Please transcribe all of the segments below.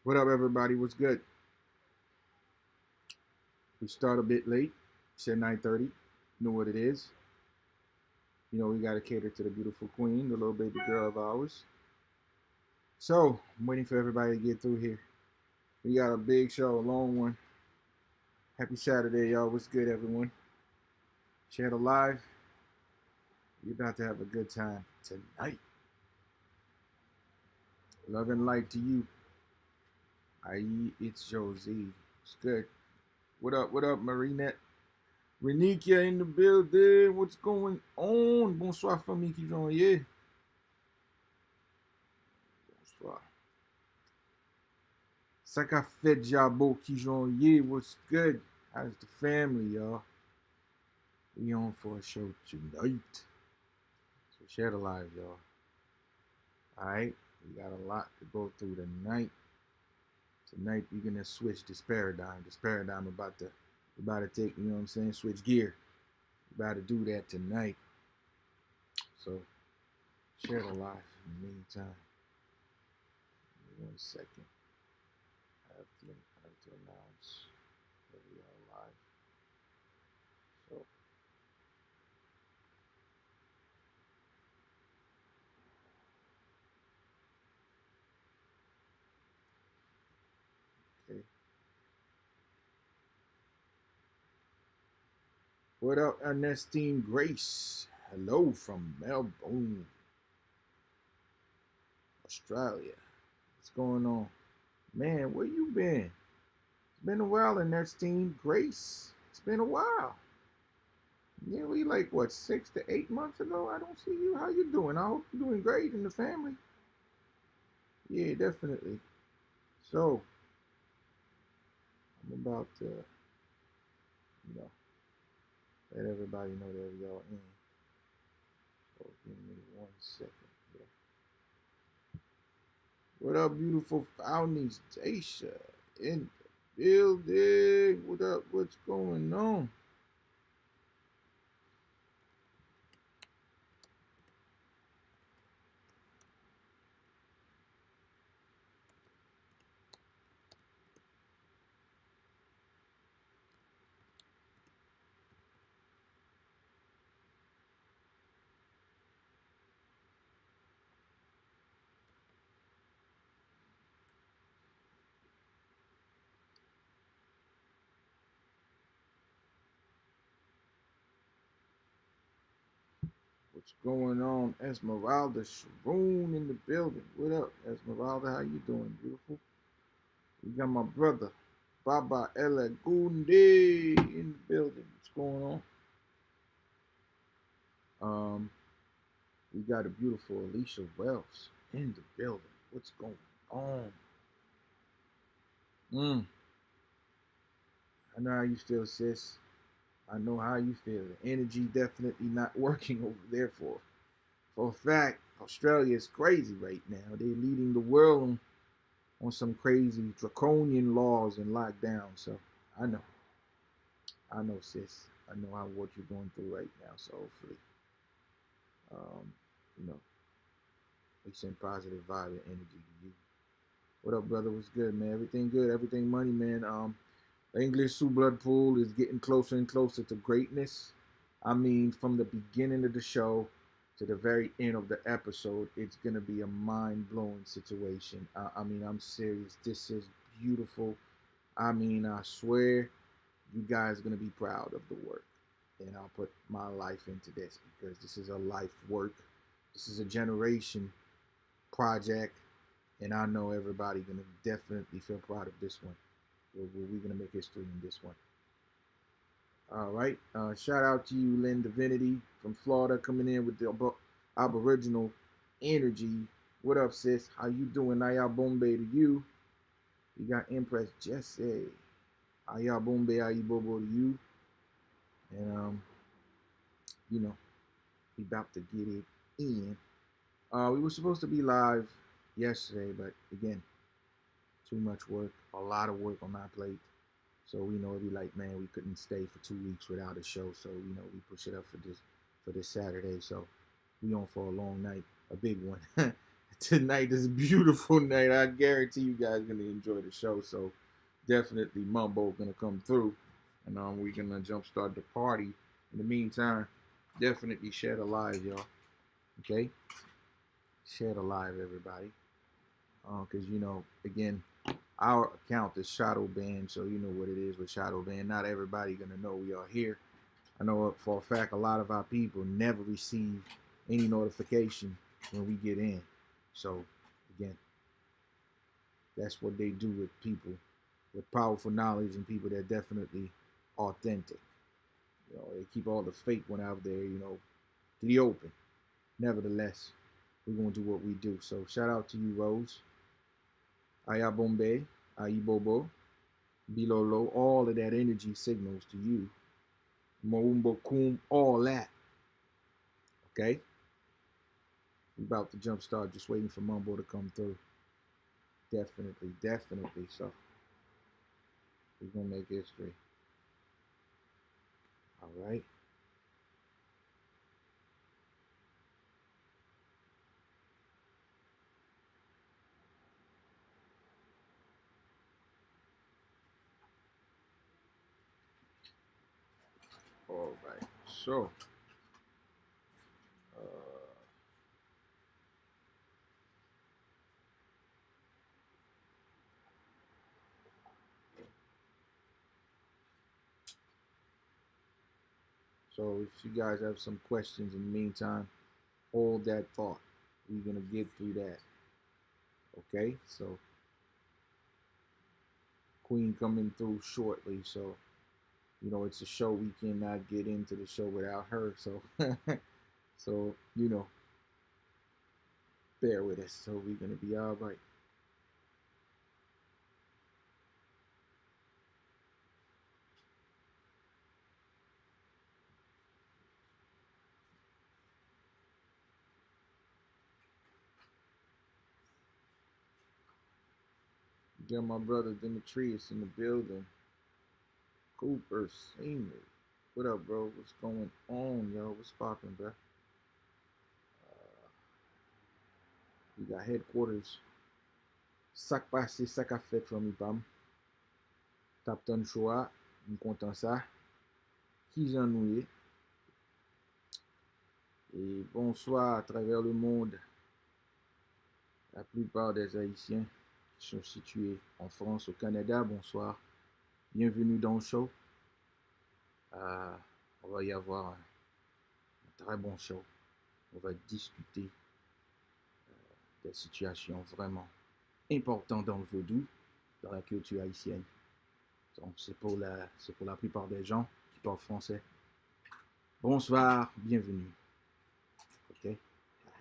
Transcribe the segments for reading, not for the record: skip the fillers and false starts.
What up, everybody? What's good? We start a bit late. Said 9:30. You know what it is. You know we gotta cater to the beautiful queen, the little baby girl of ours. So I'm waiting for everybody to get through here. We got a big show, a long one. Happy Saturday, y'all. What's good, everyone? Share the live. We're about to have a good time tonight. Love and light to you. I.e., it's Josie. It's good. What up? What up, Marinette? Renikia in the building. What's going on? Bonsoir, famille qui j'en est. Bonsoir. Saka fait Jabo qui j'en est. What's good? How's the family, y'all? We on for a show tonight. So share the live, y'all. Alright? We got a lot to go through tonight. Tonight we're gonna switch this paradigm. This paradigm about to take, you know what I'm saying, switch gear. We're about to do that tonight. So share the live in the meantime. 1 second. I have to announce that we are live. So okay. What up, Ernestine Grace? Hello from Melbourne, Australia. What's going on? Man, where you been? It's been a while, Ernestine Grace. It's been a while. Nearly like what, 6 to 8 months ago? I don't see you. How you doing? I hope you're doing great in the family. Yeah, definitely. So I'm about to, let everybody know that we all in. So give me 1 second. Yeah. What up, beautiful Fownies? Daisha in the building. What up? What's going on? What's going on? Esmeralda Sharoon in the building. What up, Esmeralda? How you doing, beautiful? We got my brother, Baba Elagunde in the building. What's going on? We got a beautiful Alicia Wells in the building. What's going on? I know how you feel, sis. I know how you feel. The energy definitely not working over there for a fact. Australia is crazy right now. They're leading the world on some crazy draconian laws and lockdowns. So I know, sis. I know what you're going through right now. So hopefully, um, you know, we send positive vibe and energy to you. What up, brother? What's good, man? Everything good? Everything money, man. The English Sue Blood Pool is getting closer and closer to greatness. I mean, from the beginning of the show to the very end of the episode, it's gonna be a mind-blowing situation. I mean, I'm serious. This is beautiful. I mean, I swear, you guys are gonna be proud of the work, and I'll put my life into this because this is a life work. This is a generation project, and I know everybody gonna definitely feel proud of this one. We're gonna make history in this one. All right. Shout out to you, Lynn Divinity from Florida, coming in with the Aboriginal energy. What up, sis? How you doing? Naya Bombe to you. You got Empress Jesse. Aya Bombe, Ayi Bobo to you. And we about to get it in. We were supposed to be live yesterday, but again, too much work, a lot of work on my plate. So it'd be like, man, we couldn't stay for 2 weeks without a show. So we push it up for this Saturday. So we on for a long night, a big one. tonight is a beautiful night. I guarantee you guys are gonna enjoy the show. So definitely Mumbo gonna come through, and we're gonna jumpstart the party. In the meantime, definitely share the live, y'all. Okay, share the live, everybody. Because you know, again, our account is shadow banned, so you know what it is with shadow ban. Not everybody gonna know we are here. I know for a fact a lot of our people never receive any notification when we get in. So again, that's what they do with people with powerful knowledge and people that are definitely authentic. You know, they keep all the fake one out there, you know, to the open. Nevertheless, we're gonna do what we do. So shout out to you, Rose, Aya Bombay, Ayi Bobo, Bilolo, all of that energy signals to you. Moumbo Kum, all that. Okay? We about to jumpstart, just waiting for Mumbo to come through. Definitely, definitely. So we're gonna make history. All right. All right. So so if you guys have some questions in the meantime, hold that thought. We're gonna get through that. Okay, so Queen coming through shortly, so you know it's a show we cannot get into the show without her. So so you know, bear with us. So we're gonna be all right. Got my brother Demetrius in the building. Cooper Senior. What up, bro? What's going on, yo? What's poppin', bro? We got headquarters. Sak pase, sak a fet from Ipam. Tap ton choua. M kontan sa. Ki jan nou ye? Et bonsoir à travers le monde. La plupart des Haïtiens qui sont situés en France, au Canada, bonsoir. Bienvenue dans le show. On va y avoir un très bon show. On va discuter des situations vraiment importantes dans le vaudou, dans la culture haïtienne. Donc c'est pour la plupart des gens qui parlent français. Bonsoir, bienvenue. Okay,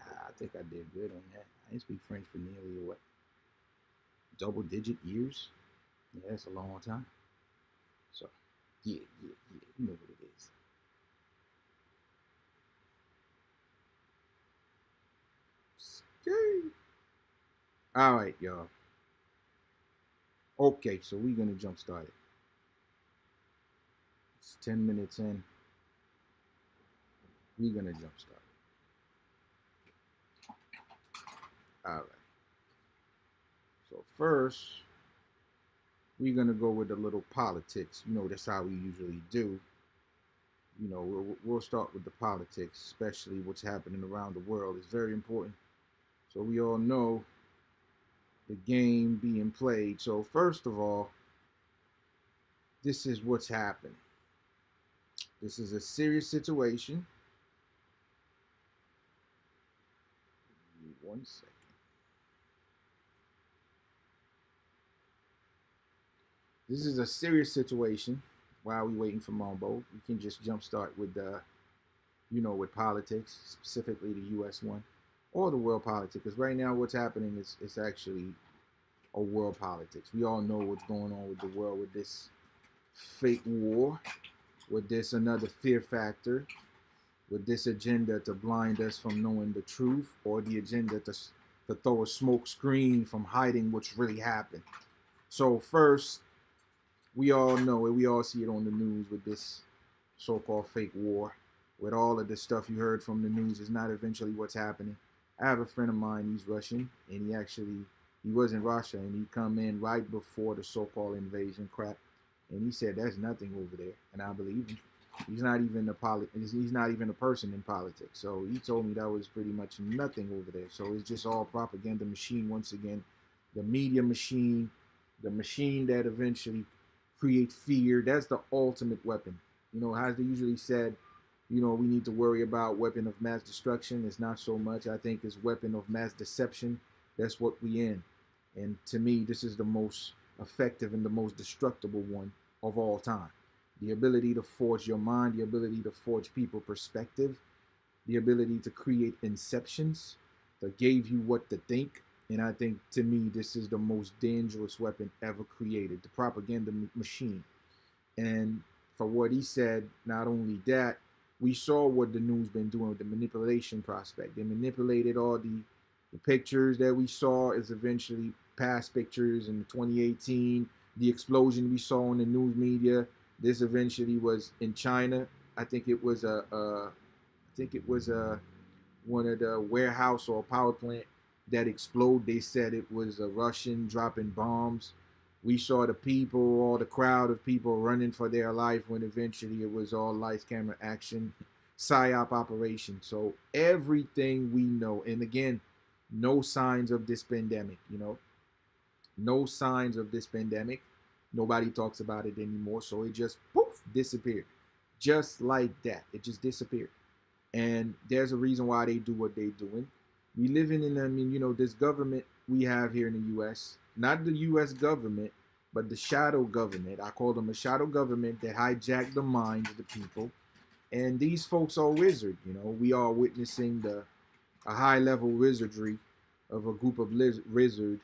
I think I did good on that. I didn't speak French for nearly what, double-digit years. Yeah, that's a long time. So yeah, you know what it is. Okay. All right, y'all. Okay, so we're gonna jump start it. It's 10 minutes in. We're gonna jump start it. All right. So first, we're gonna go with a little politics. You know, that's how we usually do. You know, we'll start with the politics, especially what's happening around the world. It's very important. So we all know the game being played. So first of all, this is what's happening. This is a serious situation. 1 second. This is a serious situation. While we waiting for Mumbo, we can just jumpstart with the, you know, with politics, specifically the U.S. one, or the world politics. Because right now, what's happening is it's actually a world politics. We all know what's going on with the world with this fake war, with this another fear factor, with this agenda to blind us from knowing the truth, or the agenda to throw a smoke screen from hiding what's really happened. So first, we all know it. We all see it on the news with this so-called fake war. With all of the stuff you heard from the news is not eventually what's happening. I have a friend of mine, he's Russian, and he was in Russia, and he come in right before the so-called invasion crap, and he said there's nothing over there, and I believe him. He's not even he's not even a person in politics. So he told me that was pretty much nothing over there. So it's just all propaganda machine once again, the media machine, the machine that eventually create fear. That's the ultimate weapon. You know, as they usually said, you know, we need to worry about weapon of mass destruction. It's not so much. I think it's weapon of mass deception. That's what we in. And to me, this is the most effective and the most destructible one of all time. The ability to forge your mind, the ability to forge people perspective, the ability to create inceptions that gave you what to think. And I think to me, this is the most dangerous weapon ever created, the propaganda machine. And for what he said, not only that, we saw what the news been doing with the manipulation prospect. They manipulated all the pictures that we saw is eventually past pictures in 2018. The explosion we saw in the news media, this eventually was in China. I think it was one of the warehouse or power plant that exploded. They said it was a Russian dropping bombs. We saw the people, all the crowd of people running for their life when eventually it was all lights, camera, action, psyop operation. So everything we know, and again, no signs of this pandemic, you know, no signs of this pandemic. Nobody talks about it anymore. So it just poof, disappeared. Just like that. It just disappeared. And there's a reason why they do what they're doing. We live in, I mean, you know, this government we have here in the U.S., not the U.S. government, but the shadow government. I call them a shadow government that hijacked the minds of the people. And these folks are wizard. You know, we are witnessing a high level wizardry of a group of wizards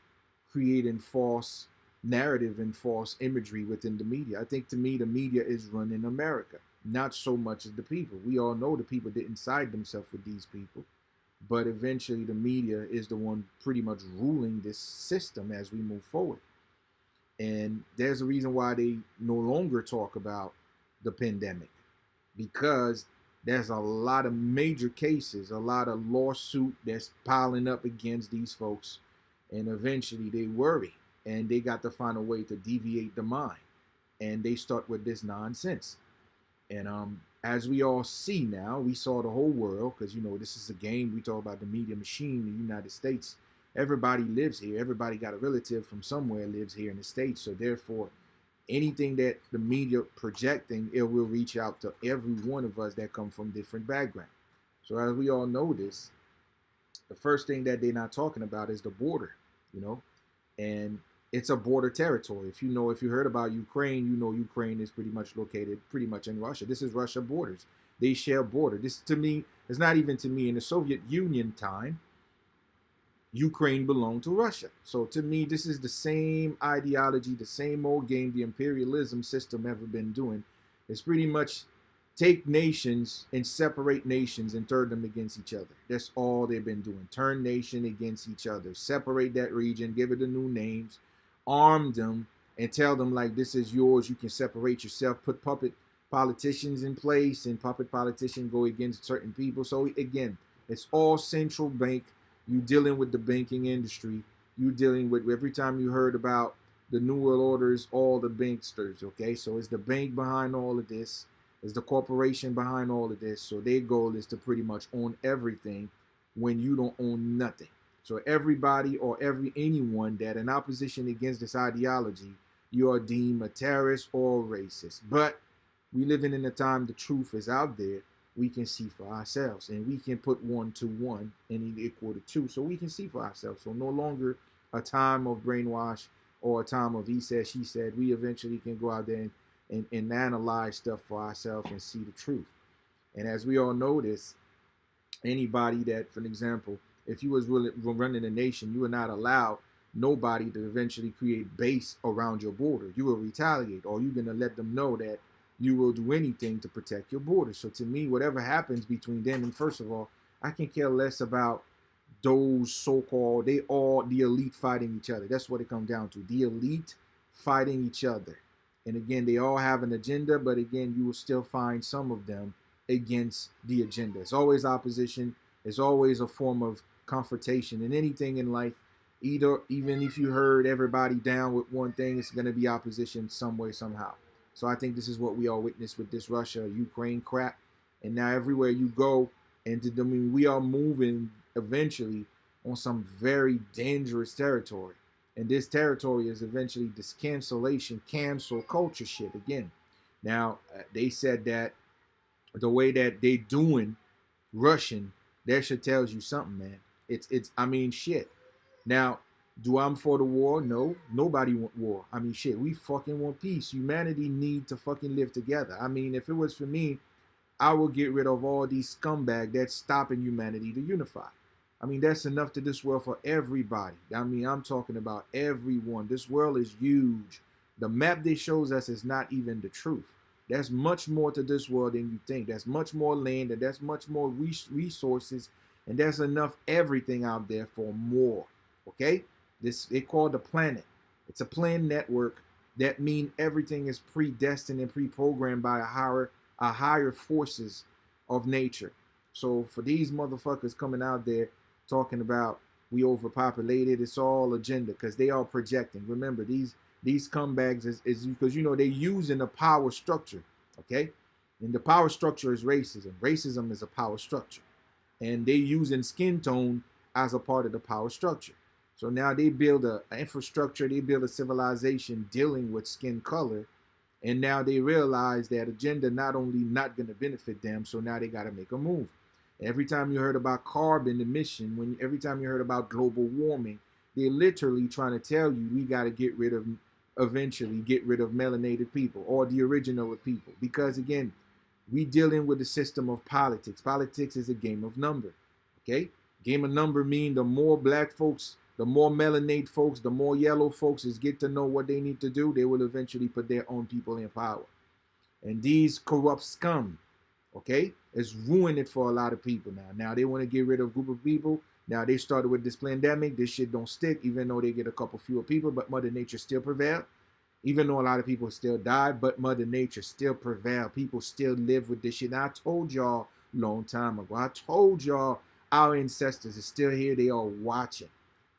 creating false narrative and false imagery within the media. I think to me, the media is running America, not so much as the people. We all know the people didn't side themselves with these people, but eventually the media is the one pretty much ruling this system as we move forward. And there's a reason why they no longer talk about the pandemic, because there's a lot of major cases, a lot of lawsuit that's piling up against these folks. And eventually they worry and they got to find a way to deviate the mind. And they start with this nonsense. And as we all see now, we saw the whole world, because, you know, this is a game. We talk about the media machine, the United States. Everybody lives here. Everybody got a relative from somewhere lives here in the States. So therefore, anything that the media projecting, it will reach out to every one of us that come from different backgrounds. So as we all know this, the first thing that they're not talking about is the border, you know, and it's a border territory. If you heard about Ukraine, you know Ukraine is pretty much located pretty much in Russia. This is Russia borders. They share border. This to me, it's not even to me. In the Soviet Union time, Ukraine belonged to Russia. So to me, this is the same ideology, the same old game the imperialism system ever been doing. It's pretty much take nations and separate nations and turn them against each other. That's all they've been doing. Turn nation against each other. Separate that region, give it the new names, arm them, and tell them like this is yours. You can separate yourself, put puppet politicians in place, and puppet politicians go against certain people. So again, it's all central bank. You dealing with the banking industry. You dealing with, every time you heard about the New World Orders, all the banksters, okay? So it's the bank behind all of this. It's the corporation behind all of this. So their goal is to pretty much own everything when you don't own nothing. So everybody or anyone that in opposition against this ideology, you are deemed a terrorist or racist. But we living in a time the truth is out there. We can see for ourselves, and we can put 1 to 1 and equal to 2, so we can see for ourselves. So no longer a time of brainwash or a time of he said, she said. We eventually can go out there and analyze stuff for ourselves and see the truth. And as we all know this, anybody that, for example, if you was really running a nation, you would not allow nobody to eventually create base around your border. You will retaliate, or you're going to let them know that you will do anything to protect your border. So to me, whatever happens between them, and first of all, I can care less about those so-called, they all the elite fighting each other. That's what it comes down to. The elite fighting each other. And again, they all have an agenda, but again, you will still find some of them against the agenda. It's always opposition. It's always a form of confrontation. And anything in life, even if you heard everybody down with one thing, it's going to be opposition some way, somehow. So I think this is what we all witnessed with this Russia-Ukraine crap. And now everywhere you go, we are moving eventually on some very dangerous territory. And this territory is eventually this cancel culture shit again. Now, they said that the way that they doing Russian, that should tells you something, man. I mean, shit. Now, do I'm for the war? No, nobody want war. I mean, shit, we fucking want peace. Humanity need to fucking live together. I mean, if it was for me, I will get rid of all these scumbags that's stopping humanity to unify. I mean, that's enough to this world for everybody. I mean, I'm talking about everyone. This world is huge. The map they shows us is not even the truth. There's much more to this world than you think. There's much more land, and there's much more resources, and there's enough everything out there for more. Okay? They call the planet. It's a planned network. That means everything is predestined and pre-programmed by a higher forces of nature. So for these motherfuckers coming out there talking about we overpopulated, it's all agenda because they are projecting. Remember, these scumbags is because, you know, they're using the power structure, okay? And the power structure is racism. Racism is a power structure. And they're using skin tone as a part of the power structure. So now they build an infrastructure, they build a civilization dealing with skin color. And now they realize that agenda not only not going to benefit them, so now they got to make a move. Every time you heard about carbon emission, every time you heard about global warming, they're literally trying to tell you we got to eventually get rid of melanated people or the original people. Because again, we dealing with the system of politics. Politics is a game of number, okay? Game of number mean the more black folks, the more melanated folks, the more yellow folks get to know what they need to do, they will eventually put their own people in power. And these corrupt scum, okay, is ruining it for a lot of people now. Now they want to get rid of a group of people. Now they started with this pandemic. This shit don't stick, even though they get a couple fewer people, but Mother Nature still prevail. Even though a lot of people still die, but Mother Nature still prevail. People still live with this shit. And I told y'all a long time ago. I told y'all our ancestors are still here. They are watching.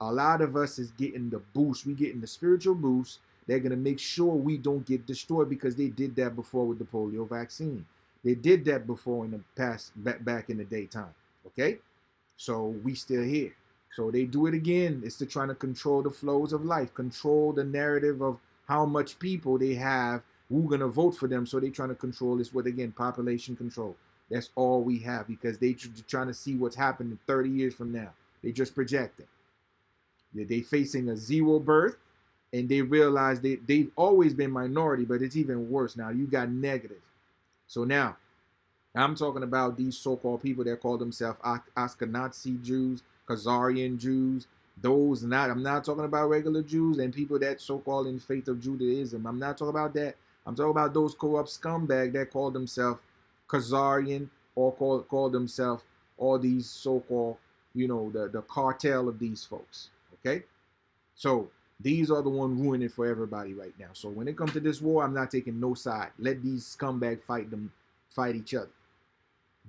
A lot of us is getting the boost. We getting the spiritual boost. They're going to make sure we don't get destroyed because they did that before with the polio vaccine. They did that before in the past, back in the daytime. Okay? So we still here. So they do it again. It's to trying to control the flows of life, control the narrative of how much people they have, who's going to vote for them. So they trying to control this with, again, population control. That's all we have because they trying to see what's happening 30 years from now. They just projecting. They facing a zero birth, and they realize they've always been minority, but it's even worse now. You got negative. So now, I'm talking about these so-called people that call themselves Ashkenazi Jews, Khazarian Jews. I'm not talking about regular Jews and people that so-called in the faith of Judaism. I'm not talking about that. I'm talking about those corrupt scumbags that call themselves Khazarian or call themselves all these so-called, you know, the cartel of these folks. Okay? So these are the ones ruining it for everybody right now. So when it comes to this war, I'm not taking no side. Let these scumbags fight each other.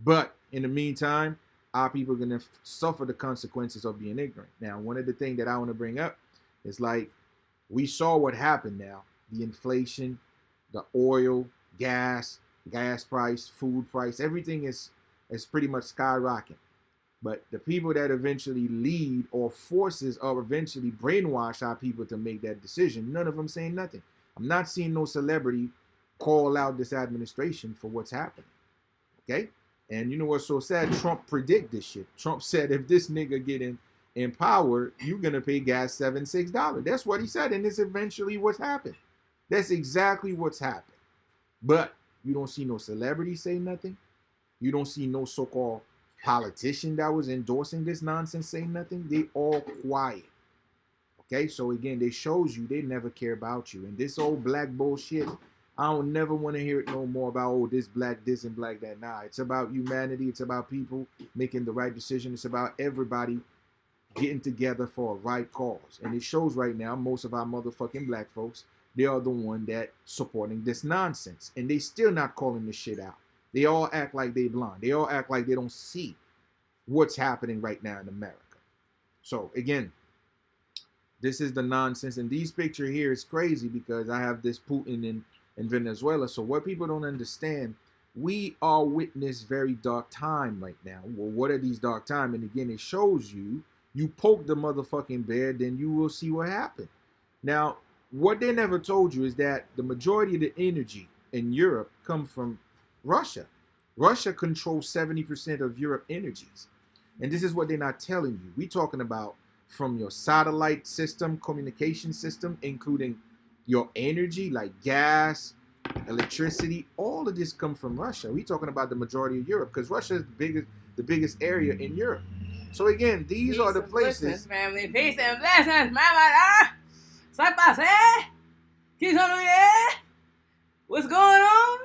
But in the meantime, our people are going to suffer the consequences of being ignorant. Now, one of the things that I want to bring up is like, we saw what happened now. The inflation, the oil, gas price, food price, everything is pretty much skyrocketing. But the people that eventually lead or forces or eventually brainwash our people to make that decision, none of them saying nothing. I'm not seeing no celebrity call out this administration for what's happening. Okay? And you know what's so sad? Trump predict this shit. Trump said if this nigga get in power, you're going to pay gas $6. That's what he said. And it's eventually what's happened. That's exactly what's happened. But you don't see no celebrity say nothing. You don't see no so-called politician that was endorsing this nonsense say nothing. They all quiet. Okay, so again, they shows you they never care about you. And this old black bullshit, I don't never want to hear it no more about, oh, this black this and black that. Nah, it's about humanity. It's about people making the right decision. It's about everybody getting together for a right cause. And it shows right now, most of our motherfucking black folks, they are the one that supporting this nonsense. And they still not calling this shit out. They all act like they blind. They all act like they don't see what's happening right now in America. So again, this is the nonsense. And these picture here is crazy because I have this Putin in Venezuela. So what people don't understand, we are witness very dark time right now. Well, what are these dark time? And again, it shows you, you poke the motherfucking bear, then you will see what happened. Now, what they never told you is that the majority of the energy in Europe come from Russia. Russia controls 70% of Europe energies. And this is what they're not telling you. We're talking about from your satellite system, communication system, including your energy like gas, electricity, all of this come from Russia. We're talking about the majority of Europe because Russia is the biggest area in Europe. So again, these Peace are the and places. Blessings, family. Peace and blessings, mama. What's going on?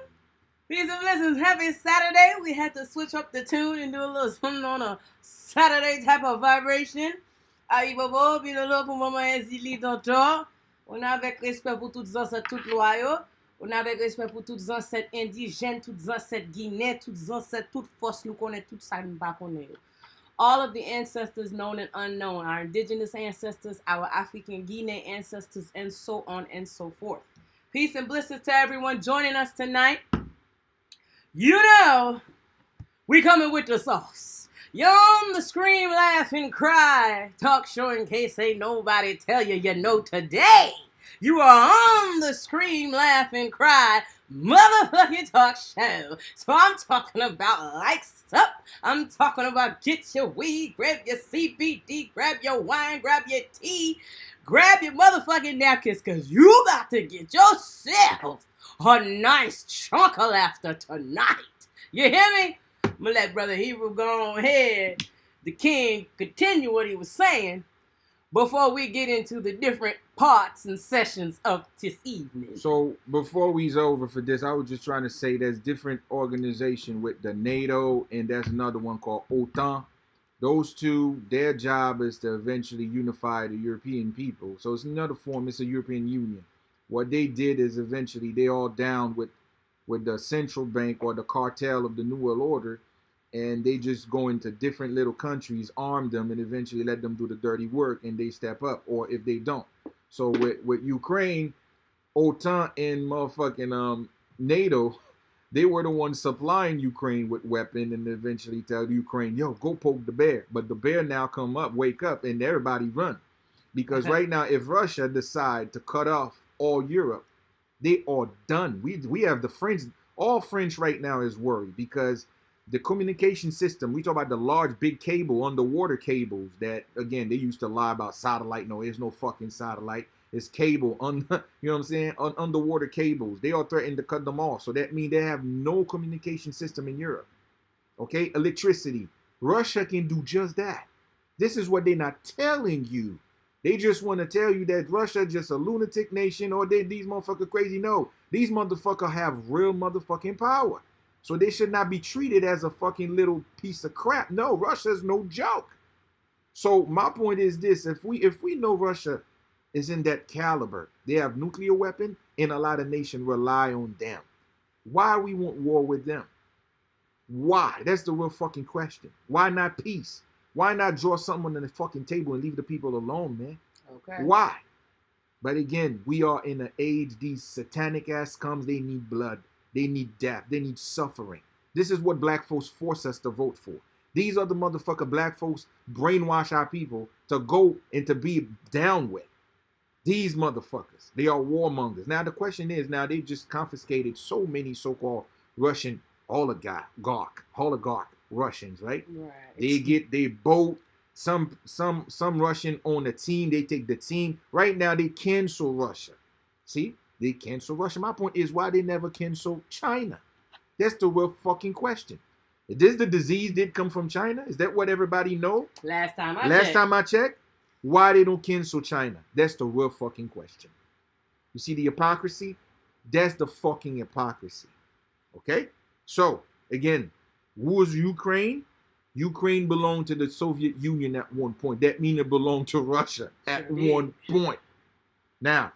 Peace and blessings. Happy Saturday. We had to switch up the tune and do a little something on a Saturday type of vibration. Aïe bobo, puis le lot pour maman Ezili Dantor. On a avec respect pour toutes les ancêtres, toutes loyaux. On a avec respect pour toutes les ancêtres indigènes, toutes les ancêtres guinéens, toutes les ancêtres, toutes forces nous connaissent, tout ça nous pas connaît. All of the ancestors known and unknown, our indigenous ancestors, our African Guinea ancestors, and so on and so forth. Peace and blessings to everyone joining us tonight. You know, we coming with the sauce. You're on the scream, laugh, and cry talk show in case ain't nobody tell you you know today. You are on the scream, laugh, and cry motherfucking talk show. So I'm talking about lights up. I'm talking about get your weed, grab your CBD, grab your wine, grab your tea, grab your motherfucking napkins, because you about to get yourself a nice chunk of laughter tonight. You hear me? I'm going to let Brother Hebrew go on ahead, the king, continue what he was saying before we get into the different parts and sessions of this evening. So before we's over for this, I was just trying to say there's different organization with the NATO and there's another one called OTAN. Those two, their job is to eventually unify the European people. So it's another form, it's a European Union. What they did is eventually they all down with the central bank or the cartel of the New World Order, and they just go into different little countries, arm them, and eventually let them do the dirty work, and they step up, or if they don't. So with Ukraine, OTAN and motherfucking NATO, they were the ones supplying Ukraine with weapon and eventually tell Ukraine, yo, go poke the bear. But the bear now come up, wake up, and everybody run. Because right now, if Russia decide to cut off all Europe, they are done. We have the French, all French right now is worried because the communication system, we talk about the large big cable, underwater cables that, again, they used to lie about satellite. No, there's no fucking satellite. It's cable, you know what I'm saying? Underwater cables. They are threatening to cut them off. So that means they have no communication system in Europe. Okay, electricity. Russia can do just that. This is what they're not telling you. They just want to tell you that Russia just a lunatic nation or these motherfuckers crazy. No, these motherfuckers have real motherfucking power. So they should not be treated as a fucking little piece of crap. No, Russia's no joke. So my point is this, if we know Russia is in that caliber, they have nuclear weapon and a lot of nations rely on them. Why we want war with them? Why? That's the real fucking question. Why not peace? Why not draw someone on the fucking table and leave the people alone, man? Okay. Why? But again, we are in an age, these satanic ass comes, they need blood. They need death. They need suffering. This is what black folks force us to vote for. These are the motherfucker black folks brainwash our people to go and to be down with. These motherfuckers. They are warmongers. Now the question is, now they just confiscated so many so-called Russian oligarch Russians, right? Right. They vote. Some Russian on a team. They take the team. Right now they cancel Russia. See, they cancel Russia. My point is why they never cancel China. That's the real fucking question. This the disease did come from China? Is that what everybody know? Last time I checked. Why they don't cancel China? That's the real fucking question. You see the hypocrisy? That's the fucking hypocrisy. Okay? So, again, who was Ukraine? Ukraine belonged to the Soviet Union at one point. That means it belonged to Russia at one point. Now,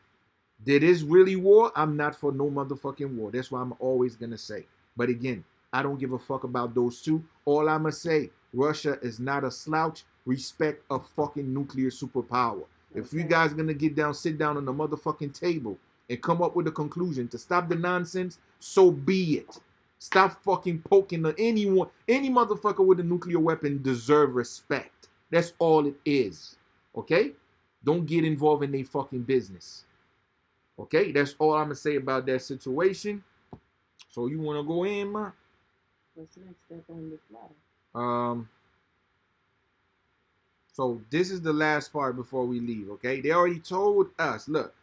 did this really war? I'm not for no motherfucking war. That's why I'm always going to say. But again, I don't give a fuck about those two. All I'm going to say, Russia is not a slouch. respect a fucking nuclear superpower. If you guys gonna sit down on the motherfucking table and come up with a conclusion to stop the nonsense, so be it. Stop fucking poking anyone. Any motherfucker with a nuclear weapon deserve respect. That's all it is. Okay? Don't get involved in their fucking business. Okay? That's all I'm gonna say about that situation. So you wanna go in, man? What's the next step on this ladder? So this is the last part before we leave, okay? They already told us, look,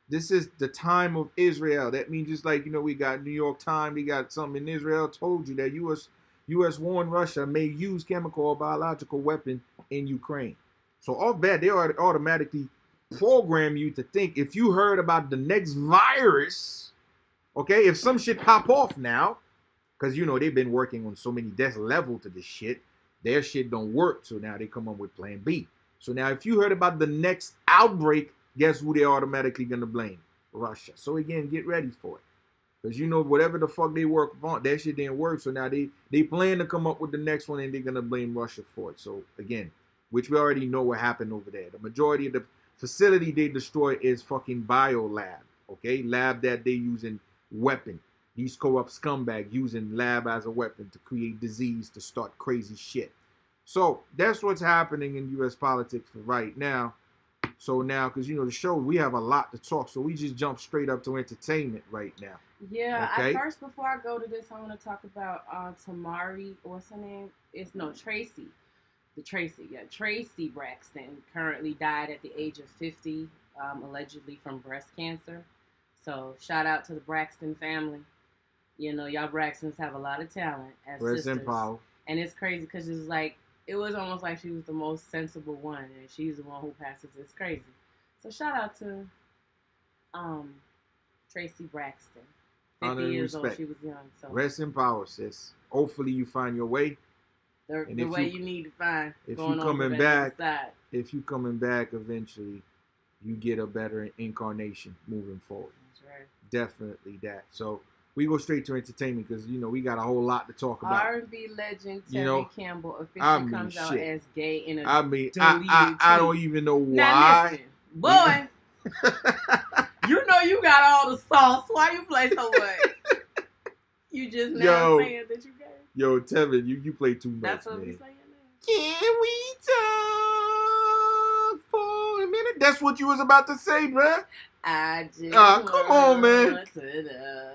this is the time of Israel. That means just like, we got New York Times, we got something in Israel told you that U.S. warned Russia may use chemical or biological weapon in Ukraine. So off bat, they automatically program you to think if you heard about the next virus, okay, if some shit pop off now, because, they've been working on so many deaths level to this shit, their shit don't work. So now they come up with plan B. So now if you heard about the next outbreak, guess who they're automatically going to blame? Russia. So again, get ready for it. Because whatever the fuck they work on, that shit didn't work. So now they plan to come up with the next one and they're going to blame Russia for it. So again, which we already know what happened over there. The majority of the facility they destroy is fucking biolab. Okay? Lab that they using weapon. These corrupt scumbags using lab as a weapon to create disease to start crazy shit. So that's what's happening in U.S. politics for right now. So now, because, the show, we have a lot to talk. So we just jump straight up to entertainment right now. Yeah, okay? First, before I go to this, I want to talk about Tamari, what's her name? Tracy. Tracy Braxton currently died at the age of 50, allegedly from breast cancer. So shout out to the Braxton family. Y'all Braxtons have a lot of talent as Rest sisters. in power. And it's crazy because it was almost like she was the most sensible one, and she's the one who passes. It's crazy. So shout out to Tracy Braxton. 50 years old, she was young. So rest in power, sis. Hopefully you find your way. The way you need to find. If you coming back, eventually you get a better incarnation moving forward. That's right. Definitely that. So we go straight to entertainment because, we got a whole lot to talk about. R&B legend Terry Campbell officially comes out as gay in a I don't even know why. Now listen, boy, you got all the sauce. Why you play so much? You just now saying that you gay. Yo, Tevin, you play too much, That's what man. we saying now. Can we talk for a minute? That's what you was about to say, bruh. I just come on, man.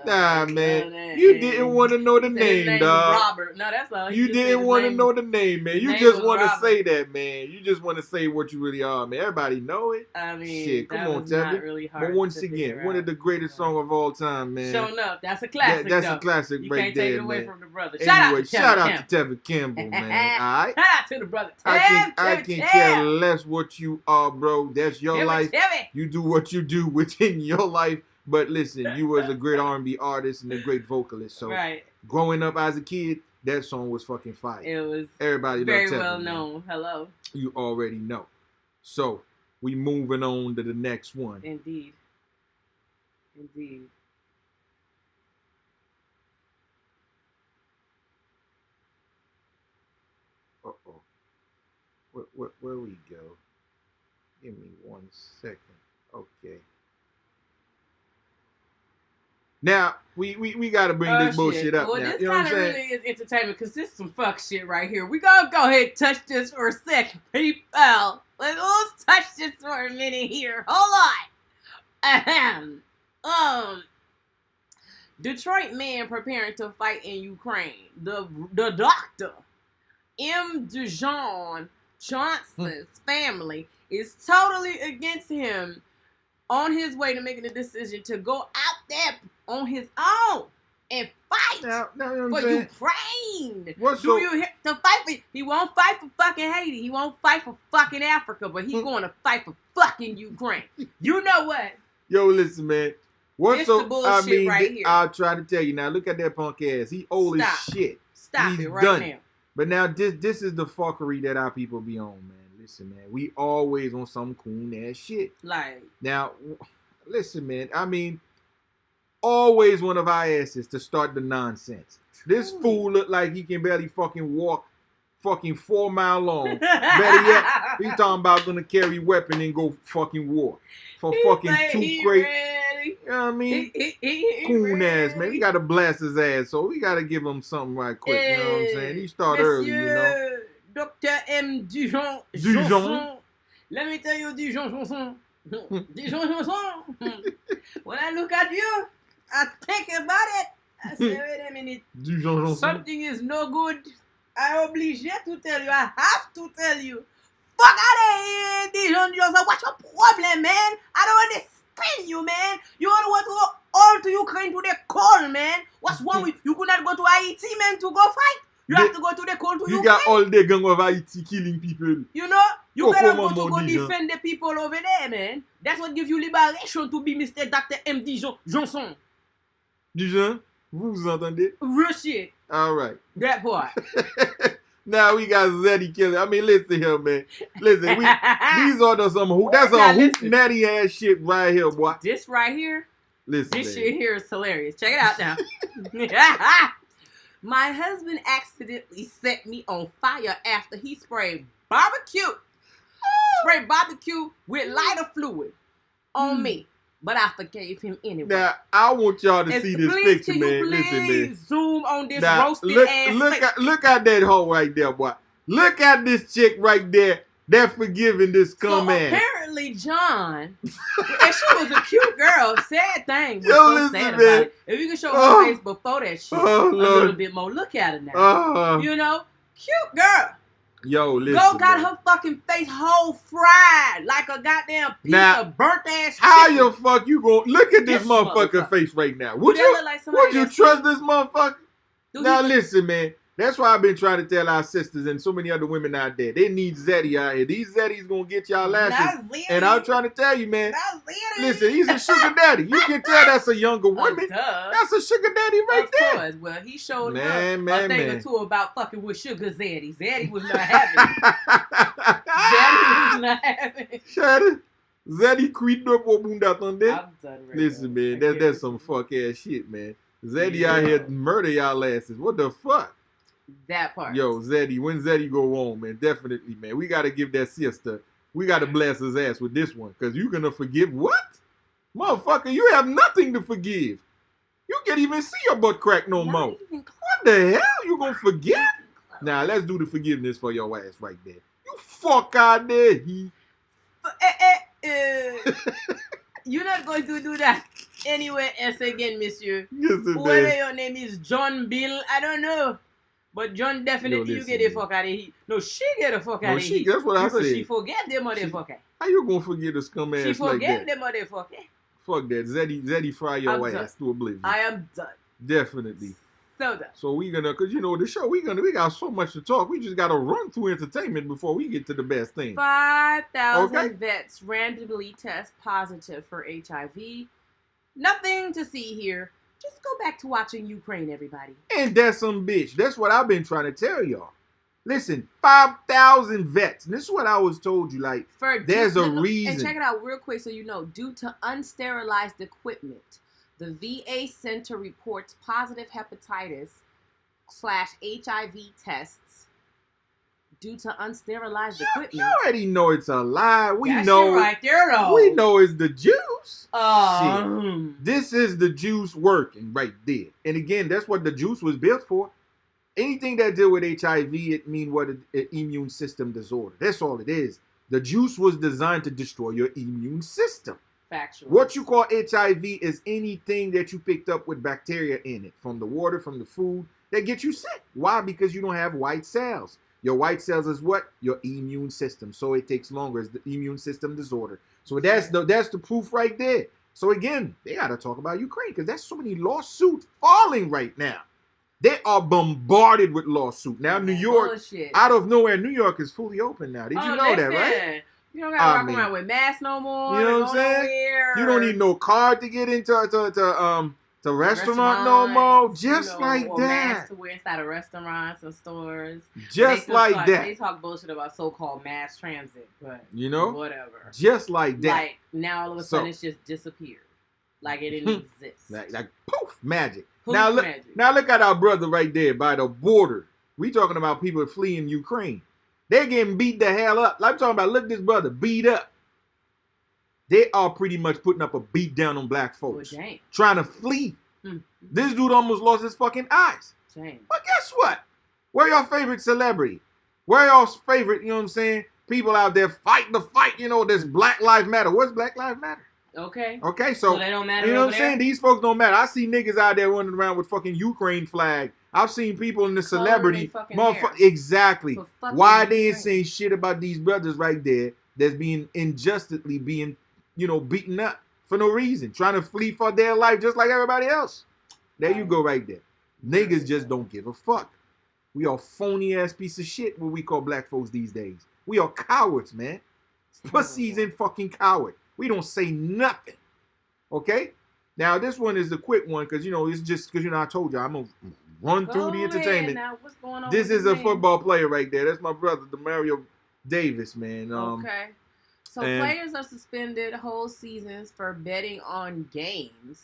Nah, man. You didn't want to know the name, dog. Robert. No, that's all. You didn't want to know the name, man. You just want to say that, man. You just want to say what you really are, man. Everybody know it. I mean, shit, come on, Tevin. Really hard. But once again, one of the greatest songs of all time, man. Showing up. That's a classic. That's a classic you right there, man. You can't take it away from the brother. Shout out to Tevin Campbell, man. All right. Shout out to the brother. I can care less what you are, bro. That's your life. You do what you do within your life. But listen, you was a great R&B artist and a great vocalist. So growing up as a kid, that song was fucking fire. It was everybody very loved well Tevin, known. Man. Hello. You already know. So we moving on to the next one. Indeed. Uh-oh. Where we go? Give me 1 second. Okay. Now, we got to bring this bullshit up now. This you know what I'm saying? really is entertainment because this is some fuck shit right here. We gonna go ahead and touch this for a second, people. Let's touch this for a minute here. Hold on. Detroit man preparing to fight in Ukraine. The doctor, M. Dijon Johnson's family is totally against him on his way to making a decision to go out there on his own and fight for Ukraine. To fight for? He won't fight for fucking Haiti. He won't fight for fucking Africa, but he's going to fight for fucking Ukraine. You know what? Yo, listen, man. What's the bullshit right here? I'll try to tell you now. Look at that punk ass. He old as shit. Stop it right now. But now this is the fuckery that our people be on, man. Listen, man, we always on some coon ass shit. Like now, listen, man. I mean, always one of our asses to start the nonsense. Truly. This fool look like he can barely fucking walk fucking 4 mile long. Better yet, he talking about gonna carry weapon and go fucking war for fucking 2 crates. You know what I mean? Coon ass, man. We gotta blast his ass, so we gotta give him something right quick. You know what I'm saying? He start early, you know. Dr. M. Dijon. Let me tell you, Dijon. When I look at you, I think about it. I say, wait a minute. Something is no good. I oblige to tell you. I have to tell you. Fuck out of here, Dijon. What's your problem, man? I don't understand you, man. You don't want to go all to Ukraine to the cold, man. What's wrong with you? You could not go to Haiti, man, to go fight. You have to go to the cold to Ukraine. You got all the gang of Haiti killing people. You know? You gotta go to go defend the people over there, man. That's what gives you liberation to be Mr. Dr. M. Johnson. Dijon, vous entendez? Real shit. All right. That part. Now we got Zeddy killing. I mean, listen here, man. Listen, these are some hoot. That's a hoot natty ass shit right here, boy. This right here. Listen, this shit here is hilarious. Check it out now. My husband accidentally set me on fire after he sprayed barbecue with lighter fluid on me. But I forgave him anyway. Now, I want y'all to see this picture, man. Listen, man. Zoom on this roasted ass look at that hoe right there, boy. Look at this chick right there. They're forgiving this scum ass. Apparently, John, and she was a cute girl. Sad thing. So sad about it. If you can show her face before that shit a little bit more, look at her now. You know, cute girl. Yo, listen. Got her fucking face whole fried like a goddamn piece of burnt ass shit. How your fuck you gonna look at this motherfucker face right now? Would you trust this motherfucker? Now listen, man. That's why I've been trying to tell our sisters and so many other women out there. They need Zeddy out here. These Zeddies gonna get y'all lashes. And I'm trying to tell you, man. Listen, he's a sugar daddy. You can tell that's a younger woman. That's a sugar daddy right there. Of course. Well, he showed her a thing or two about fucking with sugar Zeddy. Zeddy was not having it. Zeddy was not having it. Shut Zeddy creeped up on Bunda Thunder. I'm done right Listen, man, that's some fuck ass shit, man. Zeddy out here murder y'all asses. What the fuck? That part. Yo, Zeddy, when Zeddy go on, man, definitely, man. We got to give that sister, we got to blast his ass with this one. Because you going to forgive what? Motherfucker, you have nothing to forgive. You can't even see your butt crack no more. What the hell you going to forgive? Now, let's do the forgiveness for your ass right there. You fuck out there, You're not going to do that anywhere else again, monsieur. Yes, whether your name is John Bill, I don't know. But John definitely, you get the fuck out of here. No, she get the fuck out of here. That's what I said. She forget the motherfucker. How you gonna forget the scum ass like that? She forget the motherfucker. Fuck that. Zeddy fry your ass to oblivion. I am done. Definitely. So done. So we gonna, cause you know the show, we got so much to talk. We just gotta run through entertainment before we get to the best thing. 5,000 vets randomly test positive for HIV. Nothing to see here. Just go back to watching Ukraine, everybody. And that's some bitch. That's what I've been trying to tell y'all. Listen, 5,000 vets. And this is what I was told you. Like, there's a reason. And check it out real quick so you know. Due to unsterilized equipment, the VA center reports positive hepatitis/HIV tests due to unsterilized equipment. You already know it's a lie. We that know shit right there, though. We know it's the juice. Shit. This is the juice working right there. And again, that's what the juice was built for. Anything that deal with HIV, it means what an immune system disorder. That's all it is. The juice was designed to destroy your immune system. Factual. What you call HIV is anything that you picked up with bacteria in it, from the water, from the food, that get you sick. Why? Because you don't have white cells. Your white cells is what? Your immune system. So it takes longer. It's the immune system disorder. So that's the proof right there. So again, they got to talk about Ukraine because there's so many lawsuits falling right now. They are bombarded with lawsuits. Now, New York, out of nowhere, New York is fully open now. Did you know that, right? You don't got to walk around with masks no more. You know what I'm saying? You don't need no card to get into the restaurant no more. Just like that. Masks to wear inside of restaurants and stores. Just like that. They talk bullshit about so-called mass transit, but you know, whatever. Just like that. Like now, all of a sudden, it's just disappeared. Like it didn't exist. Like poof, magic. Now look at our brother right there by the border. We talking about people fleeing Ukraine. They're getting beat the hell up. Like I'm talking about, look, this brother beat up. They are pretty much putting up a beat down on black folks. Well, trying to flee. This dude almost lost his fucking eyes. Dang. But guess what? Where your favorite celebrity? Where y'all's favorite, you know what I'm saying? People out there fighting the fight, you know, this Black Lives Matter. What's Black Lives Matter? Okay. Okay, so they don't matter. You know what I'm saying? These folks don't matter. I see niggas out there running around with fucking Ukraine flag. I've seen people in the celebrity. Exactly. Why they ain't saying shit about these brothers right there that's being unjustly being, you know, beaten up for no reason, trying to flee for their life just like everybody else. There you go right there. Niggas just don't give a fuck. We are phony ass piece of shit what we call black folks these days. We are cowards, man. Pussies and fucking coward. We don't say nothing. Okay? Now this one is the quick one because, you know, it's just because, you know, I told you I'm going to run through the entertainment. Now, what's going on this is a football player right there. That's my brother, Demario Davis, man. Okay. So players are suspended whole seasons for betting on games.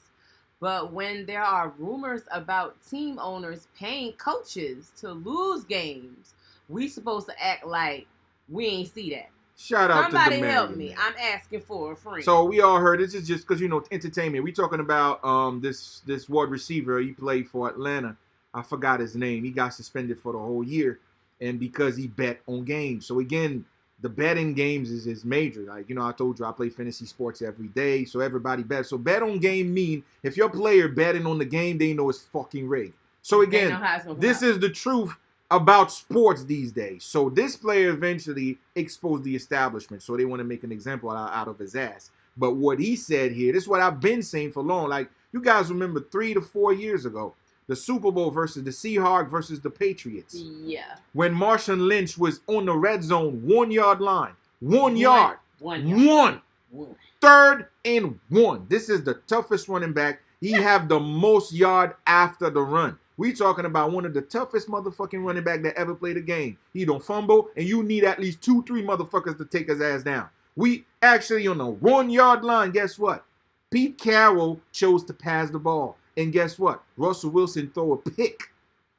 But when there are rumors about team owners paying coaches to lose games, we supposed to act like we ain't see that. Shout out to somebody help me. I'm asking for a friend. So we all heard this is just because, you know, entertainment. We talking about this wide receiver. He played for Atlanta. I forgot his name. He got suspended for the whole year, and because he bet on games. So again, the betting games is major. Like, you know, I told you I play fantasy sports every day, so everybody bets. So bet on game mean if your player betting on the game, they know it's fucking rigged. So again, this is the truth about sports these days. So this player eventually exposed the establishment, so they want to make an example out of his ass. But what he said here, this is what I've been saying for long. Like, you guys remember 3 to 4 years ago, the Super Bowl versus the Seahawks versus the Patriots. Yeah. When Marshawn Lynch was on the red zone, 1 yard line. 1 yard. 1 yard. One. 3rd and 1. This is the toughest running back. He have the most yard after the run. We talking about one of the toughest motherfucking running back that ever played a game. He don't fumble, and you need at least 2-3 motherfuckers to take his ass down. We actually on the 1 yard line, guess what? Pete Carroll chose to pass the ball. And guess what? Russell Wilson throw a pick.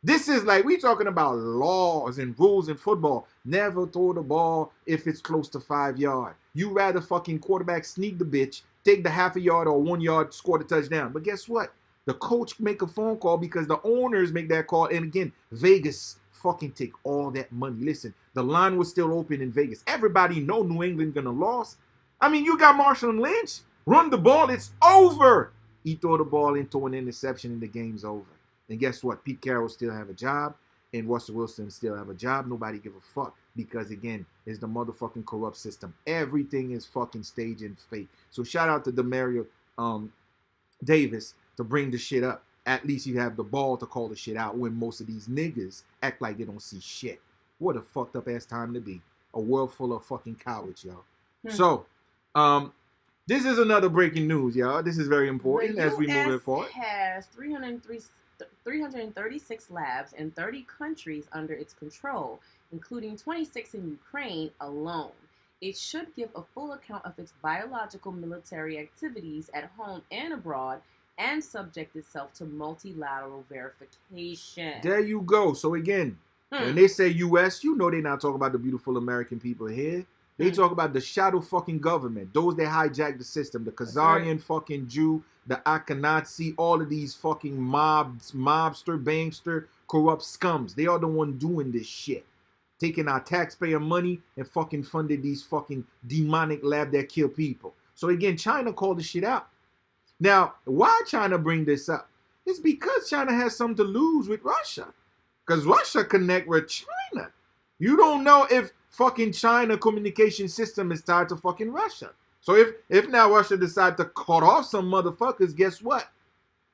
This is like, we talking about laws and rules in football. Never throw the ball if it's close to 5 yards. You rather fucking quarterback sneak the bitch, take the half a yard or 1 yard, score the touchdown. But guess what? The coach make a phone call because the owners make that call. And again, Vegas fucking take all that money. Listen, the line was still open in Vegas. Everybody know New England gonna lose. I mean, you got Marshawn Lynch. Run the ball. It's over. He throw the ball into an interception and the game's over. And guess what? Pete Carroll still have a job. And Russell Wilson still have a job. Nobody give a fuck. Because, again, it's the motherfucking corrupt system. Everything is fucking staged and fake. So shout out to Demario Davis to bring the shit up. At least you have the ball to call the shit out when most of these niggas act like they don't see shit. What a fucked up ass time to be. A world full of fucking cowards, y'all. So, this is another breaking news, y'all. This is very important as we move it forward. The US has 336 labs in 30 countries under its control, including 26 in Ukraine alone. It should give a full account of its biological military activities at home and abroad and subject itself to multilateral verification. There you go. So again, when they say U.S., you know they're not talking about the beautiful American people here. They talk about the shadow fucking government, those that hijack the system, the Khazarian fucking Jew, the Akhenazi, all of these fucking mobster, bankster, corrupt scums. They are the one doing this shit. Taking our taxpayer money and fucking funded these fucking demonic lab that kill people. So again, China called this shit out. Now, why China bring this up? It's because China has something to lose with Russia. Because Russia connect with China. You don't know if fucking China communication system is tied to fucking Russia. So if now Russia decide to cut off some motherfuckers, guess what?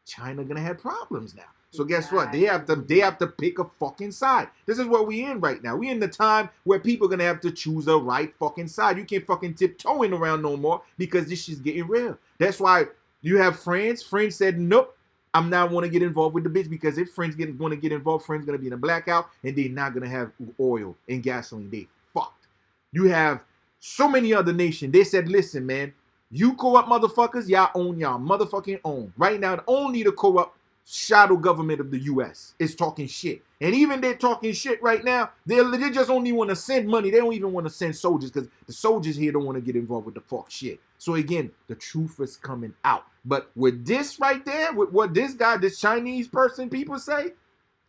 China gonna have problems now. So guess what? They have to pick a fucking side. This is what we in right now. We in the time where people are gonna have to choose a right fucking side. You can't fucking tiptoeing around no more because this shit's getting real. That's why you have France. France said, nope, I'm not want to get involved with the bitch because if France want to get involved, France gonna be in a blackout and they're not gonna have oil and gasoline. They fucked. You have so many other nations. They said, listen, man, you corrupt motherfuckers, y'all own y'all motherfucking own. Right now, only the corrupt shadow government of the U.S. is talking shit. And even they're talking shit right now. They just only want to send money. They don't even want to send soldiers because the soldiers here don't want to get involved with the fuck shit. So again, the truth is coming out. But with this right there, with what this guy, this Chinese person, people say,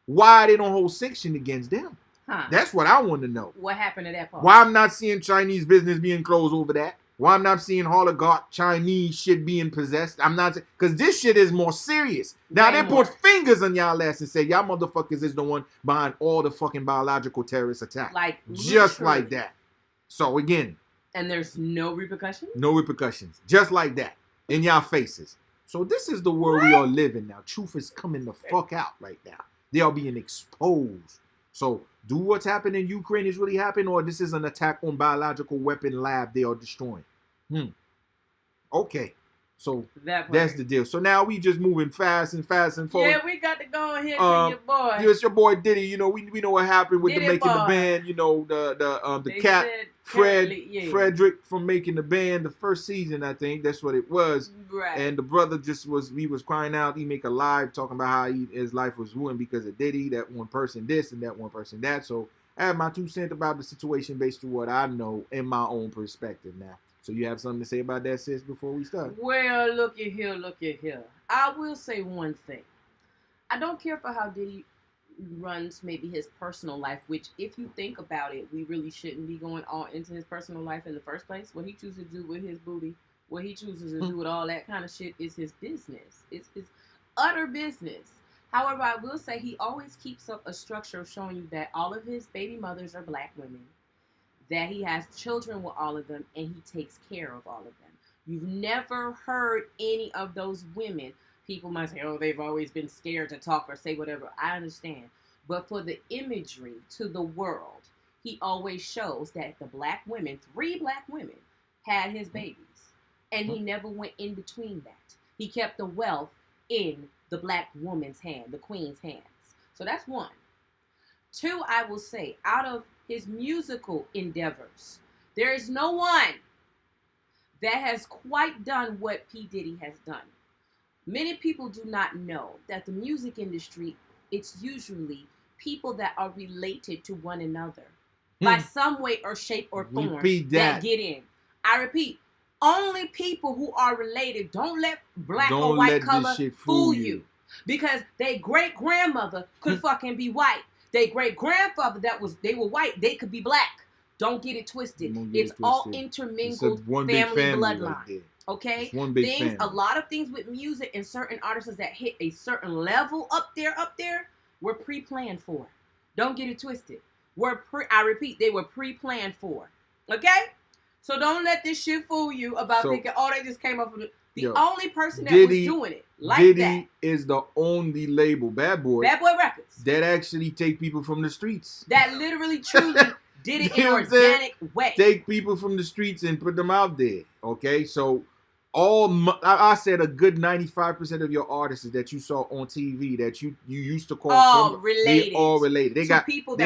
why they don't hold sanction against them? Huh. That's what I want to know. What happened to that part? Why I'm not seeing Chinese business being closed over that? Why I'm not seeing oligarch Chinese shit being possessed? I'm not, because this shit is more serious. Now they put fingers on y'all ass and say y'all motherfuckers is the one behind all the fucking biological terrorist attacks. Like just like that. So again. And there's no repercussions? No repercussions. Just like that. In y'all faces. So this is the world we are living now. Truth is coming the fuck out right now. They are being exposed. So do what's happened in Ukraine is really happening, or this is an attack on biological weapon lab they are destroying? Okay. So that's the deal. So now we just moving fast and forward. Yeah, we got to go ahead to your boy. Yes, your boy Diddy. You know, we know what happened with the making the band. You know, the cat Frederick from making the band the first season. I think that's what it was. Right. And the brother he was crying out. He make a live talking about how his life was ruined because of Diddy. That one person this and that one person that. So I have my 2 cents about the situation based on what I know in my own perspective now. So you have something to say about that, sis, before we start? Well, look at here. I will say one thing. I don't care for how Diddy runs maybe his personal life, which if you think about it, we really shouldn't be going all into his personal life in the first place. What he chooses to do with his booty, what he chooses to do with all that kind of shit is his business. It's his utter business. However, I will say he always keeps up a structure of showing you that all of his baby mothers are black women, that he has children with all of them, and he takes care of all of them. You've never heard any of those women. People might say, oh, they've always been scared to talk or say whatever. I understand. But for the imagery to the world, he always shows that the black women, 3 black women, had his babies. And he never went in between that. He kept the wealth in the black woman's hand, the queen's hands. So that's 1. 2, I will say, out of his musical endeavors, there is no one that has quite done what P. Diddy has done. Many people do not know that the music industry, it's usually people that are related to one another by some way or shape or form that get in. I repeat, only people who are related. Don't let black or white color fool you. Because their great-grandmother could fucking be white. Their great-grandfather they were white, they could be black. Don't get it twisted. It's all intermingled family bloodline. Right, okay? One big family. A lot of things with music and certain artists that hit a certain level up there, were pre-planned for. Don't get it twisted. I repeat, they were pre-planned for. Okay? So don't let this shit fool you about thinking, oh, they just came up with it. The only person that was doing it Diddy is the only label, Bad Boy Records, that actually take people from the streets. That literally, truly did it in an organic way. Take people from the streets and put them out there. Okay, so I said a good 95% of your artists that you saw on TV that you used to call related. They all related. They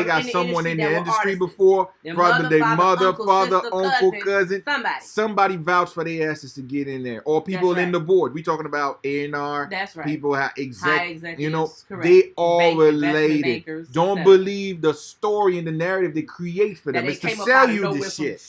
got someone in the industry before, their probably their mother, father, uncle, cousin. Somebody vouched for their asses to get in there, or people in the board. We talking about A&R. That's right. People high executives. You know, correct. they all related. Bankers, don't believe the story and the narrative they create for them. It's to sell you this shit.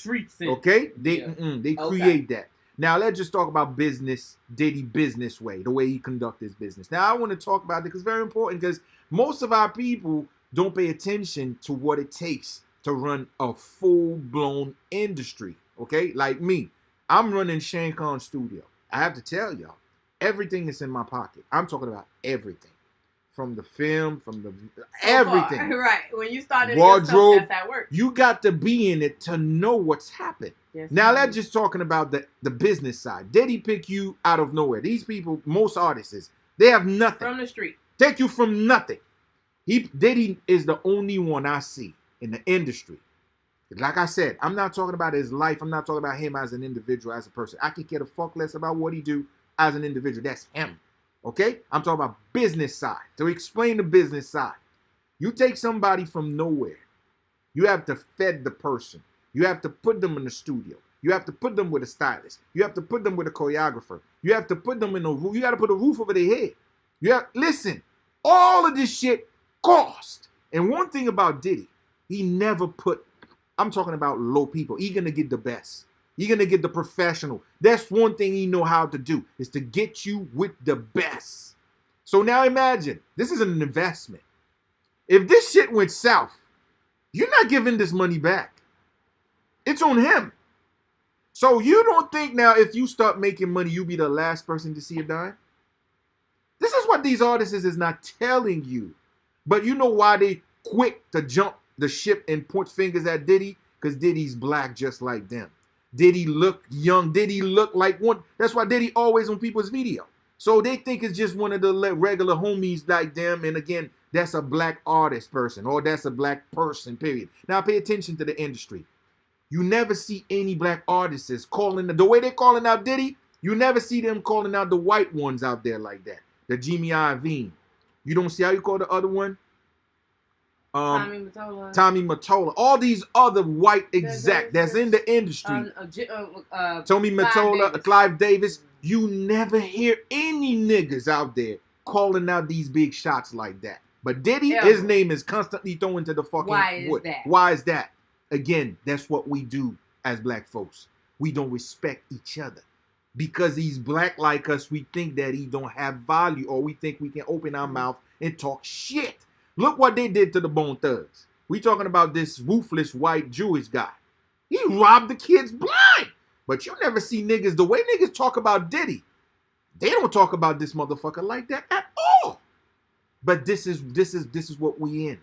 Okay, they create that. Now, let's just talk about business, Diddy business way, the way he conducts his business. Now, I want to talk about it because it's very important because most of our people don't pay attention to what it takes to run a full-blown industry, okay? Like me, I'm running CSShenkaaan Studio. I have to tell y'all, everything is in my pocket. I'm talking about everything. From the film, everything. Right. When you started wardrobe, that's how it works. You got to be in it to know what's happened. Yes, now let's just talking about the business side. Diddy pick you out of nowhere. These people, most artists, they have nothing. From the street. Take you from nothing. Diddy is the only one I see in the industry. Like I said, I'm not talking about his life. I'm not talking about him as an individual, as a person. I could care a fuck less about what he do as an individual. That's him. Okay? I'm talking about business side. To explain the business side. You take somebody from nowhere. You have to fed the person. You have to put them in the studio. You have to put them with a stylist. You have to put them with a choreographer. You have to put them in a roof. You got to put a roof over their head. Listen, all of this shit cost. And one thing about Diddy, he never put, I'm talking about low people. He gonna get the best. He gonna get the professional. That's one thing he know how to do, is to get you with the best. So now imagine, this is an investment. If this shit went south, you're not giving this money back. It's on him. So you don't think now if you start making money, you'll be the last person to see a dime? This is what these artists is not telling you. But you know why they quick to jump the ship and point fingers at Diddy? Because Diddy's black just like them. Diddy look young. Diddy look like one. That's why Diddy always on people's video. So they think it's just one of the regular homies like them. And again, that's a black artist person, or that's a black person, period. Now pay attention to the industry. You never see any black artists calling the way they're calling out Diddy. You never see them calling out the white ones out there like that. The Jimmy Iovine. You don't see how you call the other one? Tommy Mottola. Tommy Mottola. All these other white exec that's in the industry. Tommy Mottola, Clive Davis. You never hear any niggas out there calling out these big shots like that. But Diddy, his name is constantly thrown into the fucking wood. Why is that? Again, that's what we do as black folks. We don't respect each other. Because he's black like us, we think that he don't have value, or we think we can open our mouth and talk shit. Look what they did to the Bone Thugs. We talking about this ruthless white Jewish guy. He robbed the kids blind. But you never see niggas, the way niggas talk about Diddy, they don't talk about this motherfucker like that at all. But this is what we in.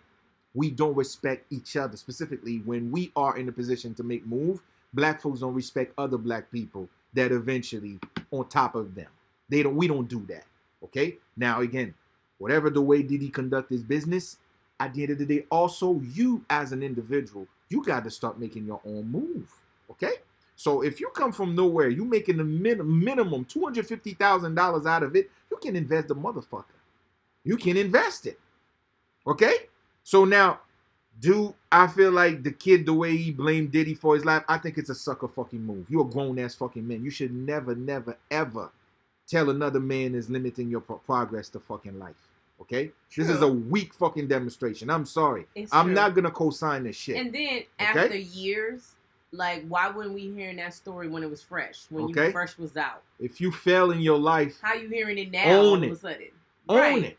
We don't respect each other. Specifically, when we are in a position to make move, black folks don't respect other black people that eventually on top of them. We don't do that. Okay? Now again, whatever the way Diddy conduct his business, at the end of the day, also you as an individual, you got to start making your own move. Okay? So if you come from nowhere, you making the minimum $250,000 out of it, you can invest the motherfucker. You can invest it. Okay? So now, do I feel like the kid, the way he blamed Diddy for his life, I think it's a sucker fucking move. You're a grown-ass fucking man. You should never, never, ever tell another man is limiting your progress to fucking life. Okay? True. This is a weak fucking demonstration. I'm sorry. I'm not going to co-sign this shit. And then after years, like, why wouldn't we hearing that story when it was fresh? When you first was out? If you fail in your life, how you hearing it now all of a sudden? Own it.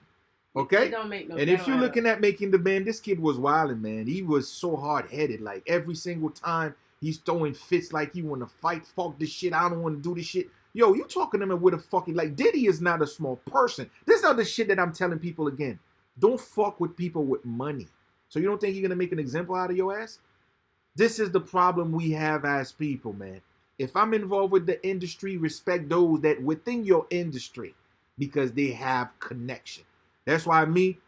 Okay? It don't make no and if you're looking at making the band, this kid was wilding, man. He was so hard-headed. Like, every single time he's throwing fits like he want to fight, fuck this shit, I don't want to do this shit. Yo, you talking to him with a fucking, like, Diddy is not a small person. This is other shit that I'm telling people again. Don't fuck with people with money. So you don't think you're going to make an example out of your ass? This is the problem we have as people, man. If I'm involved with the industry, respect those that within your industry because they have connection. That's why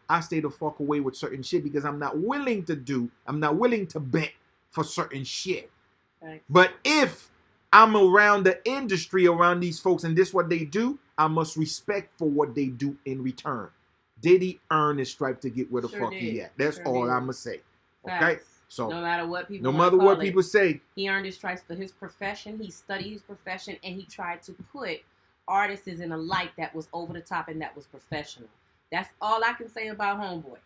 I stay the fuck away with certain shit because I'm not willing to bet for certain shit. Thanks. But if I'm around the industry, around these folks, and this what they do, I must respect for what they do in return. Diddy earned his stripe to get where the fuck he at. That's all I'm going to say. Okay? Facts. So no matter what people people say, he earned his stripes for his profession. He studied his profession, and he tried to put artists in a light that was over the top and that was professional. That's all I can say about Homeboy.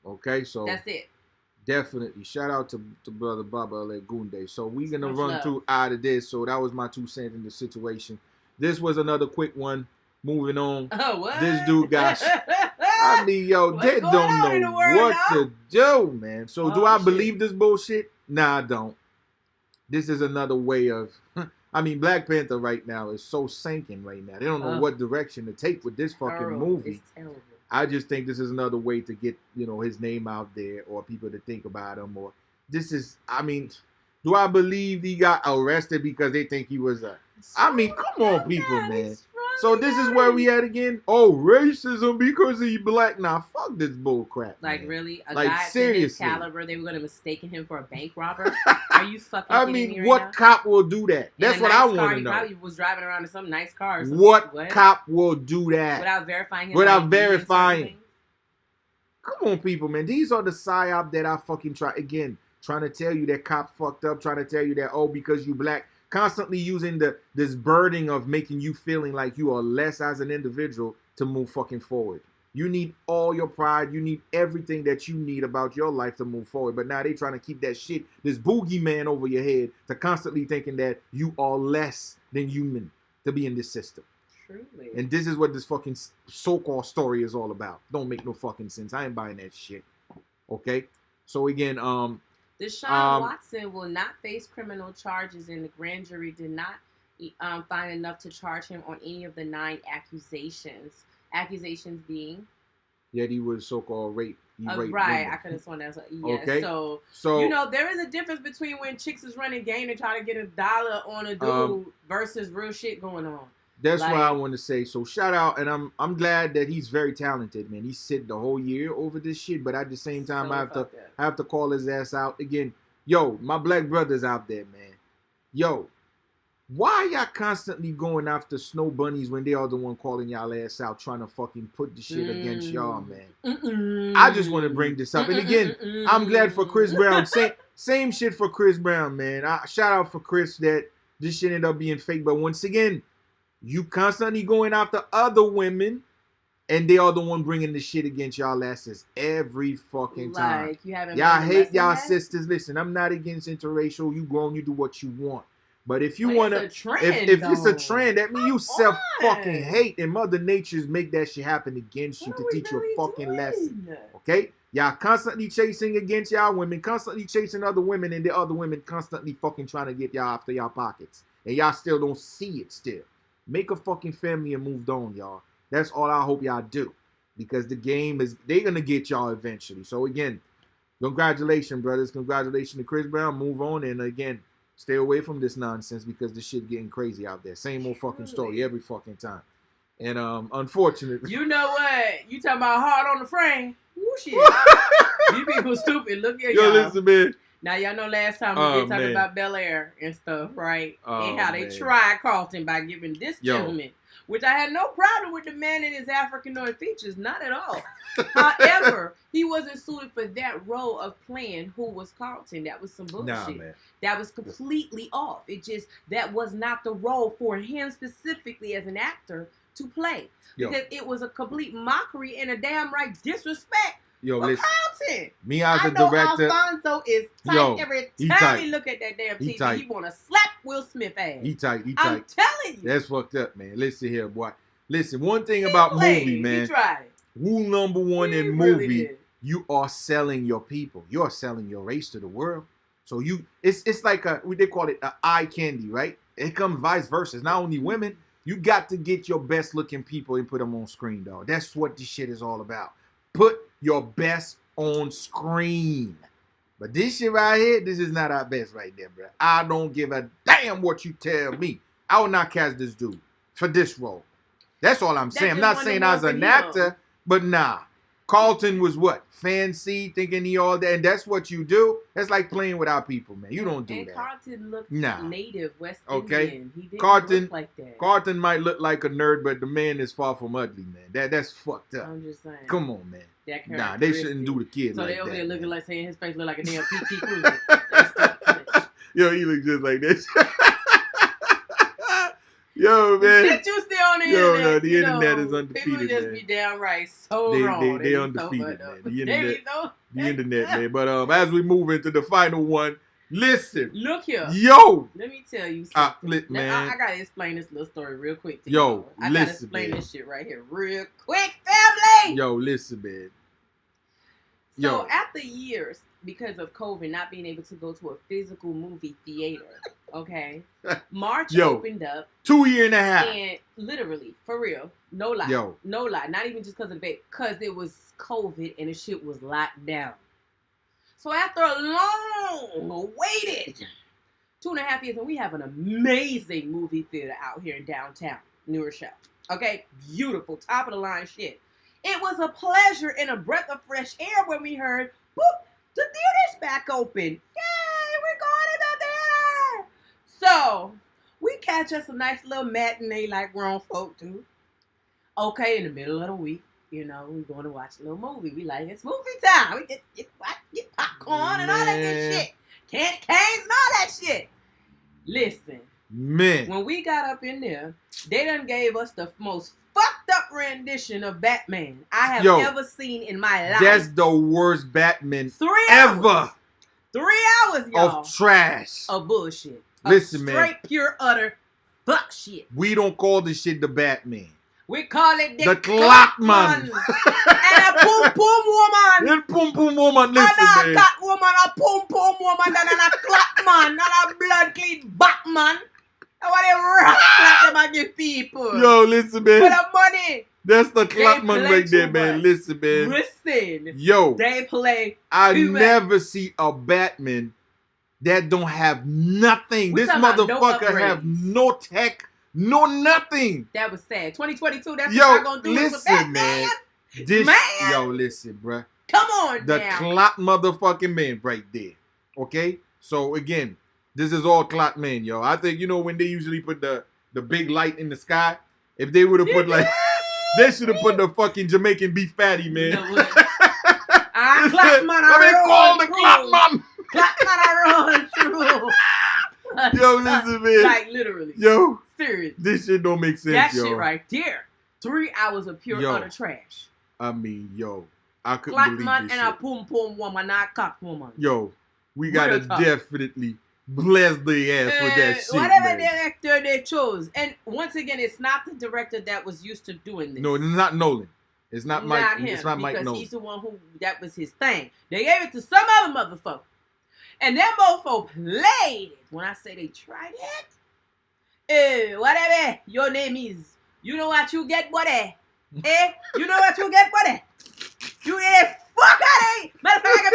Okay, so that's it. Definitely. Shout out to Brother Baba Legunde. So we're going to run through out of this. So that was my 2 cents in the situation. This was another quick one. Moving on. Oh, what? This dude got... I mean, yo, they don't know what to do, man. So do I believe this bullshit? Nah, I don't. This is another way of... I mean, Black Panther right now is so sinking right now. They don't know what direction to take with this fucking movie. It's terrible. I just think this is another way to get, his name out there or people to think about him. Or this is, I mean, do I believe he got arrested because they think he was a... I mean, come on, people, man. So this is where we at again? Oh, racism because he's black. Nah, fuck this bull crap. Like, man. Really? A like, guy seriously. Of his caliber, they were going to mistake him for a bank robber? Are you fucking I kidding mean, me right what now? cop will do that? That's what I want to know. He probably was driving around in some nice car or something. What cop will do that? Without verifying his Without ID verifying. Come on, people, man. These are the psyop that I fucking trying to tell you that cop fucked up, trying to tell you that, oh, because you black. Constantly using this burden of making you feeling like you are less as an individual to move fucking forward. You need all your pride. You need everything that you need about your life to move forward. But now they trying to keep that shit, this boogeyman over your head, to constantly thinking that you are less than human to be in this system. Truly. And this is what this fucking so-called story is all about. Don't make no fucking sense. I ain't buying that shit. Okay? So again, Deshaun Watson will not face criminal charges, and the grand jury did not find enough to charge him on any of the 9 accusations. Accusations being? Yet he was so-called raped. Right, women. I could have sworn that was okay. So you know, there is a difference between when chicks is running game and trying to get $1 on a dude versus real shit going on. That's why I want to say. So shout out, and I'm glad that he's very talented, man. He sit the whole year over this shit, but at the same time, I have to call his ass out again. Yo, my black brothers out there, man. Yo, why y'all constantly going after snow bunnies when they are the one calling y'all ass out, trying to fucking put the shit against y'all, man? I just want to bring this up, and again, I'm glad for Chris Brown. Same shit for Chris Brown, man. Shout out for Chris that this shit ended up being fake, but once again, you constantly going after other women, and they are the one bringing the shit against y'all asses every fucking time. Y'all hate y'all sisters. Listen, I'm not against interracial. You grown, you do what you want. But if you want to, if it's a trend, that means you self fucking hate, and Mother Nature's make that shit happen against you to teach you a fucking lesson. Okay? Y'all constantly chasing against y'all women, constantly chasing other women, and the other women constantly fucking trying to get y'all after y'all pockets. And y'all still don't see it still. Make a fucking family and move on, y'all. That's all I hope y'all do. Because the game is, they're going to get y'all eventually. So again, congratulations, brothers. Congratulations to Chris Brown. Move on. And again, stay away from this nonsense because the shit getting crazy out there. Same old fucking story every fucking time. And unfortunately. You know what? You talking about hard on the frame? Woo shit. You people stupid. Look at y'all. Yo, listen, man. Now, y'all know last time we been talking about Bel Air and stuff, right? And how they tried Carlton by giving this gentleman, which I had no problem with the man and his Africanoid features, not at all. However, he wasn't suited for that role of playing who was Carlton. That was some bullshit. Nah, man. That was completely off. That was not the role for him specifically as an actor to play. Because it was a complete mockery and a damn right disrespect. Yo, listen. Carlton. Me as a director. Alfonso is tight every time he look at that damn TV. He want to slap Will Smith ass. He tight. I'm telling you. That's fucked up, man. Listen here, boy. Listen, one thing about movie, man. He tried it. Rule number one in movie, you are selling your people. You are selling your race to the world. So it's like they call it eye candy, right? It comes vice versa. It's not only women. You got to get your best looking people and put them on screen, dog. That's what this shit is all about. Put your best on screen. But this shit right here, this is not our best right there, bro. I don't give a damn what you tell me. I will not cast this dude for this role. That's all I'm saying. I'm not saying I was an actor, but nah. Carlton was what? Fancy, thinking he all that, and that's what you do. That's like playing with our people, man. You don't do that. And Carlton looked native West Indian. He didn't Carlton look like that. Carlton might look like a nerd, but the man is far from ugly, man. That's fucked up. I'm just saying. Come on, man. Nah, they shouldn't do the kid like that. So they over there looking man. like saying his face look like a damn PT Cruiser. Yo, he look just like this. Yo, man. Shit, you still on the internet. No, the internet is undefeated, people just man. be downright so wrong. They undefeated, man. The internet, man. But as we move into the final one, listen. Look here. Yo. Let me tell you something. Man. I gotta explain this little story real quick to you. I gotta explain this shit right here real quick, family. Yo, listen, man. So after years, because of COVID, not being able to go to a physical movie theater, okay? March opened up. 2 years and a half. And literally, for real, no lie. No lie. Not even just because of the baby. Because it was COVID and the shit was locked down. So after a long waited 2.5 years, and we have an amazing movie theater out here in downtown New Rochelle. Okay? Beautiful. Top of the line shit. It was a pleasure and a breath of fresh air when we heard, boop, the theater's back open. Yay, we're going to the theater. So, we catch us a nice little matinee like grown folk do. Okay, in the middle of the week, you know, we're going to watch a little movie. We like, it's movie time. We get popcorn and all that good shit. Candy canes and all that shit. Listen. Man. When we got up in there, they done gave us the most fucked fucked up rendition of Batman I have ever seen in my life. That's the worst Batman 3 ever. hours. 3 hours, y'all. Of trash. Of bullshit. Listen, man. Straight, pure, utter fuck shit. We don't call this shit the Batman. We call it the Clockman. And a poom poom woman. And poom poom woman, listen, and man. a cat woman, a poom poom woman, and a clockman, and a blood clean Batman. And what they rock like them and give people. Yo, listen, man. For the money. That's the Clockman right there, man. Listen, man. Listen. Yo. They play. I never see a Batman that don't have nothing. This motherfucker have no tech, no nothing. That was sad. 2022, that's what y'all gonna do. Listen, man. Yo, listen, bruh. Come on, the clock motherfucking man right there. Okay? So again, this is all clock man, yo. I think, you know, when they usually put the big light in the sky, if they would have put like they should have put the fucking Jamaican beef patty, man. You know I clock man, I call the clock man. Clock man, I true. Yo, listen, man. Like literally. Yo. Seriously. This shit don't make sense, that yo. That shit right there. 3 hours of pure utter trash. I mean, yo. I couldn't clock believe man this and shit. a poom poom woman, not cock woman. Yo, we gotta definitely bless their ass with that shit, whatever man. director they chose. And once again, it's not the director that was used to doing this. No, it's not Nolan. It's not Mike. Not him, it's not Mike because Nolan. he's the one who, that was his thing. They gave it to some other motherfucker. And them mofo played it. When I say they tried it, whatever your name is, you know what you get, buddy. You know what you get, buddy. You get a FOKADEHI. Matter of fact, I got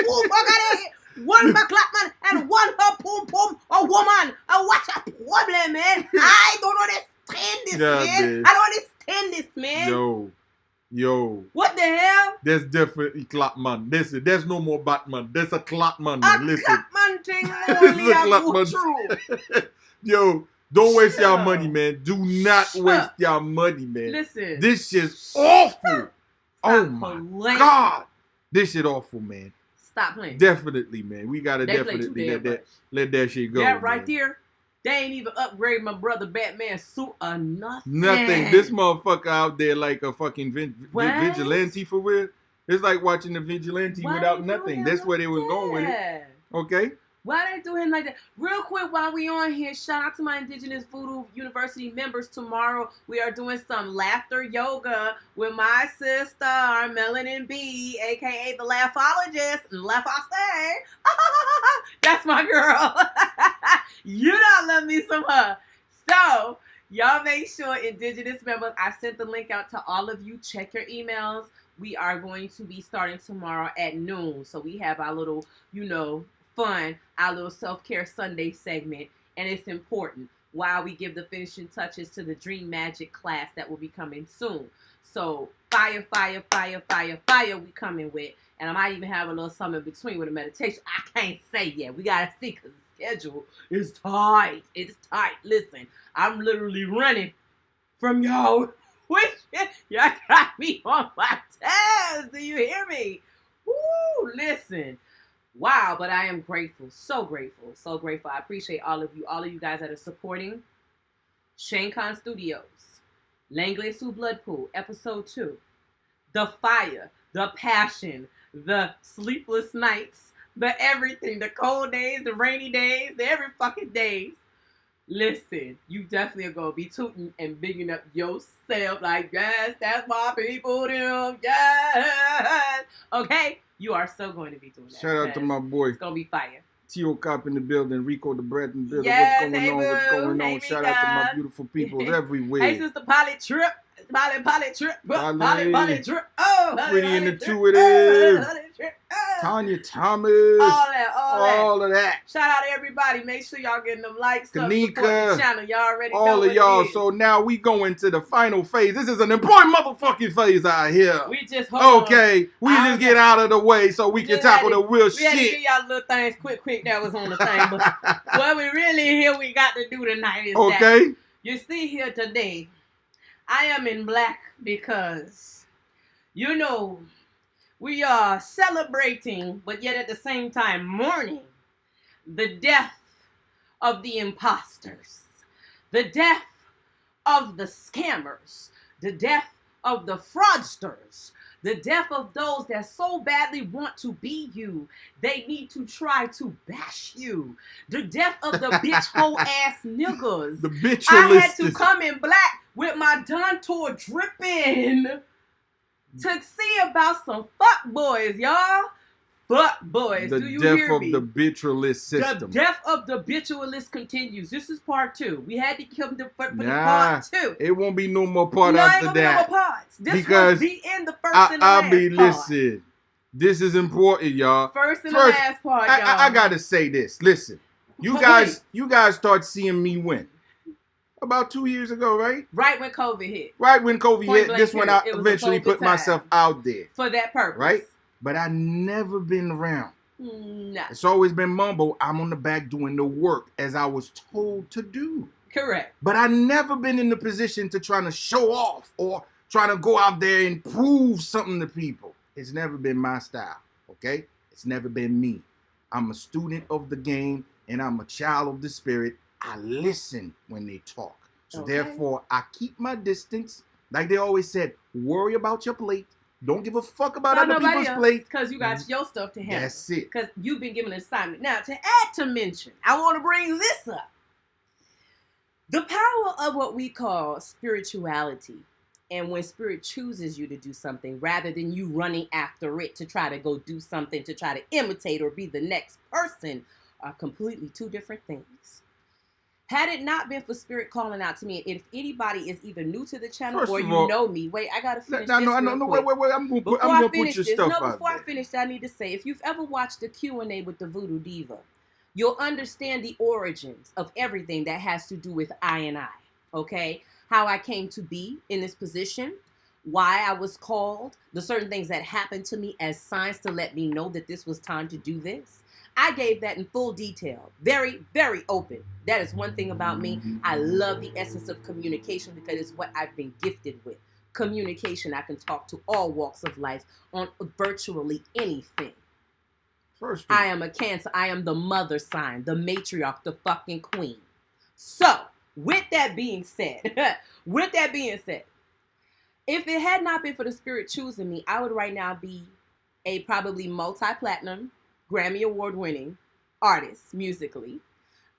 2 FOKADEHI. One McClackman and one her poom poom, a woman. What's a problem, man? I don't understand this, man. I don't understand this, man. Yo. What the hell? There's definitely Clockman. Listen, there's no more Batman. There's a Clockman. Listen. Clockman thing only true. Yo, don't waste your money, man. Do not waste your money, man. Listen. This shit's awful. Oh my God. This shit awful, man. Stop playing. Definitely, man. We gotta definitely let that shit go. That right there, they ain't even upgrade my brother Batman suit or nothing. Nothing. This motherfucker out there like a fucking vigilante for real. It's like watching a vigilante without nothing. That's where they was going with it. Okay? Why they do him like that? Real quick, while we on here, shout out to my Indigenous Voodoo University members. Tomorrow, we are doing some laughter yoga with my sister, Melanin B, a.k.a. the Laughologist. Laugh I say. That's my girl. You don't love me some her. So, y'all make sure, Indigenous members, I sent the link out to all of you. Check your emails. We are going to be starting tomorrow at noon. So, we have our little, you know, fun, our little self-care Sunday segment, and it's important while we give the finishing touches to the Dream Magic class that will be coming soon. So fire we coming with, and I might even have a little something in between with a meditation. I can't say yet. We gotta see, because the schedule is tight. It's tight. Listen, I'm literally running from y'all. Y'all got me on my toes. Do you hear me? Woo, listen. Wow, but I am grateful. So grateful. So grateful. I appreciate all of you guys that are supporting SShenkaaan Studios, Langley Sue Bloodpool, Episode 2, The Fire, The Passion, The Sleepless Nights, The Everything, The Cold Days, The Rainy Days, The Every Fucking Days. Listen, you definitely are going to be tooting and bigging up yourself like, yes, that's my people, them, yes. Okay? You are so going to be doing that. Shout out to my boy. It's going to be fire. T.O. Cop in the building, Rico the Bread in the building. Yes, what's going on? What's going on? Shout out to my beautiful people everywhere. Hey, Sister Polly Trip. Polly Trip. Polly Trip. Oh, pretty intuitive. Tanya Thomas. All of that. Shout out to everybody. Make sure y'all getting them likes. Kanika. Support the channel. Y'all already know all of y'all. So now we go into the final phase. This is an important motherfucking phase out here. We just we just get out of the way so we can tackle the real shit. We had to give y'all little things quick that was on the thing. But what we really here we got to do tonight is that you see here today, I am in black because, you know, we are celebrating, but yet at the same time mourning the death of the imposters, the death of the scammers, the death of the fraudsters, the death of those that so badly want to be you, they need to try to bash you, the death of the bitch hoe ass niggas. The bitch. I had to come in black with my Dontor dripping to see about some fuck boys, y'all. Fuck boys, do you hear me? The death of the BITCHTUALIST system. The death of the BITCHTUALIST continues. This is part 2. We had to come to part 2. It won't be no more part after that. No more parts. This was the end, the first and the last part. Listen, this is important, y'all. First and the last part, y'all. I gotta say this. Listen, you guys start seeing me when? About 2 years ago, right? Right when COVID hit. Right when COVID hit. This when I eventually put myself out there. For that purpose. Right? But I never been around. No. It's always been mumble. I'm on the back doing the work as I was told to do. Correct. But I never been in the position to try to show off or trying to go out there and prove something to people. It's never been my style, okay? It's never been me. I'm a student of the game and I'm a child of the spirit. I listen when they talk. So therefore, I keep my distance. Like they always said, worry about your plate. Don't give a fuck about other people's plate. Because you got your stuff to handle. That's it. Because you've been given an assignment. Now, to add to mention, I want to bring this up. The power of what we call spirituality. And when spirit chooses you to do something, rather than you running after it to try to go do something, to try to imitate or be the next person, are completely two different things. Had it not been for spirit calling out to me, if anybody is either new to the channel or you know me, wait, I gotta finish this real quick. Wait, I'm gonna put your stuff out there. Before I finish, I need to say, if you've ever watched the Q&A with the Voodoo Diva, you'll understand the origins of everything that has to do with I, okay? How I came to be in this position, why I was called, the certain things that happened to me as signs to let me know that this was time to do this. I gave that in full detail. Very, very open. That is one thing about me. I love the essence of communication because it's what I've been gifted with. Communication. I can talk to all walks of life on virtually anything. I am a Cancer. I am the mother sign, the matriarch, the fucking queen. So, with that being said, if it had not been for the spirit choosing me, I would right now be a probably multi-platinum, Grammy Award winning artist musically.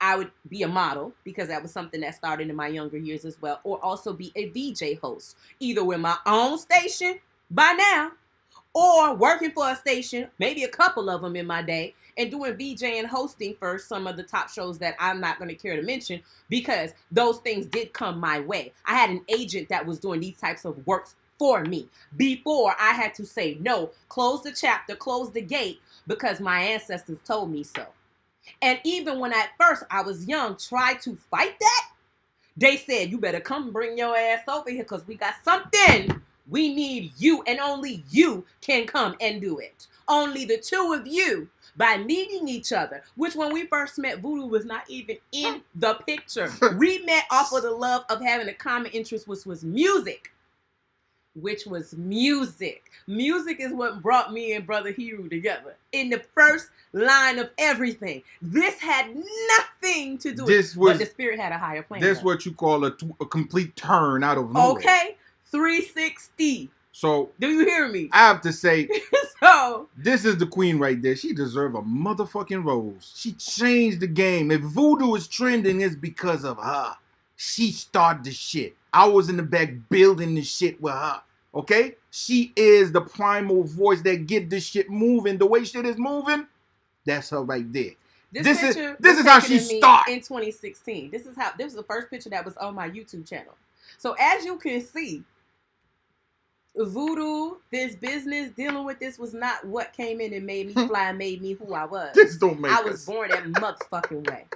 I would be a model because that was something that started in my younger years as well, or also be a VJ host, either with my own station by now or working for a station, maybe a couple of them in my day, and doing VJ and hosting for some of the top shows that I'm not going to care to mention because those things did come my way. I had an agent that was doing these types of works for me before I had to say, no, close the chapter, close the gate, because my ancestors told me so. And even when at first I was young, tried to fight that, they said, you better come bring your ass over here because we got something. We need you, and only you can come and do it. Only the two of you, by meeting each other, which when we first met, voodoo was not even in the picture. We met off of the love of having a common interest, which was music. Music is what brought me and Brother Hero together in the first line of everything. This had nothing to do with it, but the spirit had a higher plan. That's what you call a complete turn out of nowhere. Okay, 360. So, do you hear me? I have to say, so this is the queen right there. She deserves a motherfucking rose. She changed the game. If voodoo is trending, it's because of her. She started the shit. I was in the back building the shit with her. Okay? She is the primal voice that get this shit moving. The way shit is moving, that's her right there. This is how she started. In 2016. This was the first picture that was on my YouTube channel. So as you can see, voodoo, this business, dealing with this was not what came in and made me fly, made me who I was. This don't make I was born that motherfucking way.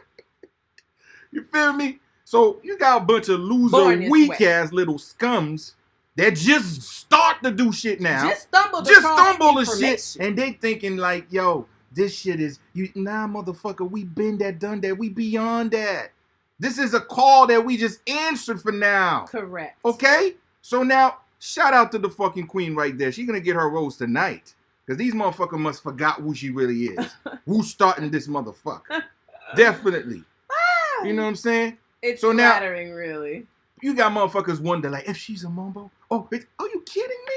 You feel me? So you got a bunch of loser, weak ass little scums that just start to do shit now. Just stumble the shit, and they thinking like, yo, this shit is motherfucker. We been that, done that. We beyond that. This is a call that we just answered for now. Correct. Okay. So now, shout out to the fucking queen right there. She's gonna get her rose tonight because these motherfuckers must forgot who she really is. Who's starting this motherfucker? Definitely. You know what I'm saying? It's so flattering, really. you got motherfuckers wonder, like, if she's a mumbo? Oh, are you kidding me?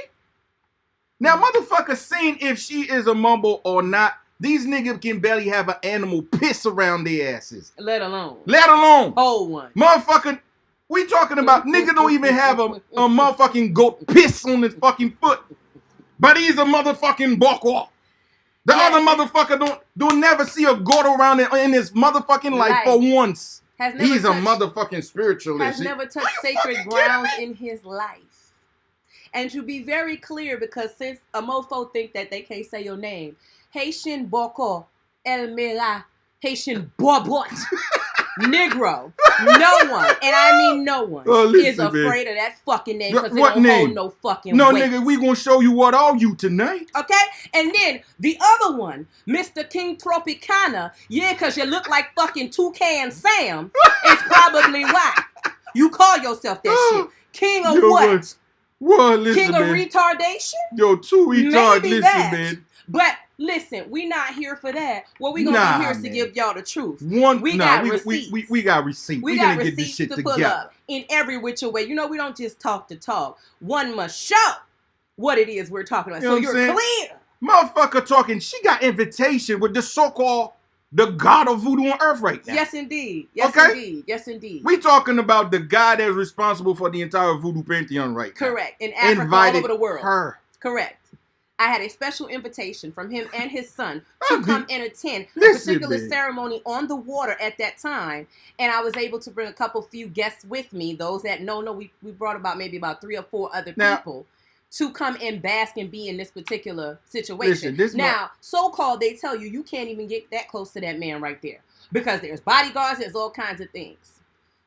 Now, motherfuckers saying if she is a mumbo or not, these niggas can barely have an animal piss around their asses. Let alone. Whole one. Motherfucker, we talking about nigga don't even have a motherfucking goat piss on his fucking foot. But he's a motherfucking bokwa. The other motherfucker don't never see a goat around in his motherfucking life for once. He's a motherfucking spiritualist. Has never touched sacred grounds in his life. And to be very clear, because since a mofo think that they can't say your name, Haitian Boko, El Mera, Haitian Bobot, Negro, no one, and I mean no one, is afraid of that fucking name because it don't hold no fucking weight. Nigga, we gonna show you what are you tonight. Okay? And then the other one, Mr. King Tropicana, because you look like fucking Toucan Sam, is probably why. You call yourself that shit. King of what? Well, listen, King of retardation? Yo, too retard, listen, man. But listen, we not here for that. What we gonna be here is to give y'all the truth. We got receipts. We got receipts. We gonna get this shit together. Pull up in every which way. You know, we don't just talk to talk. One must show what it is we're talking about. So you're clear. Motherfucker talking, she got invitation with the so-called the god of voodoo on earth right now. Yes, indeed. Yes, indeed. Yes, indeed. We talking about the guy that's responsible for the entire voodoo pantheon right now. Correct. In Africa, all over the world. Correct. I had a special invitation from him and his son to come and attend a particular ceremony on the water at that time. And I was able to bring a few guests with me. Those that we brought maybe about 3 or 4 other people to come and bask and be in this particular situation. Now, so-called, they tell you can't even get that close to that man right there. Because there's bodyguards, there's all kinds of things.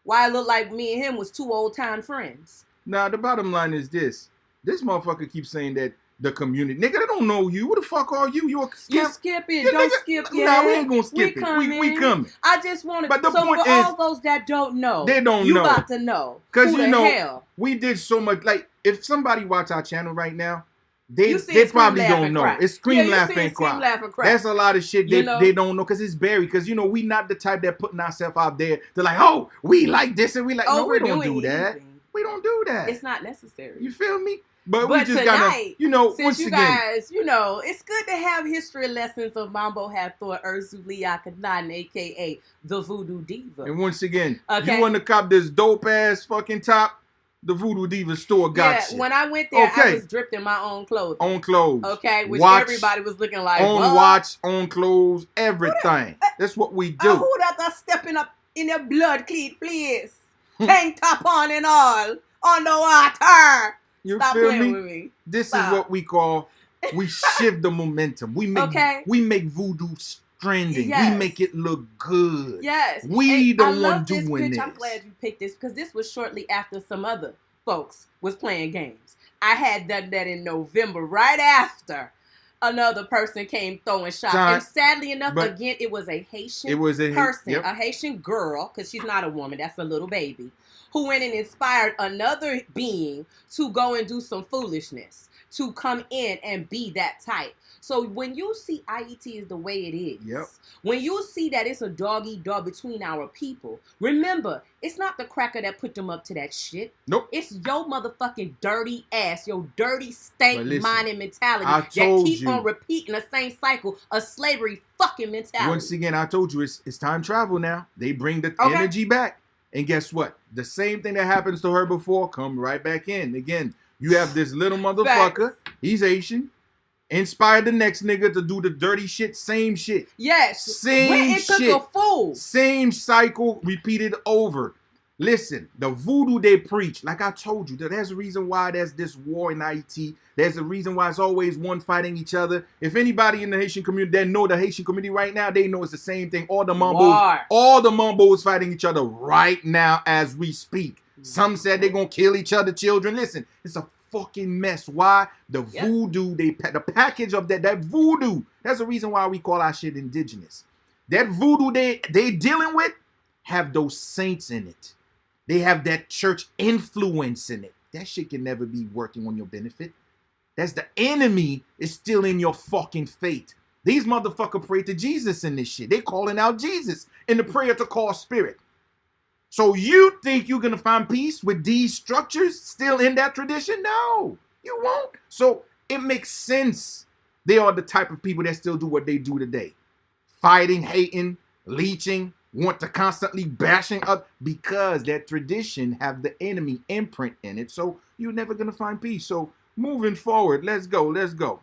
Why it looked like me and him was 2 old-time friends. Now, the bottom line is this. This motherfucker keeps saying that the community. Nigga, they don't know you. Who the fuck are you? You skip it. Don't skip it. Nah, we ain't gonna skip it. We coming. I just want to. But the point is, all those that don't know, they don't know. You about to know. Because hell? We did so much. Like, if somebody watch our channel right now, they probably don't know. It's scream, laugh, and cry. That's a lot of shit they don't know because it's buried. Because we not the type that putting ourselves out there. They're like, oh, we like this and we like. No, we don't do that. We don't do that. It's not necessary. You feel me? But we just tonight, gotta, once you guys, it's good to have history lessons of Mambo Hathor Ursuli Akanan, a.k.a. the Voodoo Diva. And once again, you want to cop this dope-ass fucking top, the Voodoo Diva store got you. When I went there, I was dripped in my own clothes. Own clothes. Okay, which everybody was looking like. Own watch, own clothes, everything. That's what we do. Who that stepping up in the blood cleat, please? Tank top on and all. On the water. Stop feel playing me? With me. This is what we call, we shift the momentum. We make voodoo trending. Yes. We make it look good. Yes. We the one doing this. I'm glad you picked this because this was shortly after some other folks was playing games. I had done that in November, right after another person came throwing shots. And sadly enough, again, it was a Haitian person, a Haitian girl, because she's not a woman, that's a little baby, who went and inspired another being to go and do some foolishness, to come in and be that type. So when you see IET is the way it is, when you see that it's a dog-eat-dog between our people, remember, it's not the cracker that put them up to that shit. Nope. It's your motherfucking dirty ass, your dirty stank-minded mentality that keep on repeating the same cycle of slavery fucking mentality. Once again, I told you, it's time travel now. They bring the energy back. And guess what? The same thing that happens to her before come right back in. Again, you have this little motherfucker. He's Asian. Inspired the next nigga to do the dirty shit. Same shit. Yes. Same shit. Took a fool. Same cycle repeated over. Listen, the voodoo they preach, like I told you, there's a reason why there's this war in IET. There's a reason why it's always one fighting each other. If anybody in the Haitian community that know the Haitian community right now, they know it's the same thing. All the Mambos fighting each other right now as we speak. Some said they're gonna kill each other, children. Listen, it's a fucking mess. Why? The voodoo, the package of that voodoo. That's the reason why we call our shit indigenous. That voodoo they dealing with have those saints in it. They have that church influence in it. That shit can never be working on your benefit. That's the enemy is still in your fucking fate. These motherfuckers pray to Jesus in this shit. They calling out Jesus in the prayer to call spirit. So you think you're going to find peace with these structures still in that tradition? No, you won't. So it makes sense. They are the type of people that still do what they do today. Fighting, hating, leeching, want to constantly bashing up because that tradition have the enemy imprint in it. So you're never going to find peace. So moving forward, let's go.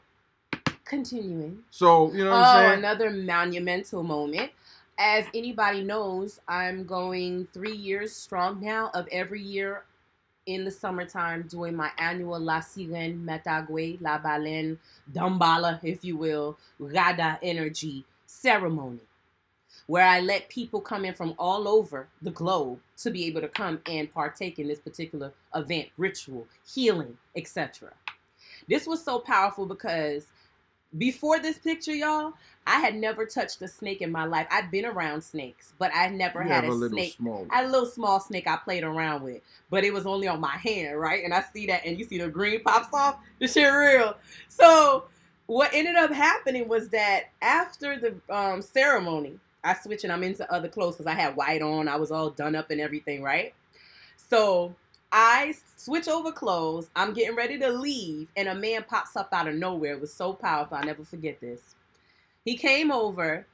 Continuing. So, you know what I'm saying? Another monumental moment. As anybody knows, I'm going 3 years strong now of every year in the summertime doing my annual La Sirène, Metagwe, La Baleine, Dambala, if you will, Rada energy ceremony, where I let people come in from all over the globe to be able to come and partake in this particular event, ritual, healing, etc. This was so powerful because before this picture, y'all, I had never touched a snake in my life. I'd been around snakes, but I never had a snake. I had a little small snake I played around with, but it was only on my hand, right? And I see that, and you see the green pops off. The shit real. So what ended up happening was that after the ceremony, I switched and I'm into other clothes because I had white on. I was all done up and everything, right? So I switch over clothes. I'm getting ready to leave, and a man pops up out of nowhere. It was so powerful. I'll never forget this. He came over,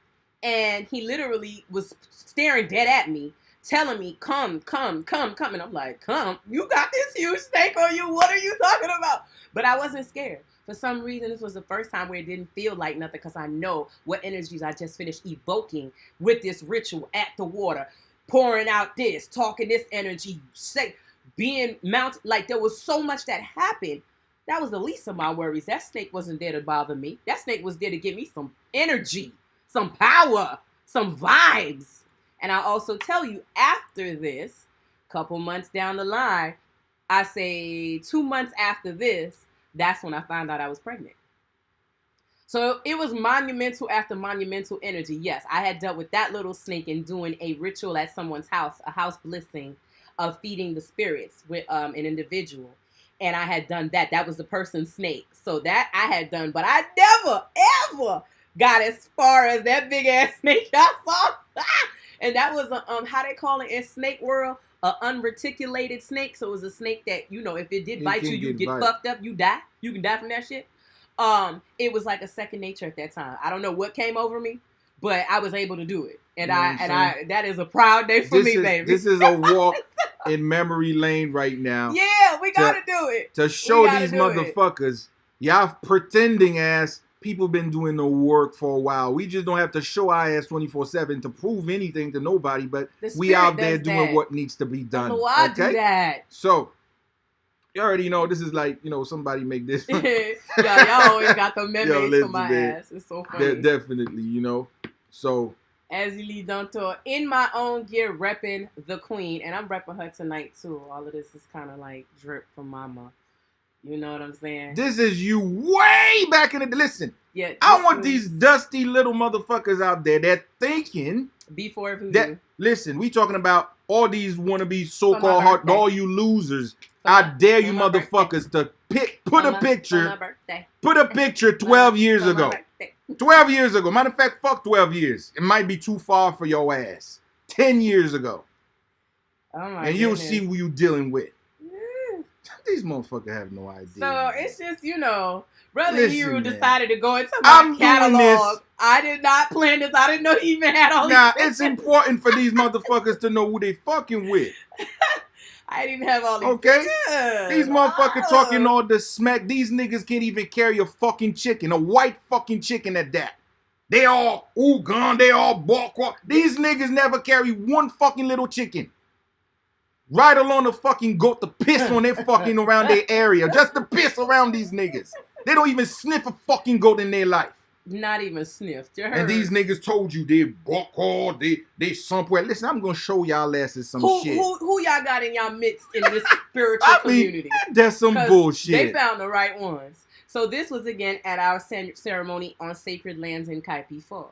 and he literally was staring dead at me, telling me, come. And I'm like, come? You got this huge snake on you. What are you talking about? But I wasn't scared. For some reason, this was the first time where it didn't feel like nothing because I know what energies I just finished evoking with this ritual at the water, pouring out this, talking this energy, being mounted. Like, there was so much that happened. That was the least of my worries. That snake wasn't there to bother me. That snake was there to give me some energy, some power, some vibes. And I'll also tell you, after this, couple months down the line, I say 2 months after this, that's when I found out I was pregnant. So it was monumental after monumental energy. Yes, I had dealt with that little snake and doing a ritual at someone's house, a house blessing of feeding the spirits with an individual. And I had done that. That was the person's snake. So that I had done. But I never, ever got as far as that big ass snake I saw. And that was how they call it in snake world, an unreticulated snake. So it was a snake that, you know, if it did bite you, you get fucked up, you die. You can die from that shit. It was like a second nature at that time. I don't know what came over me, but I was able to do it. And I that is a proud day for me, baby. This is a walk in memory lane right now. Yeah, we gotta do it. To show these motherfuckers, y'all pretending ass people been doing the work for a while. We just don't have to show our ass 24/7 to prove anything to nobody, but we out there doing what needs to be done. So I do that. So you already know this is like, you know, somebody make this. y'all always got the memories for my ass. It's so funny. Definitely, you know. So as you lead on tour, in my own gear, repping the queen, and I'm repping her tonight too. All of this is kind of like drip from mama. You know what I'm saying? This is you way back in the... Listen, yeah, I want these dusty little motherfuckers out there that thinking... Before voodoo. That, listen, we talking about all these wannabe so-called heart... All you losers. I dare you motherfuckers to put a picture 12 years ago. 12 years ago. Matter of fact, fuck 12 years. It might be too far for your ass. 10 years ago. Oh my and you'll see who you dealing with. These motherfuckers have no idea. So man. It's just, you know, Brother Hero decided to go into my catalog. I did not plan this. I didn't know he even had all these. Now, it's important for these motherfuckers to know who they fucking with. I didn't even have all these. Okay? Pictures. These motherfuckers talking all the smack. These niggas can't even carry a fucking chicken. A white fucking chicken at that. They all, gun, they all balk. These niggas never carry one fucking little chicken. Right along the fucking goat to piss on their fucking around their area. Just to piss around these niggas. They don't even sniff a fucking goat in their life. Not even sniffed. You heard? And these niggas told you they balk hard, they somewhere. Listen, I'm gonna show y'all asses some shit. Who y'all got in y'all midst in this spiritual community? That's some bullshit. They found the right ones. So this was again at our ceremony on sacred lands in Kaipi 4.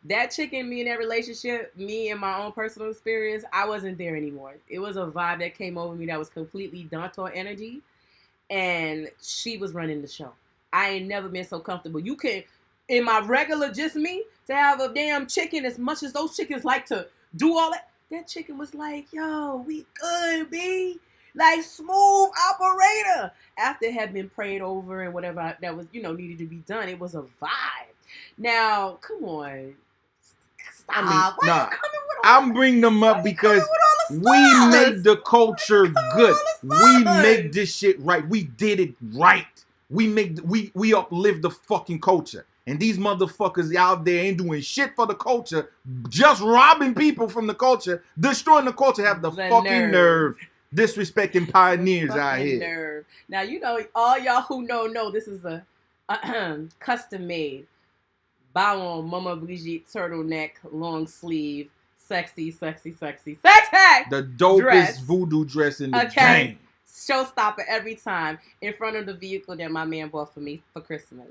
That chicken, me in that relationship, me and my own personal experience, I wasn't there anymore. It was a vibe that came over me that was completely Dantor energy. And she was running the show. I ain't never been so comfortable. You can, in my regular just me, to have a damn chicken as much as those chickens like to do all that. that chicken was like, yo, we good, B. Like, smooth operator. After it had been prayed over and whatever that was, needed to be done, it was a vibe. Now, come on. Stop. Why you coming with all I'm bringing them up because we make the culture good. We make this shit right. We did it right. We uplift the fucking culture. And these motherfuckers out there ain't doing shit for the culture, just robbing people from the culture, destroying the culture, have the fucking nerve. Disrespecting pioneers out here. Nerve. Now, all y'all who know this is a custom made Ballon Mama Brigitte turtleneck, long sleeve, sexy. The dopest dress. Voodoo dress in the game. Showstopper every time in front of the vehicle that my man bought for me for Christmas.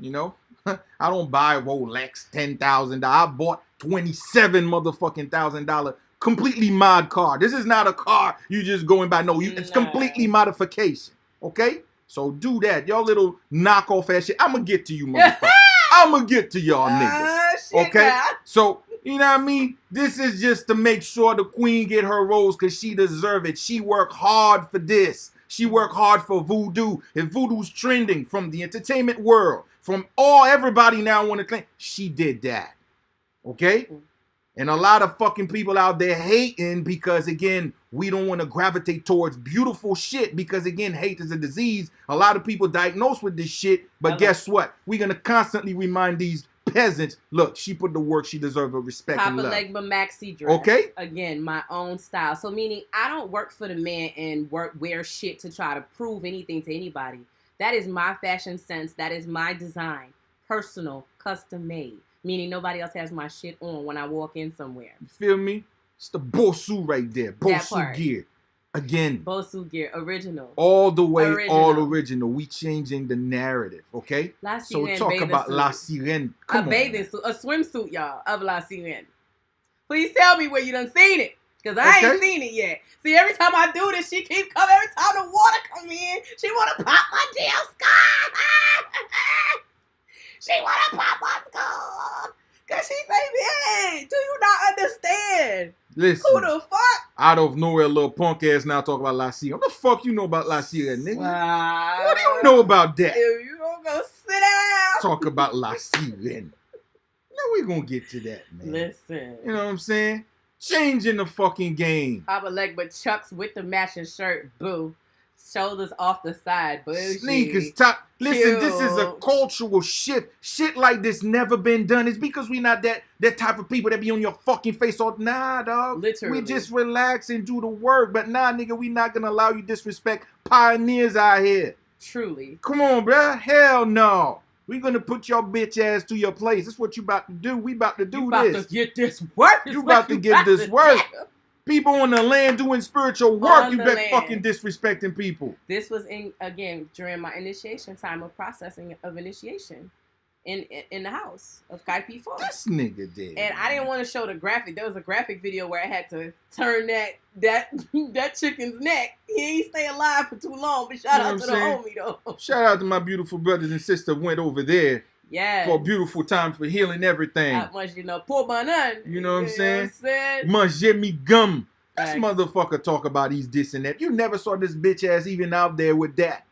I don't buy Rolex $10,000. I bought $27 motherfucking $1,000 completely mod car. This is not a car you just going by. No, it's completely modification. Okay? So do that. Y'all little knockoff ass shit. I'm gonna get to you, motherfucker. I'm gonna get to y'all niggas. Okay? God. So, you know what I mean? This is just to make sure the queen get her rose because she deserve it. She worked hard for this. She worked hard for voodoo. If voodoo's trending from the entertainment world, from everybody now want to claim, she did that. Okay? And a lot of fucking people out there hating because, again, we don't want to gravitate towards beautiful shit because, again, hate is a disease. A lot of people diagnosed with this shit, but guess what? We're going to constantly remind these peasants, look, she put the work, she deserves a respect and love. Papa Legba maxi dress. Okay? Again, my own style. So meaning I don't work for the man and wear shit to try to prove anything to anybody. That is my fashion sense. That is my design. Personal, custom made. Meaning nobody else has my shit on when I walk in somewhere. You feel me? It's the Bosu right there. Bosu gear. Again. Bosu gear. Original. All the way, all original. We changing the narrative, okay? So talk about La Sirene. A bathing suit. A swimsuit, y'all, of La Sirene. Please tell me where you done seen it. Because I ain't seen it yet. See, every time I do this, she keep coming. Every time the water come in, she want to pop my damn scarf. She want to pop my scarf. Because she say, man, do you not understand? Listen. Who the fuck? Out of nowhere, little punk ass now talk about La Sirene. What the fuck you know about La Sirene, nigga? What do you know about that? If you don't go sit down. Talk about La Sirene. Now we gonna get to that, man. Listen. You know what I'm saying? Changing the fucking game. Papa Legba Chucks with the matching shirt, boo. Shoulders off the side, bougie. Sneakers top. Listen, this is a cultural shift. Shit like this never been done. It's because we not that type of people that be on your fucking face all. Nah, dog. Literally. We just relax and do the work. But nah, nigga, we not gonna allow you disrespect pioneers out here. Truly. Come on, bruh. Hell no. We gonna put your bitch ass to your place. That's what you about to do. We about to do you this. About to get this work. You about to get this work. People on the land doing spiritual work, you bet fucking disrespecting people. This was during my initiation time of processing of initiation in the house of Kaipi Falls. This nigga did. And I didn't want to show the graphic. There was a graphic video where I had to turn that chicken's neck. He ain't stay alive for too long, but shout out to the homie though. Shout out to my beautiful brothers and sisters went over there. Yes. For a beautiful time for healing everything. Not much, poor banan. You know what I'm saying? Manger me gum. This motherfucker talk about he's this and that. You never saw this bitch ass even out there with that.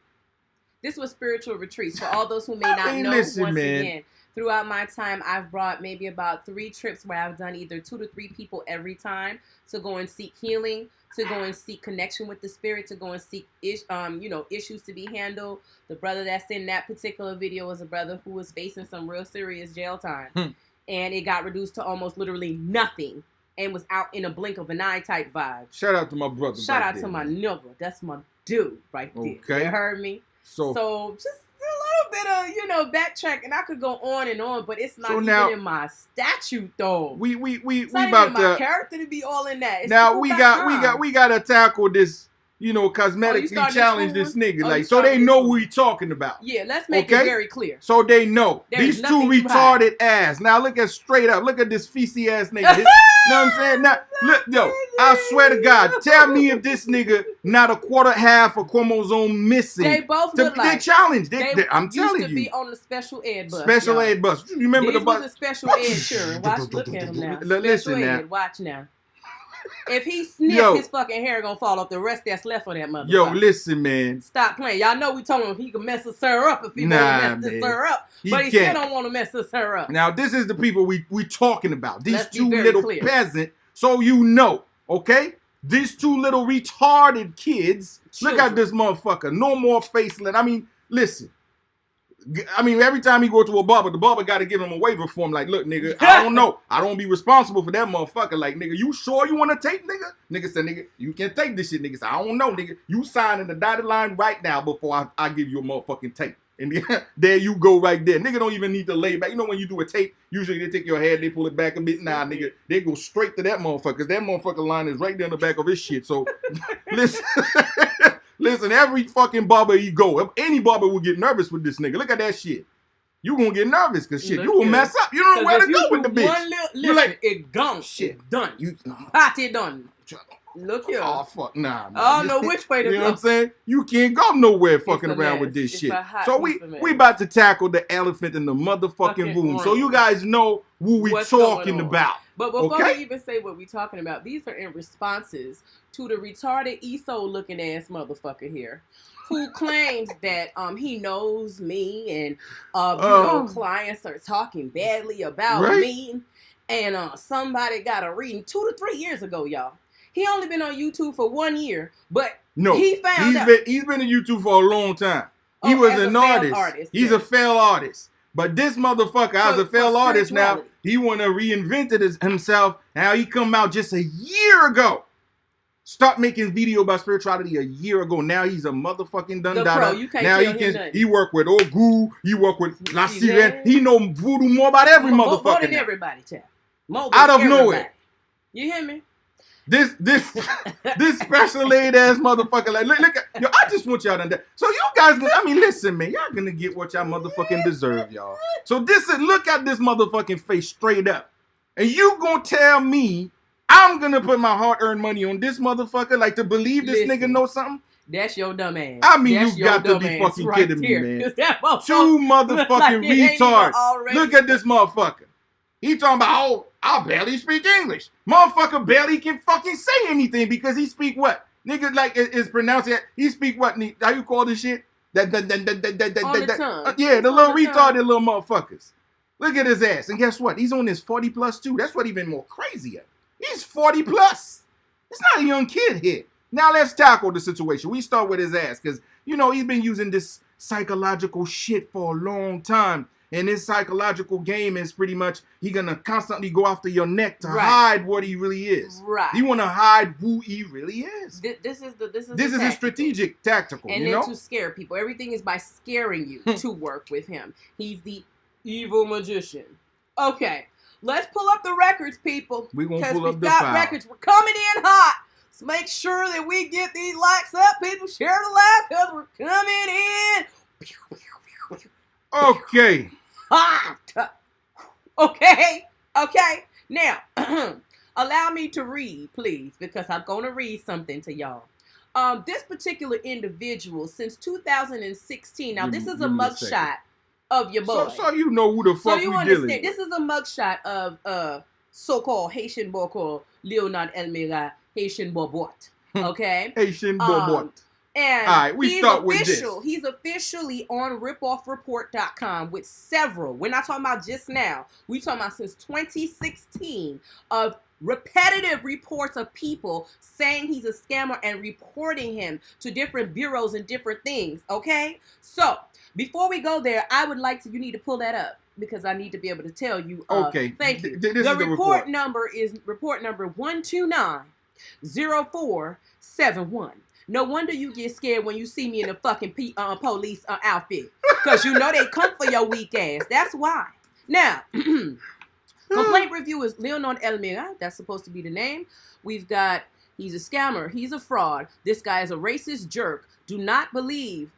This was spiritual retreats. For all those who may not know, again, throughout my time, I've brought maybe about 3 trips where I've done either 2 to 3 people every time to go and seek healing, to go and seek connection with the spirit, to go and seek issues to be handled. The brother that's in that particular video was a brother who was facing some real serious jail time. And it got reduced to almost literally nothing and was out in a blink of an eye type vibe. Shout out to my brother. Shout out to my nigga. That's my dude right there. Okay. You heard me? So just a little bit of, backtrack, and I could go on and on, but it's not even in my statute though. We it's not about even my character to be all in that. It's now we gotta tackle this, cosmetically challenge this nigga. So they know what we talking about. Yeah, let's make it very clear. So they know. These 2 retarded ass. Now look at straight up. Look at this feisty ass nigga. You know what I'm saying? Now, look, yo, I swear to God, tell me if this nigga not a quarter half a chromosome missing. They both look like. They challenged. I'm telling you. Used to be on the special ed bus. Special ed bus. You remember the bus? Was a special ed, sure. Look at him now. Listen now. Watch now. If he sniffs, his fucking hair gonna fall off the rest that's left of that motherfucker. Yo, listen, man. Stop playing. Y'all know we told him he can mess us her up if he want to mess this her up. But he still don't want to mess us her up. Now, this is the people we talking about. These two little peasants, so you know, okay? These two little retarded kids. Children. Look at this motherfucker. No more faceless. I mean, listen. I mean, every time he go to a barber, the barber got to give him a waiver form. Like, look, nigga, I don't know. I don't be responsible for that motherfucker. Like, nigga, you sure you want to take, nigga? Nigga said, nigga, you can't take this shit, nigga. Said, I don't know, nigga. You sign in the dotted line right now before I give you a motherfucking tape. And there you go right there. Nigga don't even need to lay back. You know when you do a tape, usually they take your head, they pull it back a bit. Nah, nigga, they go straight to that motherfucker. Because that motherfucker line is right there in the back of his shit. So, listen. Listen, every fucking barber you go, any barber will get nervous with this nigga. Look at that shit. You gonna get nervous because shit, you will mess up. You don't know where to go with the bitch. You like it gone. Shit, done. You party done. Look here. Oh fuck, nah. Man. I don't know which way to go. You know what I'm saying? You can't go nowhere fucking around with this shit. So we about to tackle the elephant in the motherfucking room. So you guys know who we talking about. But before we even say what we talking about, these are in responses to the retarded ESO looking ass motherfucker here, who claims that he knows me and clients are talking badly about me, and somebody got a reading 2 to 3 years ago, y'all. He only been on YouTube for 1 year, but he found out. He's been on YouTube for a long time. He was an artist. He's a failed artist. But this motherfucker, as a failed artist now, he want to reinvent himself. Now he come out just a year ago. Start making video about spirituality a year ago. Now he's a motherfucking dundada. Now he work with Ogu. He work with La Sirene. He know voodoo more about every motherfucker. More than everybody, chap. Out of nowhere. You hear me? This special laid ass motherfucker. Like look at yo. I just want y'all to. So you guys, I mean, listen, man. Y'all gonna get what y'all motherfucking deserve, y'all. So look at this motherfucking face straight up, and you gonna tell me I'm gonna put my hard-earned money on this motherfucker, like to believe this nigga knows something? That's your dumb ass. I mean, you got to be fucking kidding me, man. Two motherfucking retards. Look at this motherfucker. He talking about, oh, I barely speak English. Motherfucker barely can fucking say anything because he speak what? Nigga, like, is pronounced it. He speak what? How you call this shit? Yeah, the little retarded little motherfuckers. Look at his ass. And guess what? He's on his 40 plus too. That's what even more crazier. He's 40 plus. It's not a young kid here. Now let's tackle the situation. We start with his ass because, you know, he's been using this psychological shit for a long time. And this psychological game is pretty much, he gonna constantly go after your neck to hide what he really is. Right. He wanna hide who he really is. This is a strategic, tactical. And then to scare people. Everything is by scaring you to work with him. He's the evil magician. Okay. Let's pull up the records, people. We're going to pull up the file. Records. We're coming in hot. So make sure that we get these likes up, people. Share the live because we're coming in. Okay. Hot. Okay. Now, allow me to read, please, because I'm going to read something to y'all. This particular individual, since 2016, now this is a mugshot of your boy. So you know who the fuck we dealing with. This is a mugshot of so-called Haitian boy called Leonard Elmira, Haitian Bobot. Okay? Haitian Bobot. And all right, we start with this. He's officially on ripoffreport.com with several. We're not talking about just now. We're talking about since 2016 of repetitive reports of people saying he's a scammer and reporting him to different bureaus and different things. Okay? So, before we go there, I would like to, you need to pull that up because I need to be able to tell you. Okay. Thank you. The report number is report number 129-0471. No wonder you get scared when you see me in a fucking police outfit. Because you know they come for your weak ass. That's why. Now, complaint review is Leonard Elmira. That's supposed to be the name. We've got, he's a scammer. He's a fraud. This guy is a racist jerk. Do not believe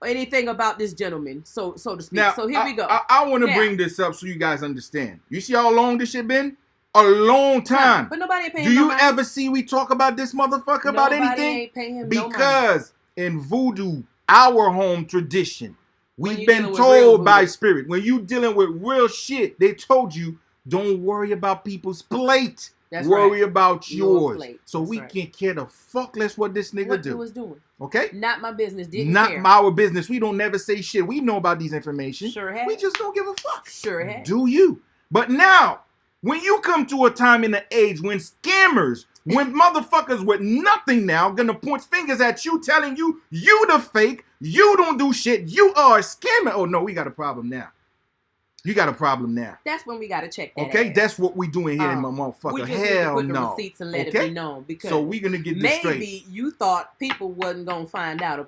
anything about this gentleman, so to speak. Now, so here we go. I want to bring this up so you guys understand. You see how long this shit been? A long time. But nobody ain't paying him no money. Do you ever see we talk about this motherfucker about anything? Nobody ain't paying him because in voodoo, our home tradition, we've been told by spirit, when you dealing with real shit, they told you, don't worry about people's plate. That's worry right. about Your yours. plate. So That's we right. can care the fuck less what this nigga What do. he was doing. Okay? Not my business. Didn't Not care. our business. We don't never say shit. We know about these information. Sure have. We just don't give a fuck. Sure have. Do you? But now, when you come to a time in the age when scammers, when motherfuckers with nothing now gonna point fingers at you, telling you the fake, you don't do shit, you are a scammer. Oh no, we got a problem now. You got a problem now. That's when we gotta check that. Okay, ass. that's what we doing here in my motherfucker. We just need to Hell put the no. receipts and let it Okay? be known, because So we gonna get this straight. maybe you thought people wasn't gonna find out,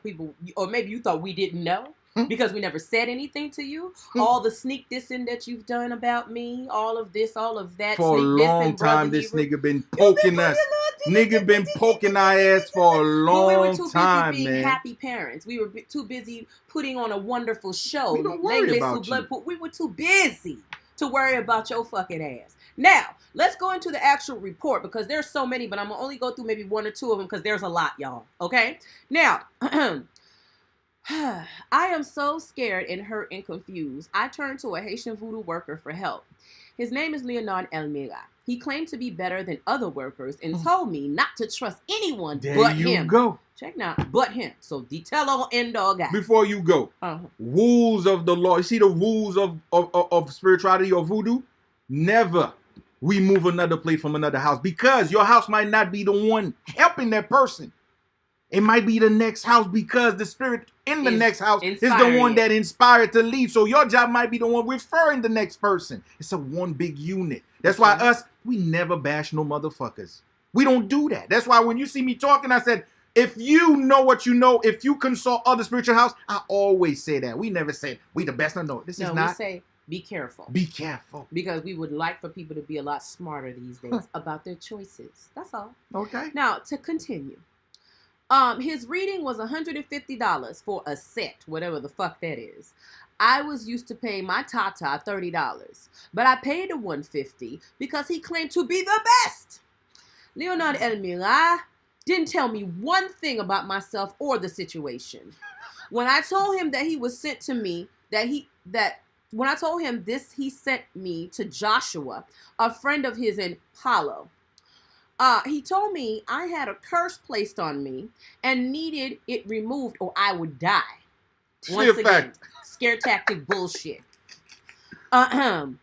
or maybe you thought we didn't know because we never said anything to you. All the sneak dissing that you've done about me, all of this, all of that. For a sneak long dissing, time, this nigga been poking us. Nigga been poking our ass for a long we were too time, busy being man. happy parents. We were too busy putting on a wonderful show. We don't worry about you. We were too busy to worry about your fucking ass. Now, let's go into the actual report, because there's so many, but I'm going to only go through maybe one or two of them because there's a lot, y'all. Okay? Now, I am so scared and hurt and confused. I turned to a Haitian voodoo worker for help. His name is Leonard Elmira. He claimed to be better than other workers and told me not to trust anyone but him. There you go. Check now, but him. So detail end dog guy. Before you go, rules of the law. You see the rules of spirituality or voodoo? Never remove another plate from another house, because your house might not be the one helping that person. It might be the next house, because the spirit in the next house is the one that inspired to leave. So your job might be the one referring the next person. It's a one big unit. That's why we never bash no motherfuckers. We don't do that. That's why when you see me talking, I said, if you know what you know, if you consult other spiritual house, I always say that. We never say we the best. No, this is not. We say be careful. Be careful. Because we would like for people to be a lot smarter these days about their choices. That's all. Okay. Now, to continue. His reading was $150 for a set, whatever the fuck that is. I was used to paying my tata $30, but I paid the $150 because he claimed to be the best. Leonard Elmira didn't tell me one thing about myself or the situation. When I told him that he was sent to me, when I told him this, he sent me to Joshua, a friend of his in Palo. He told me I had a curse placed on me and needed it removed or I would die. Once again, scare tactic bullshit. Now,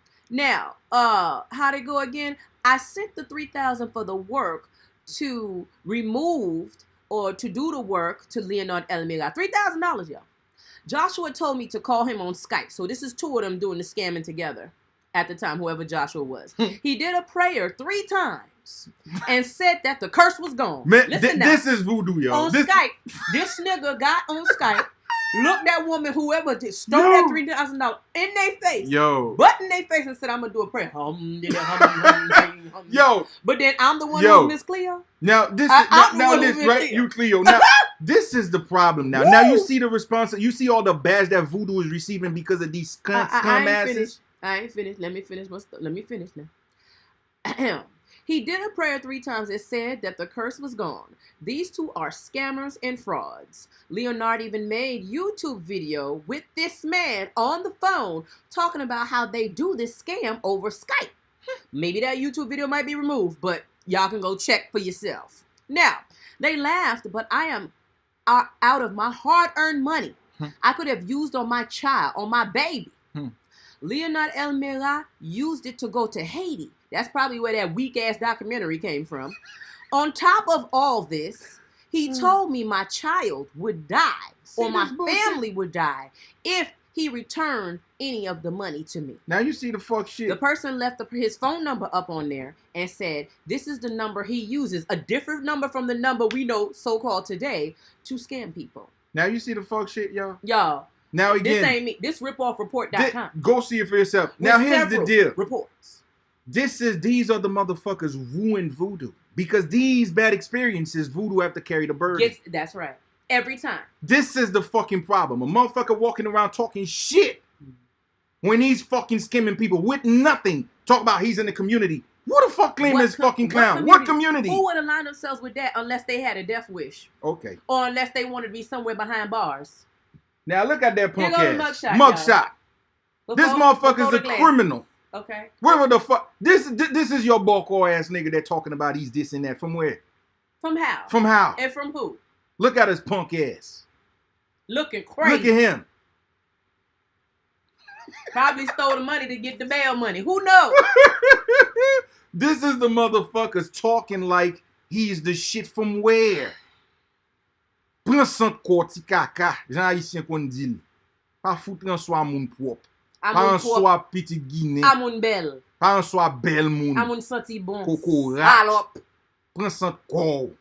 how'd it go again? I sent the $3,000 for the work to removed or to do the work to Leonard Elmira. $3,000, y'all. Joshua told me to call him on Skype. So this is two of them doing the scamming together at the time, whoever Joshua was. He did a prayer 3 times and said that the curse was gone. Man, this is voodoo, y'all. On Skype, this nigga got on Skype, looked that woman, whoever did, stole that $3,000 in their face. Yo. Butt in their face and said, I'm going to do a prayer. Yo. But then I'm the one who's Miss Cleo. Now, this is, right? You, Cleo. Now, this is the problem now. Now, you see the response. You see all the badge that voodoo is receiving because of these scum asses. I ain't finished. Let me finish now. He did a prayer 3 times and said that the curse was gone. These two are scammers and frauds. Leonard even made YouTube video with this man on the phone talking about how they do this scam over Skype. Maybe that YouTube video might be removed, but y'all can go check for yourself. Now, they laughed, but I am out of my hard-earned money. I could have used on my child, on my baby. Leonard Elmira used it to go to Haiti. That's probably where that weak-ass documentary came from. On top of all this, he told me my child would die or my family would die if he returned any of the money to me. Now you see the fuck shit. The person left his phone number up on there and said, this is the number he uses, a different number from the number we know so-called today, to scam people. Now you see the fuck shit, y'all? Y'all. Now again. This ain't me. This ripoffreport.com. Go see it for yourself. Now here's the deal. Reports. These are the motherfuckers ruin voodoo. Because these bad experiences, voodoo have to carry the burden. That's right. Every time. This is the fucking problem. A motherfucker walking around talking shit when he's fucking skimming people with nothing. Talk about he's in the community. Who the fuck claim this fucking clown? What community? Who would align themselves with that unless they had a death wish? Okay. Or unless they wanted to be somewhere behind bars. Now look at that punk ass. Mugshot. This motherfucker's a criminal. Okay. Whatever the fuck. This is your boko ass nigga that talking about he's this and that. From where? From how? From how? And from who? Look at his punk ass. Looking crazy. Look at him. Probably stole the money to get the bail money. Who knows? This is the motherfuckers talking like he's the shit from where? Prends 100 korti kaka. Jan haïtien kon dit. Pa foutre an soi moun propre. Pa an soi petit Guinée. Amoun bel. Pa an soi bel moun. Amoun senti bon. Coco rat. Salop. Prends 100 korti.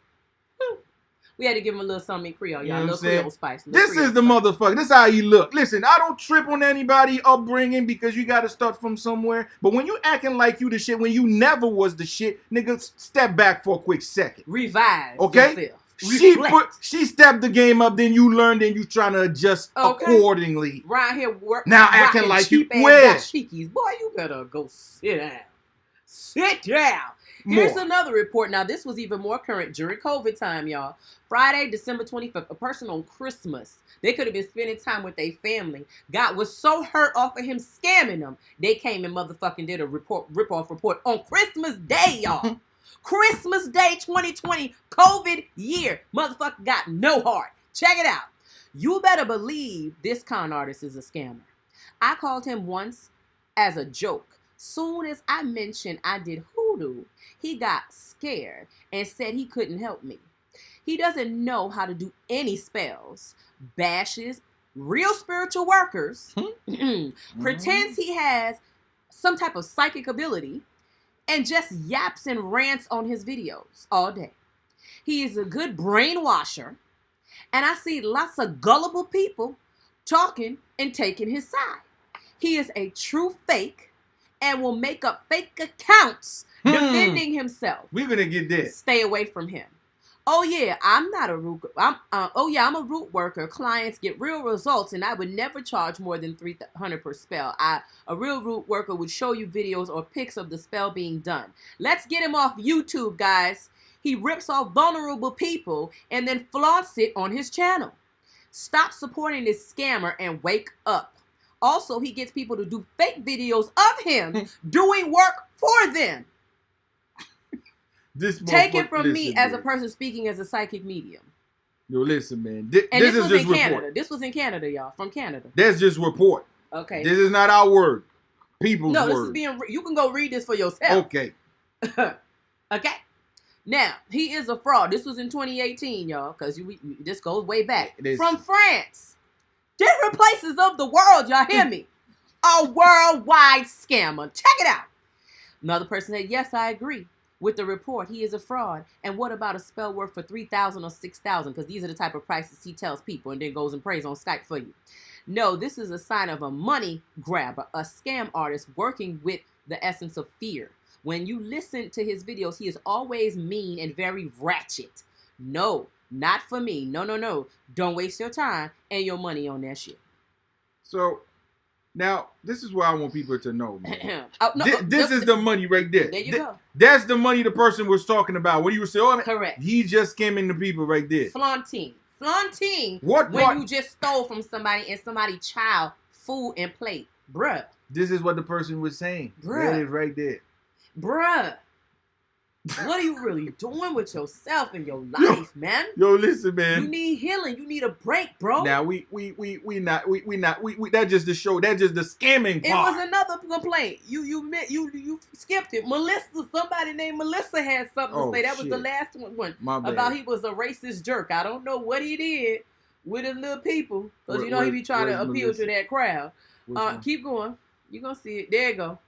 We had to give him a little something in Creole, y'all. You know A little Creole spice. This is the motherfucker. This is how he look. Listen, I don't trip on anybody upbringing because you got to start from somewhere. But when you acting like you the shit, when you never was the shit, nigga, step back for a quick second. Revise okay? yourself. She stepped the game up, then you learned, and you trying to adjust accordingly. Right here, now acting like you where? Boy, you better go sit down. Sit down. Here's another report. Now, this was even more current during COVID time, y'all. Friday, December 25th, a person on Christmas, they could have been spending time with their family, was so hurt off of him scamming them, they came and motherfucking did a rip-off report on Christmas Day, y'all. Christmas Day 2020, COVID year. Motherfucker got no heart. Check it out. You better believe this con artist is a scammer. I called him once as a joke. Soon as I mentioned I did hoodoo, he got scared and said he couldn't help me. He doesn't know how to do any spells, bashes real spiritual workers, pretends he has some type of psychic ability, and just yaps and rants on his videos all day. He is a good brainwasher, and I see lots of gullible people talking and taking his side. He is a true fake and will make up fake accounts defending himself. We're gonna get this. Stay away from him. Oh yeah, I'm a root worker. Clients get real results, and I would never charge more than $300 per spell. A real root worker would show you videos or pics of the spell being done. Let's get him off YouTube, guys. He rips off vulnerable people and then flaunts it on his channel. Stop supporting this scammer and wake up. Also, he gets people to do fake videos of him doing work for them. Take it from me as a person speaking as a psychic medium. Yo, listen, man. This was in Canada. This was in Canada, y'all. From Canada. That's just report. Okay. This is not our word. People's word. No, this is being... You can go read this for yourself. Okay. Okay. Now, he is a fraud. This was in 2018, y'all, because this goes way back. From France. Different places of the world, y'all hear me? A worldwide scammer. Check it out. Another person said, yes, I agree with the report. He is a fraud. And what about a spell worth for $3,000 or $6,000? Because these are the type of prices he tells people and then goes and prays on Skype for you. No, this is a sign of a money grabber, a scam artist working with the essence of fear. When you listen to his videos, he is always mean and very ratchet. No, not for me. No, no, no. Don't waste your time and your money on that shit. So, now, this is what I want people to know, man. No, this is the money right there. There you go. That's the money the person was talking about. When you were saying, correct. He's just scamming the people right there. Flaunting. Flaunting. What when you just stole from somebody and somebody's child food and plate. Bruh. This is what the person was saying. Bruh. That is right there. Bruh. What are you really doing with yourself in your life, man? Yo, listen, man. You need healing. You need a break, bro. Now we that's just the show. That's just the scamming part. It was another complaint. You skipped it. Melissa, somebody named Melissa had something to say. That was the last one. My bad. About he was a racist jerk. I don't know what he did with his little people. Because you know he be trying to appeal to that crowd. Keep going. You're going to see it. There you go.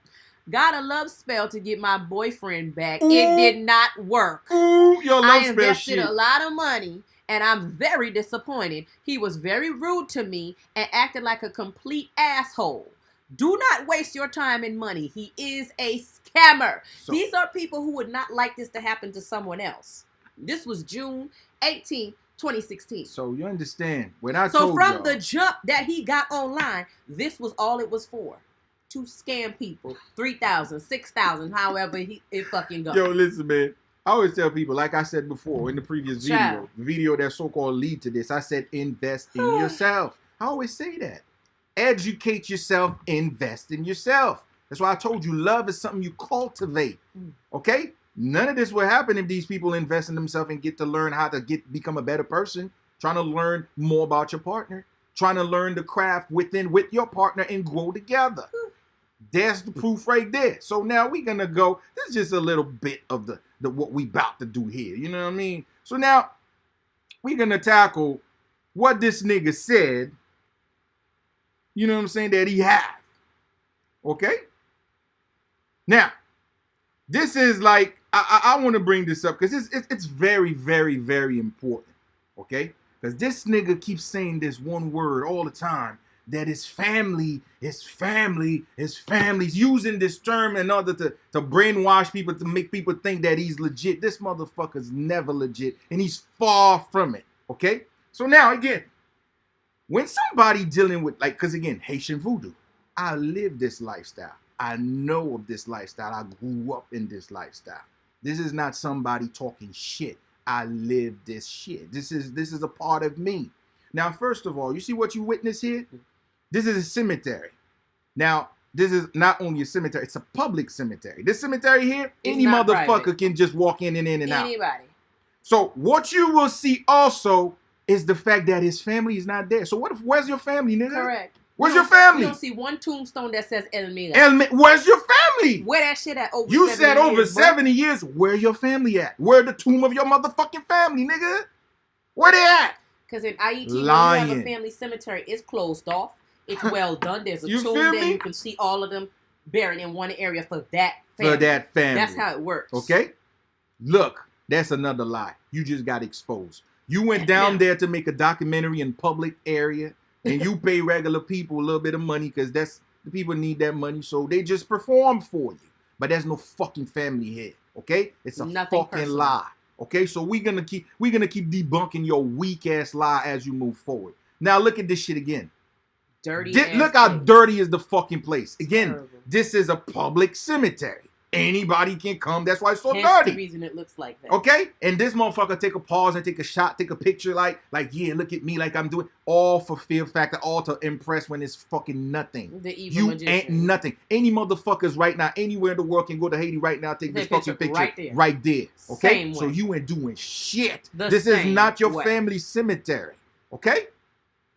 Got a love spell to get my boyfriend back. Ooh. It did not work. Ooh, your love I invested a lot of money, and I'm very disappointed. He was very rude to me and acted like a complete asshole. Do not waste your time and money. He is a scammer. So, these are people who would not like this to happen to someone else. This was June 18th, 2016. So you understand. When I told from the jump that he got online, this was all it was for. To scam people, $3,000, $6,000, however it fucking goes. Yo, listen, man. I always tell people, like I said before in the previous video, the video that so-called lead to this, I said invest in yourself. I always say that. Educate yourself, invest in yourself. That's why I told you love is something you cultivate. Okay? None of this will happen if these people invest in themselves and get to learn how to become a better person, trying to learn more about your partner, trying to learn the craft with your partner and grow together. That's the proof right there. So now we're gonna go. This is just a little bit of the what we about to do here. You know what I mean? So now we're gonna tackle what this nigga said. You know what I'm saying? That he had. Okay? Now, this is like, I want to bring this up because it's very, very, very important. Okay? Because this nigga keeps saying this one word all the time, that his family, his family, his family's using this term in order to brainwash people, to make people think that he's legit. This motherfucker's never legit, and he's far from it. Okay? So now, again, when somebody dealing with, like, because again, Haitian voodoo, I live this lifestyle. I know of this lifestyle. I grew up in this lifestyle. This is not somebody talking shit. I live this shit. This is a part of me. Now, first of all, you see what you witness here? This is a cemetery. Now, this is not only a cemetery, it's a public cemetery. This cemetery here, any motherfucker private. Can just walk in and out. Anybody. So what you will see also is the fact that his family is not there. So where's your family, nigga? Correct. Where's your family? You don't see one tombstone that says Elmira. Where's your family? Where that shit at? Over you 70 said over years, 70 years. Where your family at? Where the tomb of your motherfucking family, nigga? Where they at? Because in IET, when you have a family cemetery, it's closed off. It's well done. There's a tomb there. You can see all of them buried in one area for that family. For that family. That's how it works. Okay? Look, that's another lie. You just got exposed. You went down there to make a documentary in public area, and you pay regular people a little bit of money because the people need that money, so they just perform for you. But there's no fucking family here. Okay? It's a fucking personal lie. Okay? So we're gonna keep debunking your weak ass lie as you move forward. Now look at this shit again. Dirty. Look how dirty is the fucking place. Again, this is a public cemetery. Anybody can come. That's why it's so dirty. The reason it looks like that. Okay? And this motherfucker take a pause and take a shot, take a picture like, yeah, look at me like I'm doing. All for fear factor, all to impress when it's fucking nothing. The evil magician. Ain't nothing. Any motherfuckers right now, anywhere in the world can go to Haiti right now, take this fucking picture right there. Okay? Same so way. you ain't doing shit. This is not your family cemetery. Okay?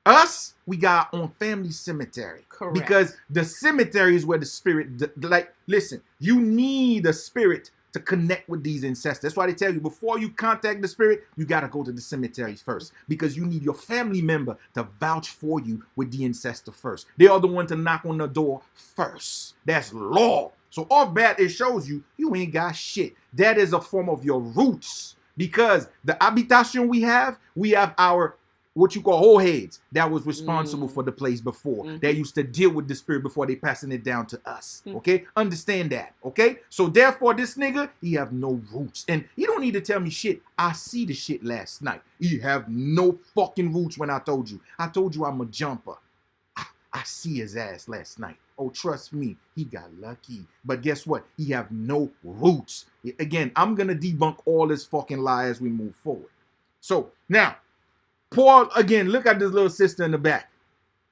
Us, we got our own family cemetery. Correct. Because the cemetery is where the spirit, like, listen, you need a spirit to connect with these ancestors. That's why they tell you, before you contact the spirit, you got to go to the cemetery first. Because you need your family member to vouch for you with the ancestor first. They are the one to knock on the door first. That's law. So off bat, it shows you ain't got shit. That is a form of your roots. Because the habitation we have our what you call whole heads that was responsible for the place before. That used to deal with the spirit before they passing it down to us. Okay? Understand that. Okay? So therefore, this nigga, he have no roots. And you don't need to tell me shit. I see the shit last night. He have no fucking roots when I told you. I told you I'm a jumper. I see his ass last night. Oh, trust me, he got lucky. But guess what? He have no roots. Again, I'm going to debunk all this fucking lie as we move forward. So, now, Paul, again, look at this little sister in the back.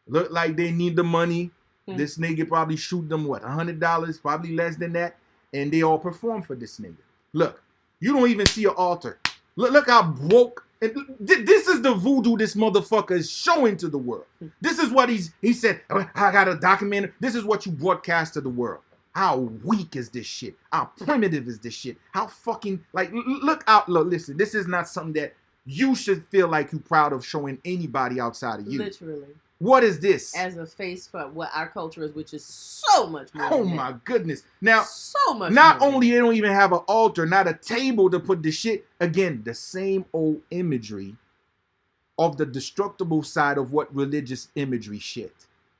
Look like they need the money. This nigga probably shoot them, what, $100? Probably less than that. And they all perform for this nigga. Look, you don't even see an altar. Look how broke. This is the voodoo this motherfucker is showing to the world. This is what he said, I got a documentary. This is what you broadcast to the world. How weak is this shit? How primitive is this shit? How fucking, like, look, listen, this is not something that you should feel like you're proud of showing anybody outside of you. Literally. What is this? As a face for what our culture is, which is so much more. Oh my goodness. Now, so much not more only they don't even have an altar, not a table to put the shit. Again, the same old imagery of the destructible side of what religious imagery shit.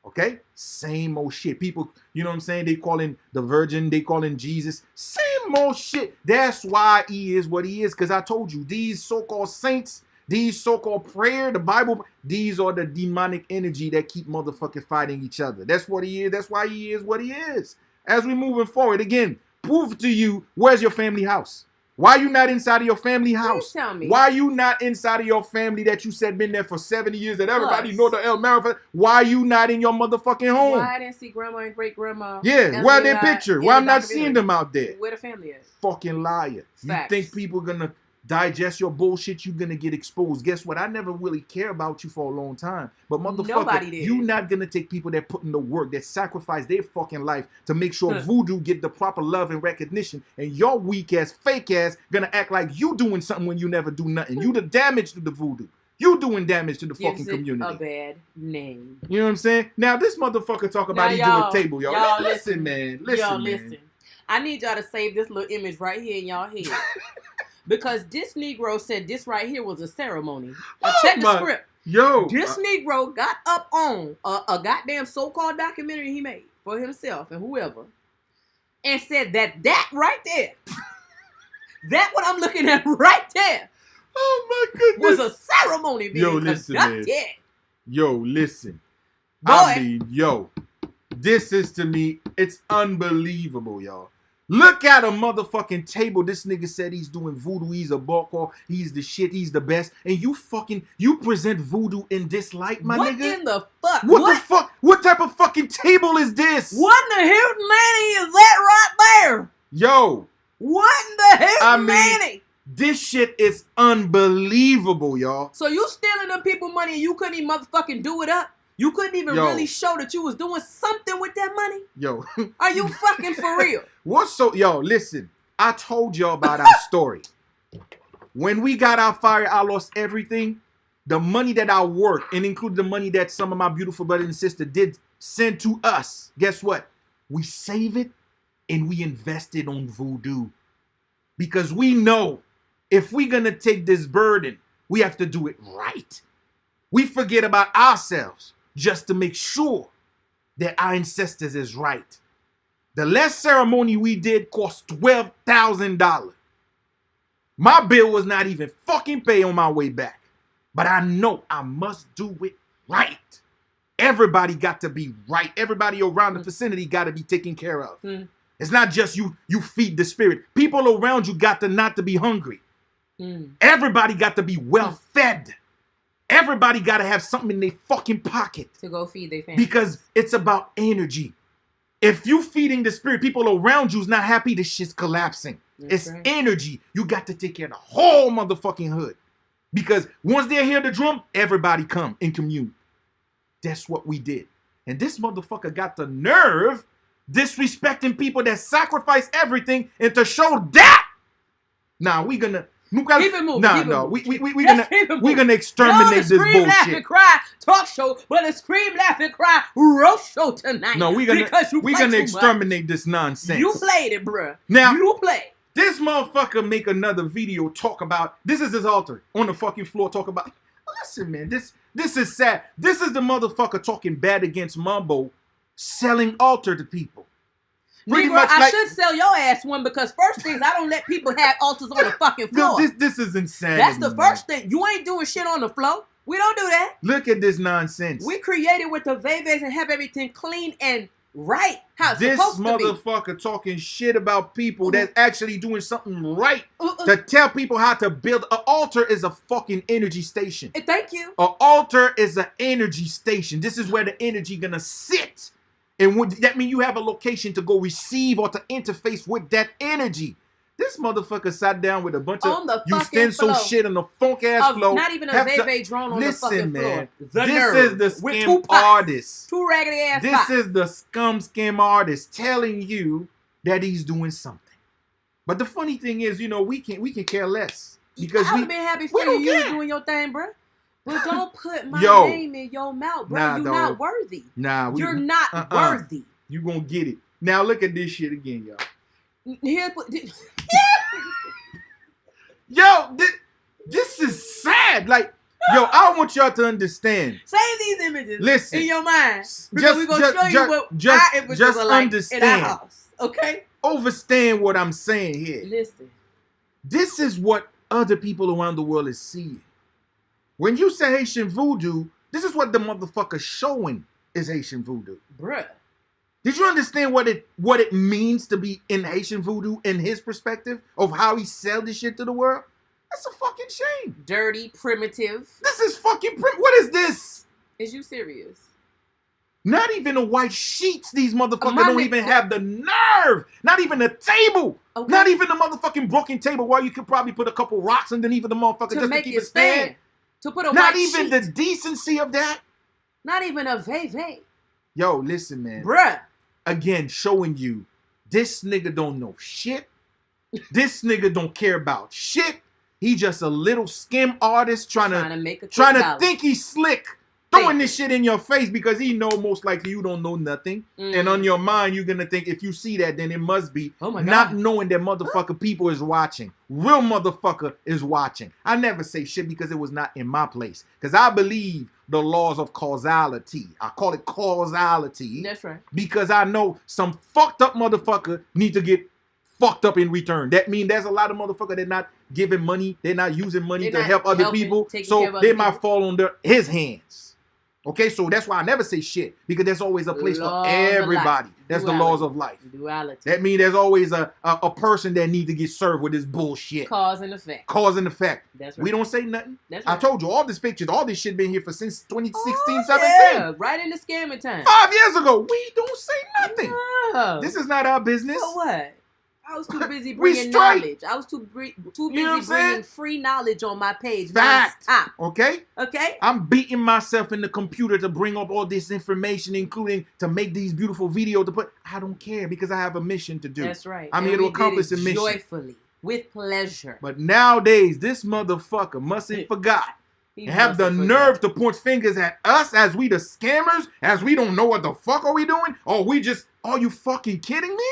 Okay? Same old shit. People, you know what I'm saying? They calling the Virgin, they calling Jesus. Same old shit. That's why he is what he is. Because I told you, these so-called saints, these so-called prayer, the Bible, these are the demonic energy that keep motherfucking fighting each other. That's what he is. That's why he is what he is. As we moving forward, again, prove to you, where's your family house? Why you not inside of your family house? Please tell me. Why you not inside of your family that you said been there for 70 years that everybody Plus. know the El Marathon? Why you not in your motherfucking home? Why I didn't see grandma and great grandma? Yeah, where their picture? Why I'm not seeing them out there? Where the family is? Fucking liar. Facts. You think people gonna digest your bullshit? You gonna get exposed. Guess what? I never really care about you for a long time. But motherfucker, you not gonna take people that put in the work, that sacrifice their fucking life to make sure voodoo get the proper love and recognition. And your weak ass, fake ass, gonna act like you doing something when you never do nothing. You the damage to the voodoo. You doing damage to the fucking community. A bad name. You know what I'm saying? Now this motherfucker talk about he do a table, y'all. Listen, man. Listen. I need y'all to save this little image right here in y'all head. Because this Negro said this right here was a ceremony. Check the script. This Negro got up on a goddamn so-called documentary he made for himself and whoever, and said that right there, that what I'm looking at right there, oh my goodness, was a ceremony being conducted. Listen. Boy. I mean, this is, to me, it's unbelievable, y'all. Look at a motherfucking table. This nigga said he's doing voodoo. He's a bokor. He's the shit. He's the best. And you present voodoo in this light, my nigga? What in the fuck? What the fuck? What type of fucking table is this? What in the HOOT NANI is that right there? Yo. What in the HOOT NANI? This shit is unbelievable, y'all. So you stealing them people money and you couldn't even motherfucking do it up? You couldn't even really show that you was doing something with that money? Yo. Are you fucking for real? Listen. I told y'all about our story. When we got our fire, I lost everything. The money that I worked, and including the money that some of my beautiful brothers and sisters did send to us, guess what? We save it and we invest it on voodoo. Because we know if we're going to take this burden, we have to do it right. We forget about ourselves just to make sure that our ancestors is right. The last ceremony we did cost $12,000. My bill was not even fucking paid on my way back. But I know I must do it right. Everybody got to be right. Everybody around the vicinity got to be taken care of. It's not just you feed the spirit. People around you got to not to be hungry. Everybody got to be well fed. Everybody got to have something in their fucking pocket. To go feed their family. Because it's about energy. If you feeding the spirit, people around you is not happy, this shit's collapsing. It's energy. You got to take care of the whole motherfucking hood. Because once they hear the drum, everybody come and commune. That's what we did. And this motherfucker got the nerve disrespecting people that sacrifice everything, and to show that, we gonna keep it moving. We're gonna exterminate this bullshit. Laugh, and cry talk show, but a scream, laugh, and cry roast show tonight. No, we're gonna exterminate this nonsense. You played it, bruh. Now you played. This motherfucker make another video talk about this is his altar on the fucking floor. Talk about listen, man. This is sad. This is the motherfucker talking bad against Mumbo, selling altar to people. Negro, I should sell your ass one because first things I don't let people have altars on the fucking floor. No, this is insanity. That's the first thing. You ain't doing shit on the floor. We don't do that. Look at this nonsense. We created with the Veves and have everything clean and right how it's supposed to be. This motherfucker talking shit about people that's actually doing something right to tell people how to build. An altar is a fucking energy station. Thank you. An altar is an energy station. This is where the energy gonna sit. And that means you have a location to go receive or to interface with that energy. This motherfucker sat down with a bunch of ustensil shit on the funk ass floor. Not even a Veve drone on the fucking floor. This is the scam artist. Two raggedy ass This is the scam artist telling you that he's doing something. But the funny thing is, we can care less because I would have been happy for you doing your thing, bro. But don't put my name in your mouth, bro. You're not worthy. You're not worthy. You gonna get it. Now look at this shit again, y'all. Yo, this is sad. Like, I want y'all to understand. Save these images in your mind. Because we're going to show you what our images are like in our house. Okay? Understand what I'm saying here. Listen. This is what other people around the world is seeing. When you say Haitian voodoo, this is what the motherfucker showing is Haitian voodoo. Bruh. Did you understand what it means to be in Haitian voodoo in his perspective of how he sell this shit to the world? That's a fucking shame. Dirty, primitive. This is fucking what is this? Is you serious? Not even the white sheets, these motherfuckers don't even have the nerve. Not even the table. Okay. Not even the motherfucking broken table where you could probably put a couple rocks underneath of the motherfucker just to keep it stand. To put a Not white even sheet. the decency of that. Not even a vey. Yo, listen, man. Bruh. Again, showing you this nigga don't know shit. This nigga don't care about shit. He just a little skim artist trying to think he's slick. Throwing this shit in your face because he know most likely you don't know nothing. And on your mind, you're going to think if you see that, then it must be. Oh my God. Not knowing that motherfucker people is watching. Real motherfucker is watching. I never say shit because it was not in my place. Because I believe the laws of causality. I call it causality. That's right. Because I know some fucked up motherfucker need to get fucked up in return. That means there's a lot of motherfucker that not giving money. They're not using money to help other people. So they might fall under his hands. Okay, so that's why I never say shit, because there's always a place for everybody. That's the laws of life. Duality. That means there's always a person that need to get served with this bullshit. Cause and effect. Cause and effect. That's right. We don't say nothing. That's right. I told you, all these pictures, all this shit been here for since 2016, 17. Yeah, right in the scamming time. 5 years ago, we don't say nothing. No. This is not our business. So what? I was too busy bringing knowledge. I was too busy bringing free knowledge on my page. Fact. Okay? Okay? I'm beating myself in the computer to bring up all this information, including to make these beautiful videos to put. I don't care because I have a mission to do. That's right. I'm here to accomplish a mission. Joyfully. With pleasure. But nowadays, this motherfucker must have forgot. And have the nerve to point fingers at us as we the scammers, as we don't know what the fuck are we doing? Or we just, are you fucking kidding me?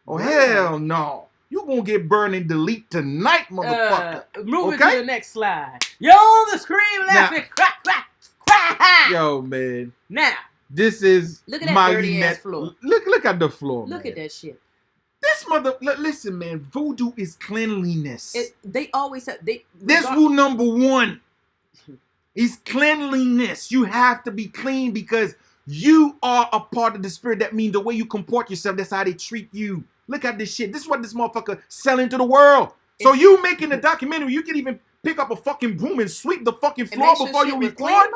Oh, hell no. You gonna get burned and delete tonight, motherfucker. Moving to the next slide. Yo, the scream laughing. Crack, crack, crack. Yo, man. Now. This is look at that dirty ass floor. Look at the floor, Look at that shit. This listen, man. Voodoo is cleanliness. They always have, this rule number one is cleanliness. You have to be clean because you are a part of the spirit. That means the way you comport yourself, that's how they treat you. Look at this shit. This is what this motherfucker selling to the world. So you making a documentary, you can even pick up a fucking broom and sweep the fucking floor before you record.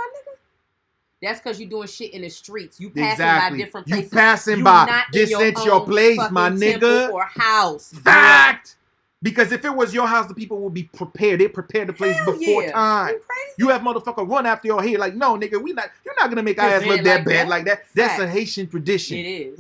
That's because you're doing shit in the streets. You passing by different places. You passing by. This ain't your place, my nigga. Or house. Fact. Because if it was your house, the people would be prepared. They prepared the place before time. You have motherfucker run after your head like, no, nigga, you're not gonna make our ass look that bad like that. That's a Haitian tradition. It is.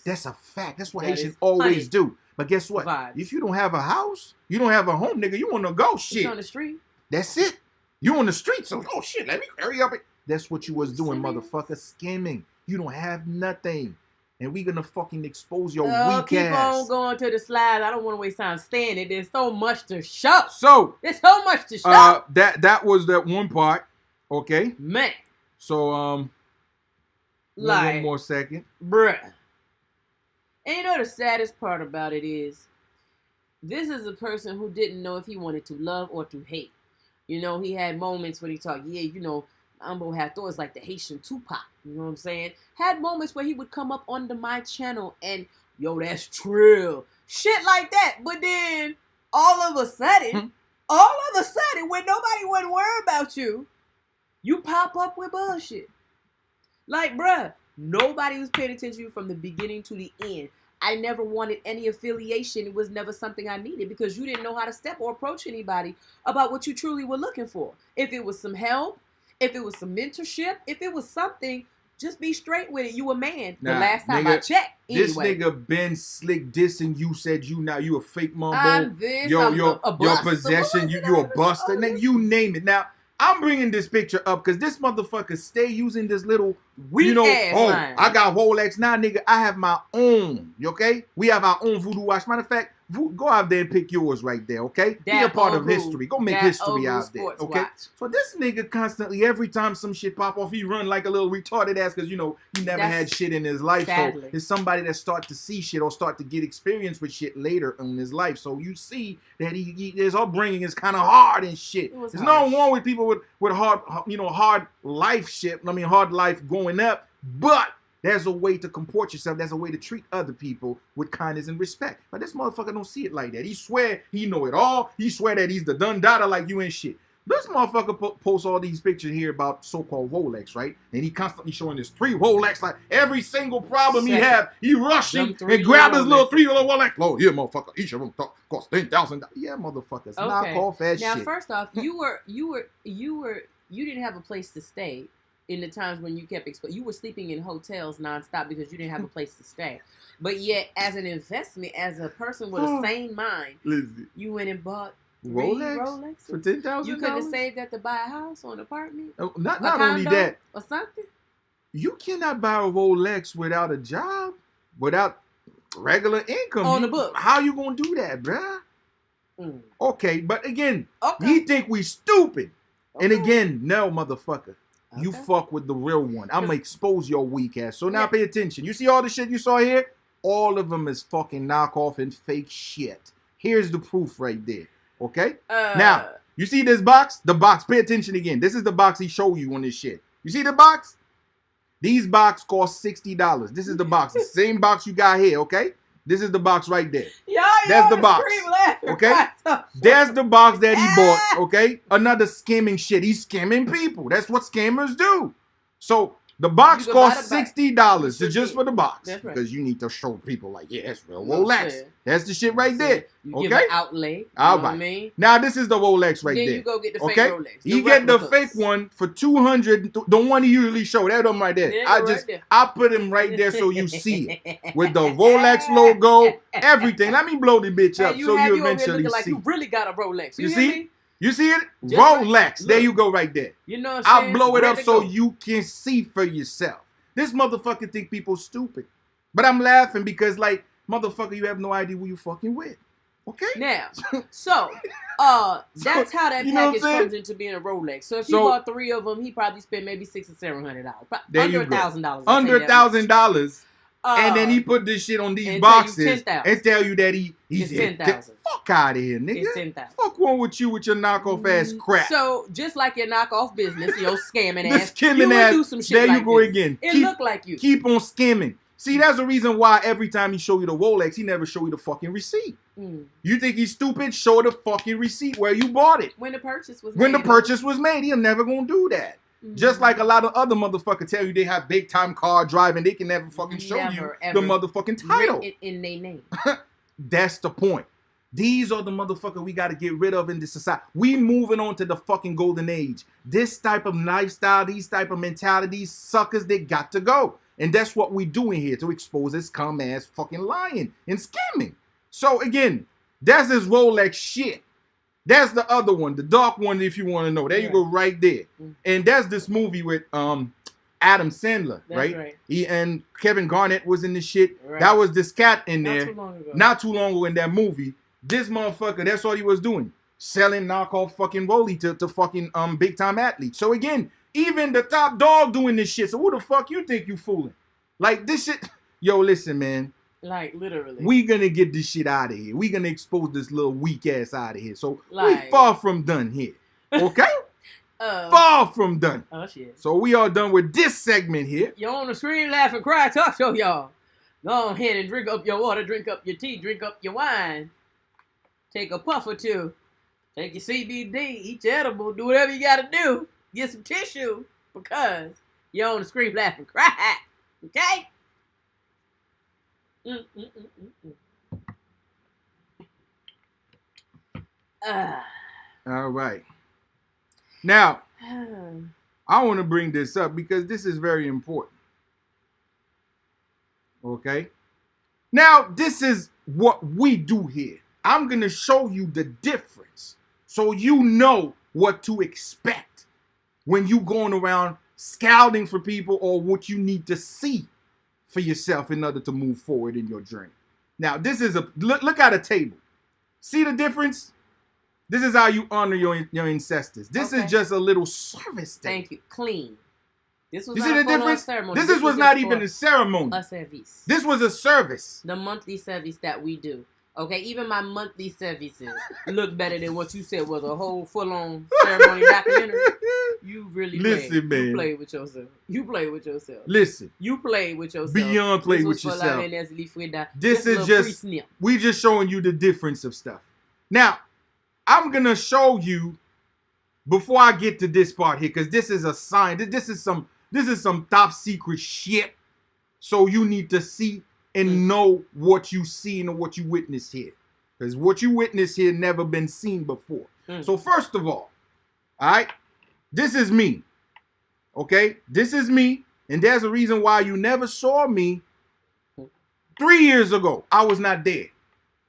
That's a fact. That's what Haitians always do. But guess what? If you don't have a house, you don't have a home, nigga, you wanna go shit. It's on the street. That's it. You on the street, so oh shit, let me hurry up. That's what you was doing, motherfucker. Scamming. You don't have nothing. And we gonna fucking expose your weak keep ass. On going to the slides. I don't want to waste time saying it. There's so much to show. So there's so much to show. That was that one part. Okay. Man. So one more second. Bruh. And you know the saddest part about it is, this is a person who didn't know if he wanted to love or to hate. You know, he had moments when he talked, yeah, you know, Ambo had thoughts like the Haitian Tupac, you know what I'm saying? Had moments where he would come up onto my channel and, yo, that's trill. Shit like that. But then, all of a sudden, when nobody wasn't worried about you, you pop up with bullshit. Like, bruh, nobody was paying attention to you from the beginning to the end. I never wanted any affiliation. It was never something I needed because you didn't know how to step or approach anybody about what you truly were looking for. If it was some help, if it was some mentorship, if it was something, just be straight with it. You a man. The last time I checked. Anyway. This nigga been slick dissing you, said you a fake mumbo. I'm this, your possession, you a buster. Nigga, you name it. Now, I'm bringing this picture up because this motherfucker stay using this little, line. I got Rolex. Now, nigga, I have my own, okay? We have our own voodoo watch. Matter of fact, go out there and pick yours right there, okay? Be a part of history. Go make history out there, okay? Watch. So this nigga constantly, every time some shit pop off, he run like a little retarded ass because, you know, he never had shit in his life. Sadly. So it's somebody that start to see shit or start to get experience with shit later in his life. So you see that his upbringing is kind of hard and shit. There's no wrong with people with hard life shit. I mean, hard life growing up. But there's a way to comport yourself. There's a way to treat other people with kindness and respect. But this motherfucker don't see it like that. He swear he know it all. He swear that he's the done data like you ain't shit. This motherfucker posts all these pictures here about so-called Rolex, right? And he constantly showing his 3 Rolex. Like every single problem he have, he rushing and grab his little 3 Rolex. Oh, yeah, motherfucker. Each of them cost $10,000. Yeah, motherfuckers. Okay. Knock off that shit. Now, first off, you didn't have a place to stay in the times when you kept you were sleeping in hotels nonstop because you didn't have a place to stay. But yet, as an investment, as a person with a sane mind, you went and bought Rolex for $10,000. You couldn't have saved that to buy a house or an apartment. Not only that, or something. You cannot buy a Rolex without a job, without regular income on the book. How you gonna do that, bruh? Okay, but again, you think we stupid, and again, no, motherfucker. You fuck with the real one. I'm gonna expose your weak ass. So now pay attention. You see all the shit you saw here? All of them is fucking knockoff and fake shit. Here's the proof right there. Okay? Now, you see this box? The box. Pay attention again. This is the box he showed you on this shit. You see the box? These box cost $60. This is the box. The same box you got here, okay? This is the box right there. That's the box. Okay? There's the box that he bought, okay? Another scamming shit. He's scamming people. That's what scammers do. So the box costs $60 just for the box. That's right. Because you need to show people like, yeah, it's real Rolex. That's the shit right there. You give an outlay. All right. I mean? Now this is the Rolex right there. Then you go get the fake Rolex. You get the fake one for $200. The one he usually showed. That one right there. I put him right there so you see it. With the Rolex logo, everything. Let me blow the bitch up so you eventually see. Like you really got a Rolex. You see? You see it? Just Rolex. There you go right there. You know what I'm saying? I'll blow it up so you can see for yourself. This motherfucker think people stupid. But I'm laughing because, like, motherfucker, you have no idea who you fucking with. Okay? Now, so that's how that package comes into being a Rolex. So if you bought 3 of them, he probably spent maybe $600 or $700. Under $1,000. Under $1,000. And then he put this shit on these boxes and tell you that he's $10,000. Fuck out of here, nigga. It's $10,000. Fuck wrong with you with your knockoff ass crap. So just like your knockoff business, your scamming ass, you would do some shit. There you go again. It look like you. Keep on scamming. See, that's the reason why every time he show you the Rolex, he never show you the fucking receipt. You think he's stupid? Show the fucking receipt where you bought it. When the purchase was made. He'll never gonna do that. Just like a lot of other motherfuckers tell you they have big time car driving, they can never fucking show you the motherfucking title. Written in their name. That's the point. These are the motherfuckers we got to get rid of in this society. We moving on to the fucking golden age. This type of lifestyle, these type of mentalities, suckers, they got to go. And that's what we doing here to expose this cum ass fucking lying and scamming. So again, that's this Rolex shit. That's the other one, the dark one, if you want to know. There you go, right there. And that's this movie with Adam Sandler, right? He and Kevin Garnett was in this shit. Right. That was this cat in there. Not too long ago in that movie. This motherfucker, that's all he was doing. Selling knockoff fucking Rolly to fucking big time athletes. So again, even the top dog doing this shit. So who the fuck you think you fooling? Like this shit. Yo, listen, man. Like, literally. We gonna get this shit out of here. We gonna expose this little weak ass out of here. So we far from done here. Okay? Far from done. Oh, shit. So we are done with this segment here. You're on the Scream, Laugh, and Cry talk show, y'all. Go ahead and drink up your water, drink up your tea, drink up your wine. Take a puff or two. Take your CBD, eat your edible, do whatever you gotta do. Get some tissue. Because you're on the Scream, Laugh, and Cry. Okay? All right. Now, I want to bring this up because this is very important. Okay? Now, this is what we do here. I'm going to show you the difference so you know what to expect when you going around scouting for people or what you need to see for yourself in order to move forward in your journey. Now, this is look at a table. See the difference? This is how you honor your ancestors. This is just a little service thing. Thank you. Clean. This was you see the difference? Ceremony. This was not even a ceremony. A service. This was a service. The monthly service that we do. Okay, even my monthly services look better than what you said was a whole full-on ceremony documentary. You really Listen, play. man. You play with yourself. You play with yourself. Listen. You play with yourself. Beyond play with yourself. This is just, we just showing you the difference of stuff. Now, I'm going to show you, before I get to this part here, because this is a sign. This is some top secret shit. So you need to see and know what you see and what you witness here. Because what you witness here never been seen before. So first of all right, this is me. Okay? This is me. And there's a reason why you never saw me 3 years ago. I was not there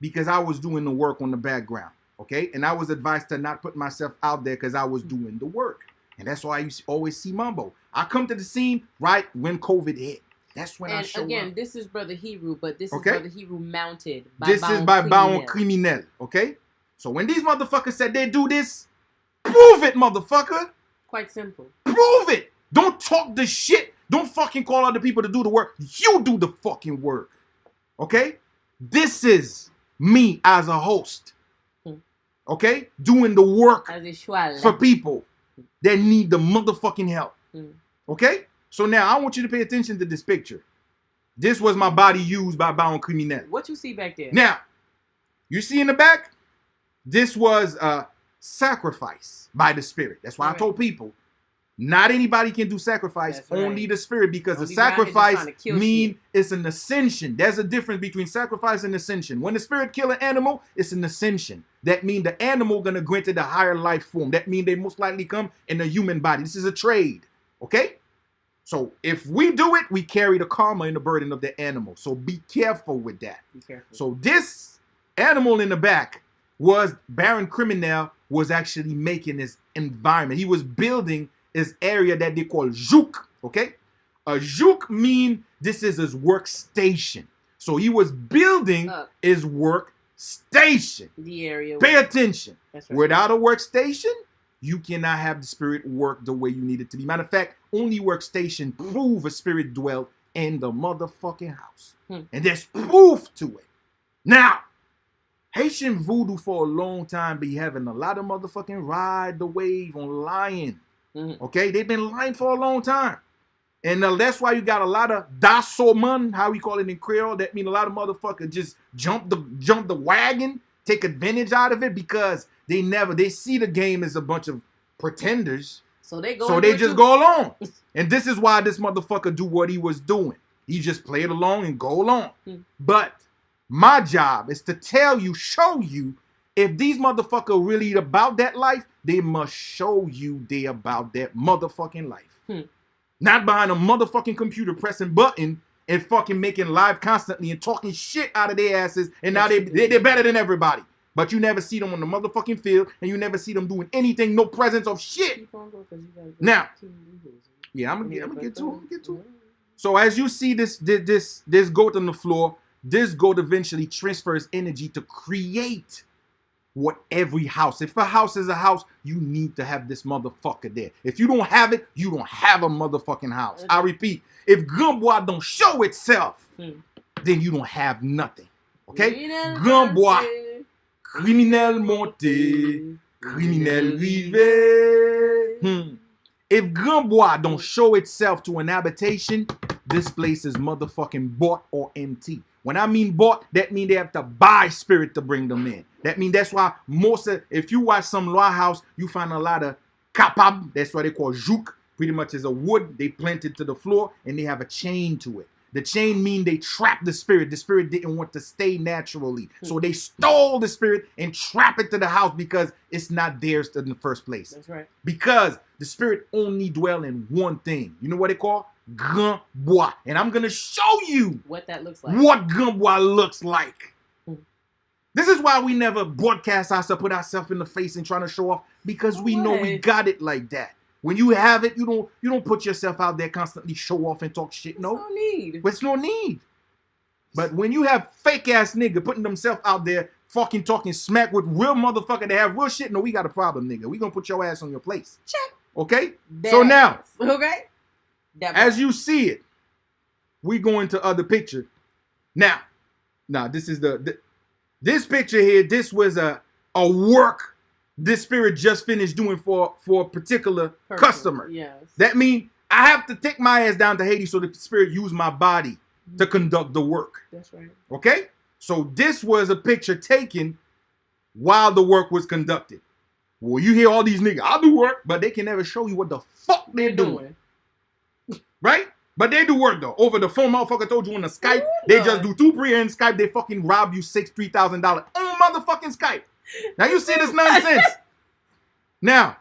because I was doing the work on the background. Okay? And I was advised to not put myself out there because I was doing the work. And that's why you always see Mumbo. I come to the scene right when COVID hit. That's when I show up. And again, this is Brother Hero, but this is Brother Hero mounted by This is by Baon Criminel. Okay? So when these motherfuckers said they do this, prove it, motherfucker. Quite simple. Prove it. Don't talk the shit. Don't fucking call other people to do the work. You do the fucking work. Okay? This is me as a host. Okay? Doing the work for people that need the motherfucking help. Okay? So now I want you to pay attention to this picture. This was my body used by Baon Criminel. What you see back there? Now, you see in the back? This was a sacrifice by the spirit. That's why I told people, not anybody can do sacrifice, only the spirit, because the sacrifice mean it's an ascension. There's a difference between sacrifice and ascension. When the spirit kill an animal, it's an ascension. That means the animal gonna grant it a higher life form. That means they most likely come in a human body. This is a trade, okay? So if we do it, we carry the karma and the burden of the animal. So be careful with that. Be careful. So this animal in the back was Baron Criminel was actually making his environment. He was building his area that they call Jouk, okay? A Jouk mean this is his workstation. So he was building his workstation. The area. Pay attention. That's right. Without a workstation, you cannot have the spirit work the way you need it to be. Matter of fact, only workstation prove a spirit dwelt in the motherfucking house. And there's proof to it. Now, Haitian voodoo for a long time be having a lot of motherfucking ride the wave on lying. Okay? They've been lying for a long time. And that's why you got a lot of dasoman, how we call it in Creole. That mean a lot of motherfuckers just jump the wagon, take advantage out of it because they see the game as a bunch of pretenders. So they just go along. And this is why this motherfucker do what he was doing. He just played along and go along. But my job is to tell you, show you, if these motherfuckers really about that life, they must show you they about that motherfucking life. Not behind a motherfucking computer pressing button and fucking making live constantly and talking shit out of their asses. And now they're better than everybody. But you never see them on the motherfucking field and you never see them doing anything, no presence of shit. Now, yeah, I'm gonna get to it. So as you see this goat on the floor, this goat eventually transfers energy to create what every house. If a house is a house, you need to have this motherfucker there. If you don't have it, you don't have a motherfucking house. I repeat, if Gamboa don't show itself, then you don't have nothing. Okay? Gamboa, criminel monté, criminel rivé. If Gamboa don't show itself to an habitation, this place is motherfucking bought or empty. When I mean bought, that means they have to buy spirit to bring them in. That means that's why if you watch some law house, you find a lot of kapab. That's what they call jouk. Pretty much is a wood they planted to the floor and they have a chain to it. The chain mean they trapped the spirit. The spirit didn't want to stay naturally. So they stole the spirit and trap it to the house because it's not theirs in the first place. That's right. Because the spirit only dwell in one thing. You know what they call? Gamboa. And I'm going to show you what that looks like. What Gamboa looks like. This is why we never broadcast ourselves, put ourselves in the face and trying to show off, because we know we got it like that. When you have it, you don't put yourself out there constantly show off and talk shit. No. No need. It's no need. But when you have fake ass nigga putting themselves out there fucking talking smack with real motherfucker that have real shit, no, we got a problem, nigga. We gonna put your ass on your place. Check. Okay? So now, okay. As you see it, we go into other picture. Now this is this picture here. This was a work this spirit just finished doing for a particular Person. customer. Yes. That means I have to take my ass down to Haiti so that the spirit use my body to conduct the work. That's right. Okay? So this was a picture taken while the work was conducted. Well, you hear all these niggas, I do work, but they can never show you what the fuck they're doing. Right? But they do work though. Over the phone, motherfucker told you on the Skype, they just do 2 pre in Skype, they fucking rob you $3,000 on motherfucking Skype. Now you see this nonsense. Now,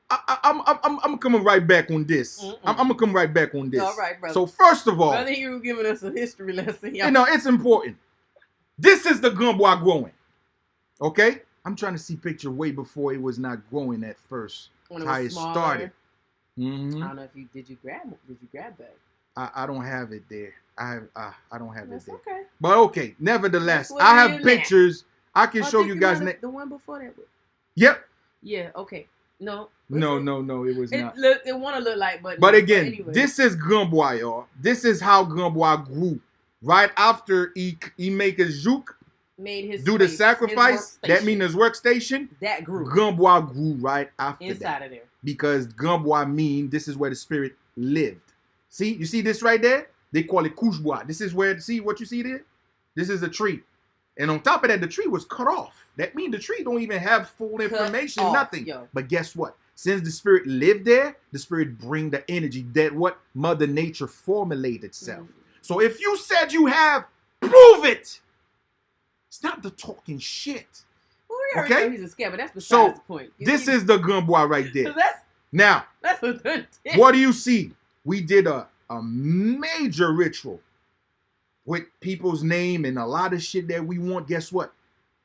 I'm coming right back on this. I'm gonna come right back on this. All right, brother. So first of all, brother, you were giving us a history lesson. You know, it's important. This is the gumboa growing. Okay? I'm trying to see picture way before it was not growing at first. When it how was it smaller. started. I don't know if you did you grab that? I don't have it there. I don't have That's it there. okay. But okay, nevertheless, That's I what have it is pictures. I can I show think you guys. the one before that. Yep. Yeah. Okay. No. No, it was not. It want to look like, but again, anyway. this is gumboa, y'all. This is how gumboa grew. Right after he make his juke, made his do the space, sacrifice. his That means his workstation. That grew. Gumboa grew right after Inside that. of there. Because gumboa mean this is where the spirit lived. See, you see this right there? They call it couchebois. This is where, see what you see there? This is a tree. And on top of that, the tree was cut off. That means the tree don't even have full information, nothing. Yo. But guess what? Since the spirit lived there, the spirit bring the energy that what Mother Nature formulated itself. So if you said you have, prove it. Stop the talking shit. Well, we already know he's a scam, but that's besides So the point. this is the gumboa right there. Now, that's a good tip. what do you see? We did a major ritual with people's name and a lot of shit that we want. Guess what?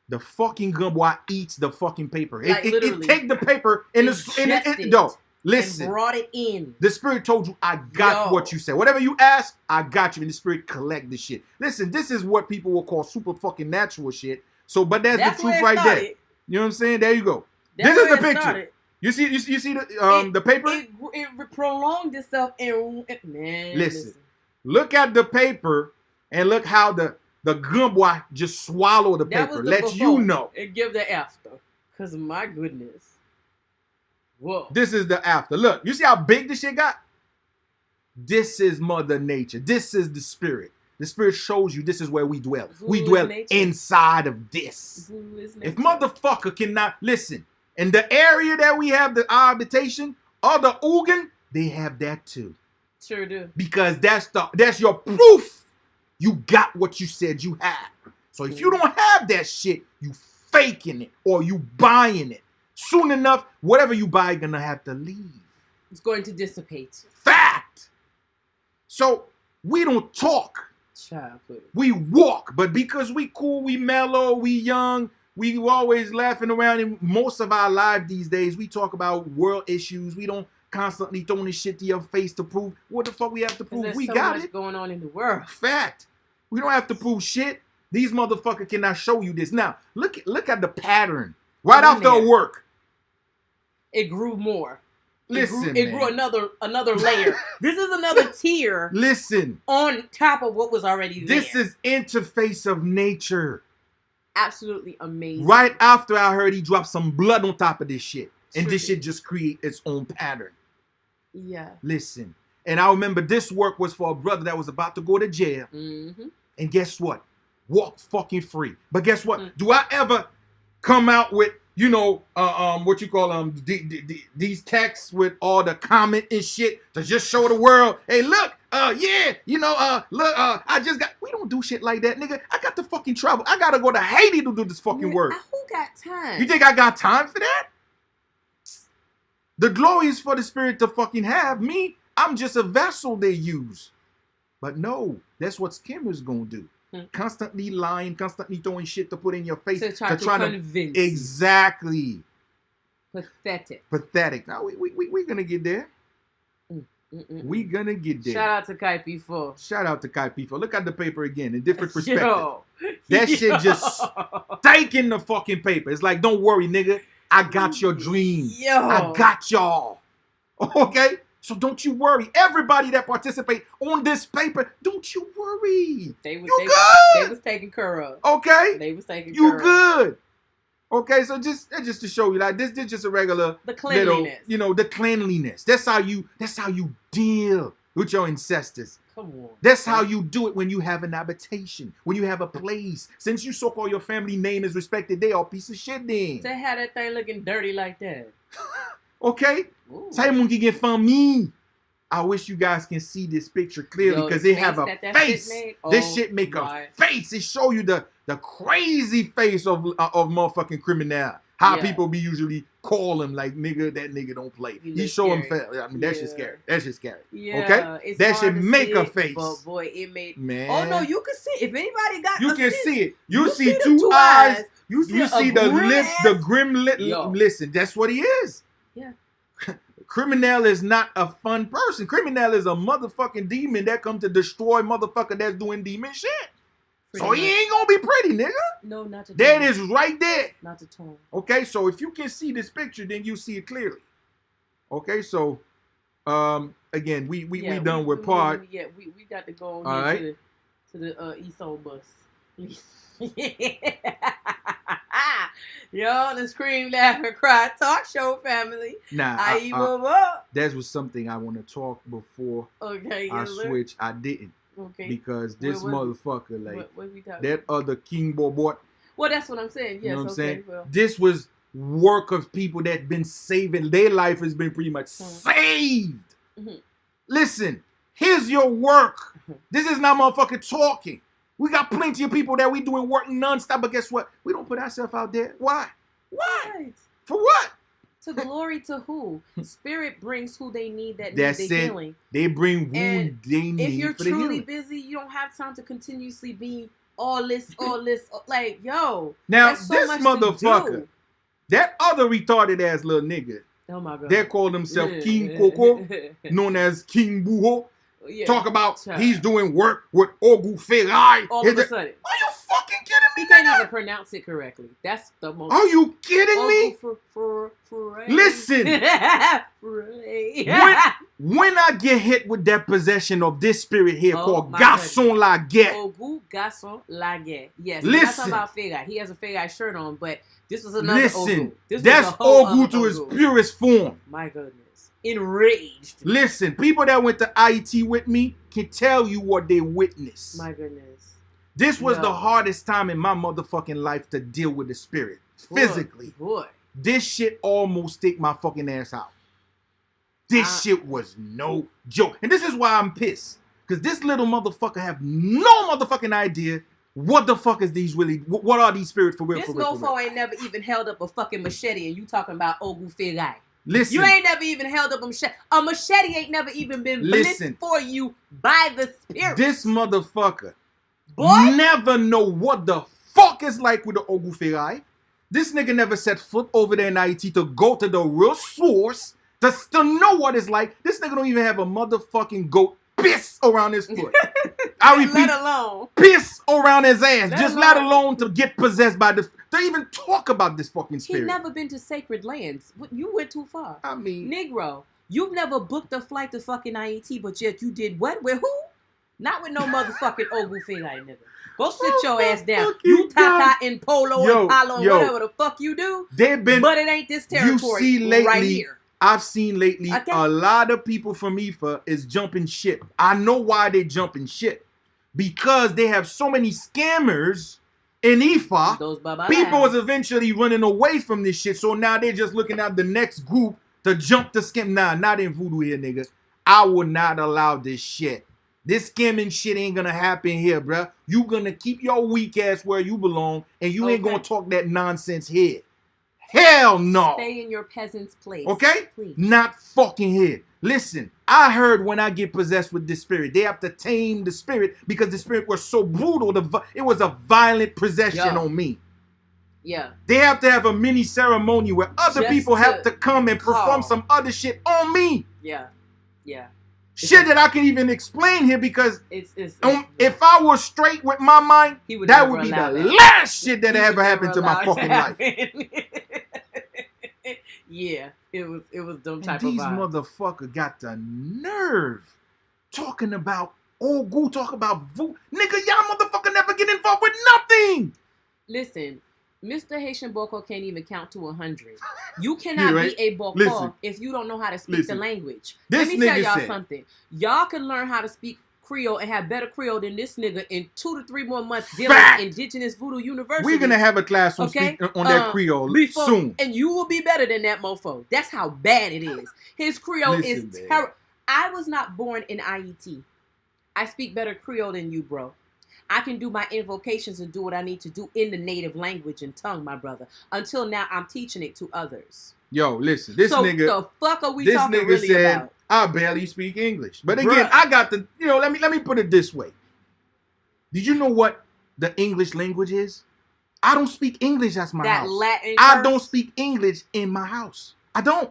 The fucking gumboa eats the fucking paper. Like It take the paper and listen. And brought it in. The spirit told you, I got what you said. Whatever you ask, I got you. And the spirit collect the shit. Listen, this is what people will call super fucking natural shit. So, but that's the truth right there. You know what I'm saying? There you go. This is the picture. Started. You see the paper? It prolonged itself and man. Listen, look at the paper and look how the gumboa just swallowed the paper. Let you know. And give the after. Because my goodness. Whoa. This is the after. Look, you see how big this shit got? This is Mother Nature. This is the spirit. The spirit shows you this is where we dwell. We dwell inside of this. If motherfucker cannot listen, in the area that we have the habitation, other Ugin, they have that too. Sure do. Because that's your proof. You got what you said you had. So if you don't have that shit, you faking it or you buying it. Soon enough, whatever you buy, you're gonna have to leave. It's going to dissipate. Fact. So we don't talk. Childhood. We walk. But because we cool, we mellow, we young, we always laughing around. And most of our life these days, we talk about world issues. We don't constantly throwing this shit to your face to prove what the fuck we have to prove. We got it. Going on in the world. Fact. We don't have to prove shit. These motherfuckers cannot show you this. Now, look at the pattern. Right after work. It grew more. Listen, it grew another layer. This is another tier. Listen. On top of what was already there. This is interface of nature. Absolutely amazing. Right after I heard he dropped some blood on top of this shit. And this shit just create its own pattern. Yeah. Listen. And I remember this work was for a brother that was about to go to jail. Mm-hmm. And guess what? Walk fucking free. But guess what? Do I ever come out with, you know, what you call these texts with all the comment and shit to just show the world, hey, look, yeah, you know, look, I just got, we don't do shit like that, nigga. I got to fucking travel. I gotta go to Haiti to do this fucking work. Who got time? You think I got time for that? The glory is for the spirit to fucking have. Me, I'm just a vessel they use. But no, that's what Kim is gonna do. Constantly lying, constantly throwing shit to put in your face. To try to convince. Exactly. Pathetic. Now we gonna get there. We gonna get there. Shout out to Kai P4. Shout out to Kai P4. Look at the paper again in different perspective. That shit just taking the fucking paper. It's like, don't worry, nigga. I got your dream. I got y'all. Okay? So don't you worry. Everybody that participate on this paper, don't you worry. They good. was taken care of. Okay? They was taken You care of. good. Okay, so just to show you, like this just a regular the cleanliness. The cleanliness. That's how you deal with your ancestors. Come on. That's how you do it when you have an habitation, when you have a place. Since you so-called your family name is respected, they all piece of shit then. They had that thing looking dirty like that. Okay? Say monkey get famille. I wish you guys can see this picture clearly because they have a face. This shit make a face. It show you the crazy face of motherfucking criminal. How people be usually call him like nigga, that nigga don't play. He show him. I mean, that shit's scary. That shit's scary. Yeah, okay, that should make a face. But boy, it made. Man. Oh no, you can see if anybody got. You can see it. You see two eyes. You see the lips, the grim lip. Listen, that's what he is. Yeah. Criminal is not a fun person. Criminal is a motherfucking demon that come to destroy motherfucker that's doing demon shit. So he ain't gonna be pretty, nigga. No, not to that is right there. Not to tone. Okay, so if you can see this picture, then you see it clearly. Okay, so again, we done with part. Yeah, we got to go on here to the ESO bus. Yo, the Scream, Laugh, and Cry talk show family. Nah, that was something I want to talk before I switch. I didn't. Okay. Because this motherfucker, like, what we that other King Boy. Well, that's what I'm saying. Yes, you know what I'm saying? Well. This was work of people that been saving. Their life has been pretty much saved. Mm-hmm. Listen, here's your work. This is not motherfucking talking. We got plenty of people that we doing work nonstop, but guess what? We don't put ourselves out there. Why? Why? Right. For what? To glory to who? Spirit brings who they need that need the healing. They bring who they need. If you're truly busy, you don't have time to continuously be all this. Like, yo. Now, this motherfucker, that other retarded ass little nigga, oh my God, they call themselves King Coco, known as King Buho. Yeah. Talk about he's doing work with Ogu Ferai. All of a sudden. Are you fucking kidding me? He can't even pronounce it correctly. That's the most. Are you kidding me? Listen. when I get hit with that possession of this spirit here called Garçon Laguerre. Ogu Garçon Laguerre. Yes. Listen. We're not talking about Ferai. He has a Ferai shirt on, but this was another Ogu. That's Ogu to his purest form. My goodness. Enraged. Listen, people that went to IET with me can tell you what they witnessed. My goodness. This was the hardest time in my motherfucking life to deal with the spirit. Physically. Boy. This shit almost take my fucking ass out. This shit was no joke. And this is why I'm pissed. Because this little motherfucker have no motherfucking idea what the fuck is these really, what are these spirits for real? This mofo ain't never even held up a fucking machete and you talking about Ogu Ferai. Listen. You ain't never even held up a machete. A machete ain't never even been blessed for you by the spirit. This motherfucker boy never know what the fuck is like with the Ogu Ferai. This nigga never set foot over there in IET to go to the real source to know what it's like. This nigga don't even have a motherfucking goat piss around his foot. I repeat, let alone piss around his ass. Let alone to get possessed by the. To even talk about this fucking spirit. He never been to sacred lands. You went too far. I mean, Negro, you've never booked a flight to fucking IET, but yet you did what? With who? Not with no motherfucking Ogu Ferai, nigga. Go sit your ass down. You Tata and Polo and Palo and whatever the fuck you do. But it ain't this territory right here. I've seen lately a lot of people from IFA is jumping ship. I know why they jumping ship. Because they have so many scammers in IFA. People was eventually running away from this shit. So now they're just looking at the next group to jump the scam. Nah, not in voodoo here, nigga. I will not allow this shit. This scamming shit ain't gonna happen here, bruh. You gonna keep your weak ass where you belong, and you ain't gonna talk that nonsense here. Hell no. Stay in your peasant's place. Okay? Please. Not fucking here. Listen, I heard when I get possessed with this spirit, they have to tame the spirit because the spirit was so brutal. It was a violent possession on me. Yeah. They have to have a mini ceremony where other people have to come and perform some other shit on me. Yeah. Yeah. Shit that I can even explain here because if I was straight with my mind, that would be the last shit that ever happened to my fucking life. Yeah. It was them And type of these vibes. motherfucker got the nerve talking about Ogu, talk about voodoo. Nigga, y'all motherfucker never get involved with nothing. Listen, Mr. Haitian Boko can't even count to 100. You cannot be a Boko Listen. if you don't know how to speak the language. This Let me tell nigga y'all said- something. Y'all can learn how to speak Creole and have better Creole than this nigga in 2 to 3 more months dealing Fact. with Indigenous Voodoo University. We're gonna have a class on, Okay? on that Creole soon. And you will be better than that mofo. That's how bad it is. His Creole Listen, is man. terrible. I was not born in IET. I speak better Creole than you, bro. I can do my invocations and do what I need to do in the native language and tongue, my brother. Until now, I'm teaching it to others. Yo, listen, this so nigga. the fuck are we this talking nigga really said, about? I barely speak English. But again, Bruh. I got the, let me put it this way. Did you know what the English language is? I don't speak English as my That house. Latin I curse? don't speak English in my house. I don't.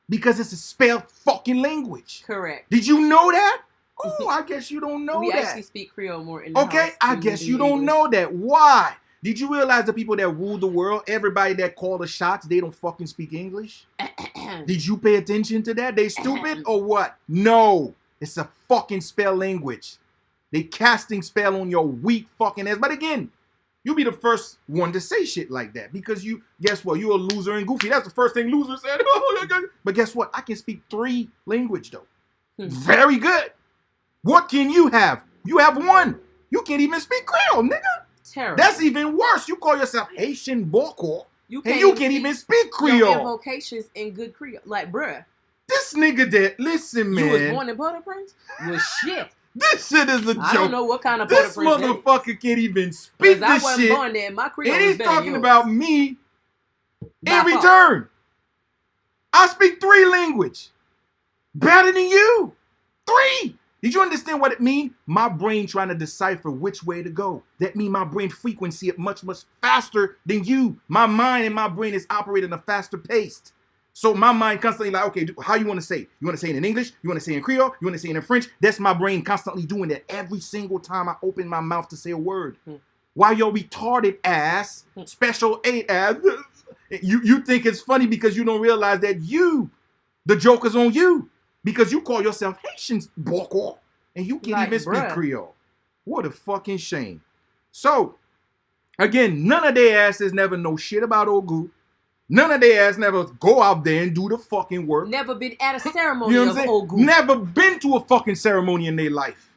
Because it's a spelled fucking language. Correct. Did you know that? Oh, I guess you don't know we that. actually speak Creole more in the house. Okay, I than we guess do you don't English. know that. Why? Did you realize the people that rule the world, everybody that call the shots, they don't fucking speak English? Did you pay attention to that? They stupid or what? No. It's a fucking spell language. They casting spell on your weak fucking ass. But again, you'll be the first one to say shit like that. Because you, guess what? You're a loser and goofy. That's the first thing losers said. But guess what? I can speak 3 languages though. Very good. What can you have? You have 1. You can't even speak Creole, nigga. Terrible. That's even worse. You call yourself Haitian Boko, you and you can't even speak your Creole. invocations in good Creole. Like, bruh. This nigga that, listen, man. You was born in Port-au-Prince? Well, shit. This shit is a joke. I don't know what kind of This Port-au-Prince that is. motherfucker can't even speak I this wasn't shit. born there. And my Creole And is he's better talking than about me By in far. return. I speak 3 languages. Better than you. 3. Did you understand what it means? My brain trying to decipher which way to go. That means my brain frequency it much, much faster than you. My mind and my brain is operating at a faster pace. So my mind constantly like, okay, how you want to say? You want to say it in English? You want to say it in Creole? You want to say it in French? That's my brain constantly doing that every single time I open my mouth to say a word. While your retarded ass, special 8 ass, you think it's funny because you don't realize that the joke is on you. Because you call yourself Haitian Boko and you can't even speak Creole. What a fucking shame. So, again, none of their asses never know shit about Ogu. None of their ass never go out there and do the fucking work. Never been at a ceremony You know of what I'm saying? Ogu. Never been to a fucking ceremony in their life.